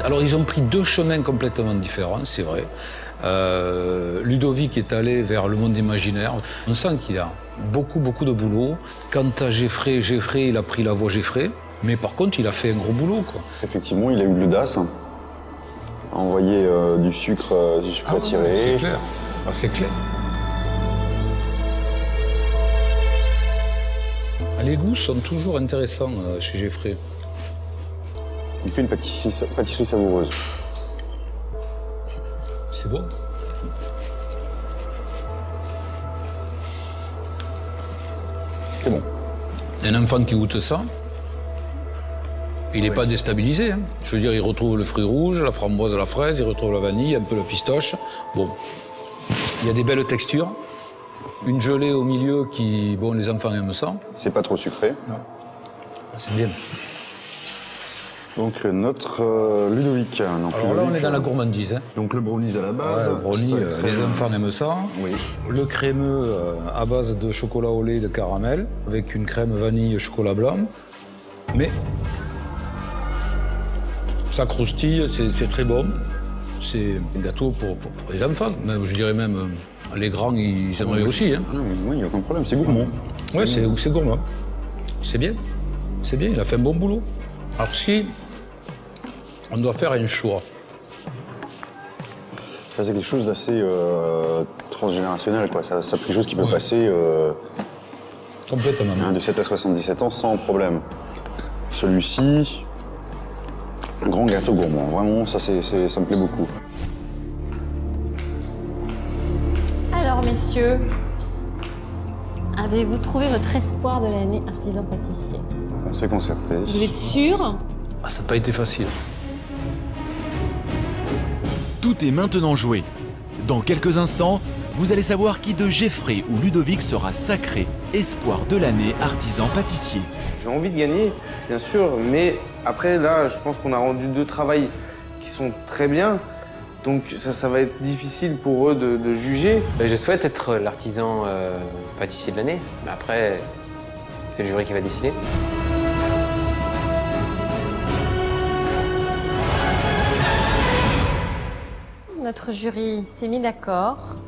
Alors, ils ont pris 2 chemins complètement différents, c'est vrai. Ludovic est allé vers le monde imaginaire. On sent qu'il a beaucoup de boulot. Quant à Geoffrey, il a pris la voie Geoffrey. Mais par contre, il a fait un gros boulot, quoi. Effectivement, il a eu de l'audace à envoyer du sucre à tirer. C'est clair. Ah, c'est clair. Les goûts sont toujours intéressants chez Geoffrey. Il fait une pâtisserie savoureuse. C'est bon. C'est bon. Un enfant qui goûte ça, il n'est pas déstabilisé. Hein. Je veux dire, il retrouve le fruit rouge, la framboise, la fraise, il retrouve la vanille, un peu la pistache. Bon, il y a des belles textures. Une gelée au milieu qui, bon, les enfants aiment ça. C'est pas trop sucré. Non. C'est bien. Donc notre Ludovic. Alors là, on est dans la gourmandise. Hein. Donc le brownies à la base. Ouais, le brownie, les enfants aiment ça. Oui. Le crémeux à base de chocolat au lait et de caramel, avec une crème vanille chocolat blanc. Mais ça croustille, c'est très bon. C'est un gâteau pour les enfants. Même, je dirais même, les grands, ils aimeraient aussi. Hein. Non, oui, il n'y a aucun problème, c'est gourmand. Oui, c'est gourmand. C'est bien. C'est bien, il a fait un bon boulot. Alors si on doit faire un choix. Ça, c'est quelque chose d'assez transgénérationnel, quoi. C'est quelque chose qui peut passer complètement. De 7 à 77 ans sans problème. Celui-ci, un grand gâteau gourmand. Vraiment, ça me plaît beaucoup. Alors, messieurs, avez-vous trouvé votre espoir de l'année artisan pâtissier? On s'est concerté. Vous êtes sûr? Ça n'a pas été facile. Tout est maintenant joué. Dans quelques instants, vous allez savoir qui de Geoffrey ou Ludovic sera sacré espoir de l'année artisan pâtissier. J'ai envie de gagner, bien sûr, mais après, là, je pense qu'on a rendu 2 travails qui sont très bien. Donc ça va être difficile pour eux de juger. Je souhaite être l'artisan pâtissier de l'année, mais après, c'est le jury qui va décider. Notre jury s'est mis d'accord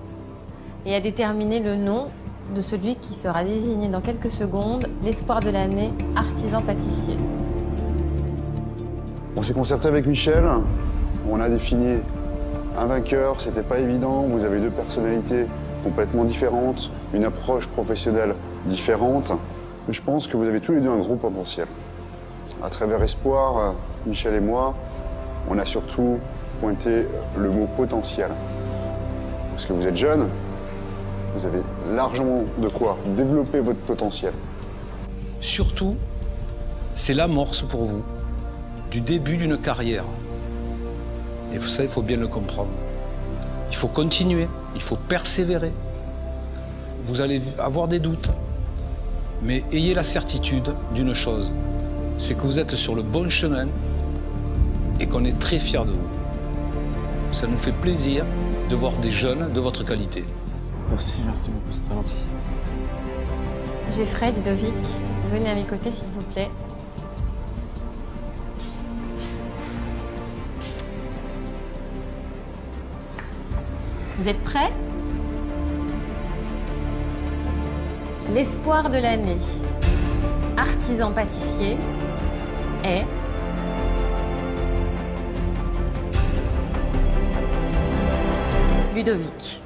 et a déterminé le nom de celui qui sera désigné dans quelques secondes l'espoir de l'année artisan pâtissier. On s'est concerté avec Michel, on a défini un vainqueur, c'était pas évident, vous avez 2 personnalités complètement différentes, une approche professionnelle différente, mais je pense que vous avez tous les 2 un gros potentiel. À travers Espoir, Michel et moi, on a surtout pointé le mot potentiel. Parce que vous êtes jeune, vous avez largement de quoi développer votre potentiel. Surtout, c'est l'amorce pour vous du début d'une carrière. Et ça, il faut bien le comprendre. Il faut continuer, il faut persévérer. Vous allez avoir des doutes, mais ayez la certitude d'une chose, c'est que vous êtes sur le bon chemin et qu'on est très fiers de vous. Ça nous fait plaisir de voir des jeunes de votre qualité. Merci beaucoup, c'est très gentil. Geoffrey, Ludovic, venez à mes côtés s'il vous plaît. Vous êtes prêts? L'espoir de l'année, artisan pâtissier, est... Ludovic.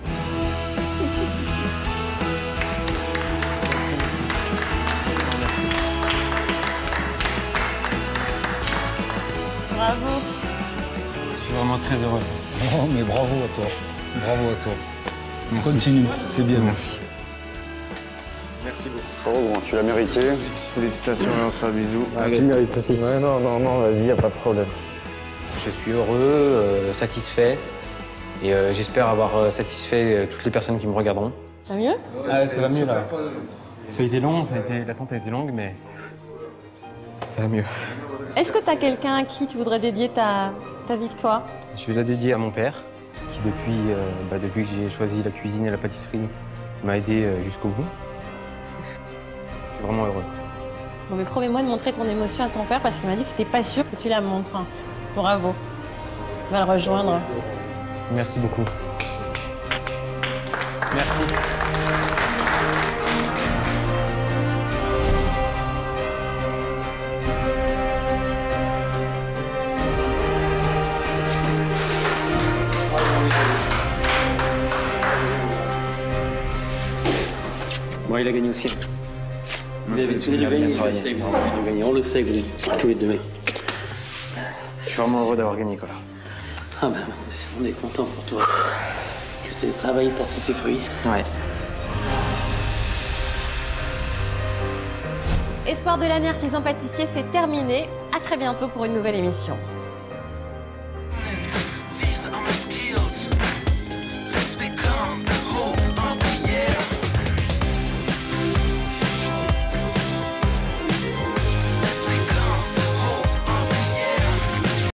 Bravo. Je suis vraiment très heureux. Oh, mais bravo à toi. Bravo à toi. On continue, c'est bien. Merci. Merci beaucoup. Oh, bon, tu l'as mérité. Félicitations et on se fait un bisou. Tu le mérites aussi. Ouais, non, vas-y, y a pas de problème. Je suis heureux, satisfait. Et j'espère avoir satisfait toutes les personnes qui me regarderont. Ça va mieux? Ah, ça va mieux là. Ça a été long, l'attente a été longue, mais ça va mieux. Est-ce que tu as quelqu'un à qui tu voudrais dédier ta victoire? Je vais la dédier à mon père, qui depuis que j'ai choisi la cuisine et la pâtisserie, m'a aidé jusqu'au bout. Je suis vraiment heureux. Bon, mais promets-moi de montrer ton émotion à ton père parce qu'il m'a dit que c'était pas sûr que tu la montres. Bravo. On va le rejoindre. Merci beaucoup. Merci. Bon, il a gagné aussi. Vous avez tous les deux gagné, je sais, vous avez tous les deux gagné. On le sait, vous tous les deux. Je suis vraiment heureux d'avoir gagné, Nicolas. Ah ben, on est content pour toi. Que tu aies travaillé pour ses fruits. Ouais. Espoir de l'année artisan pâtissier, c'est terminé. À très bientôt pour une nouvelle émission.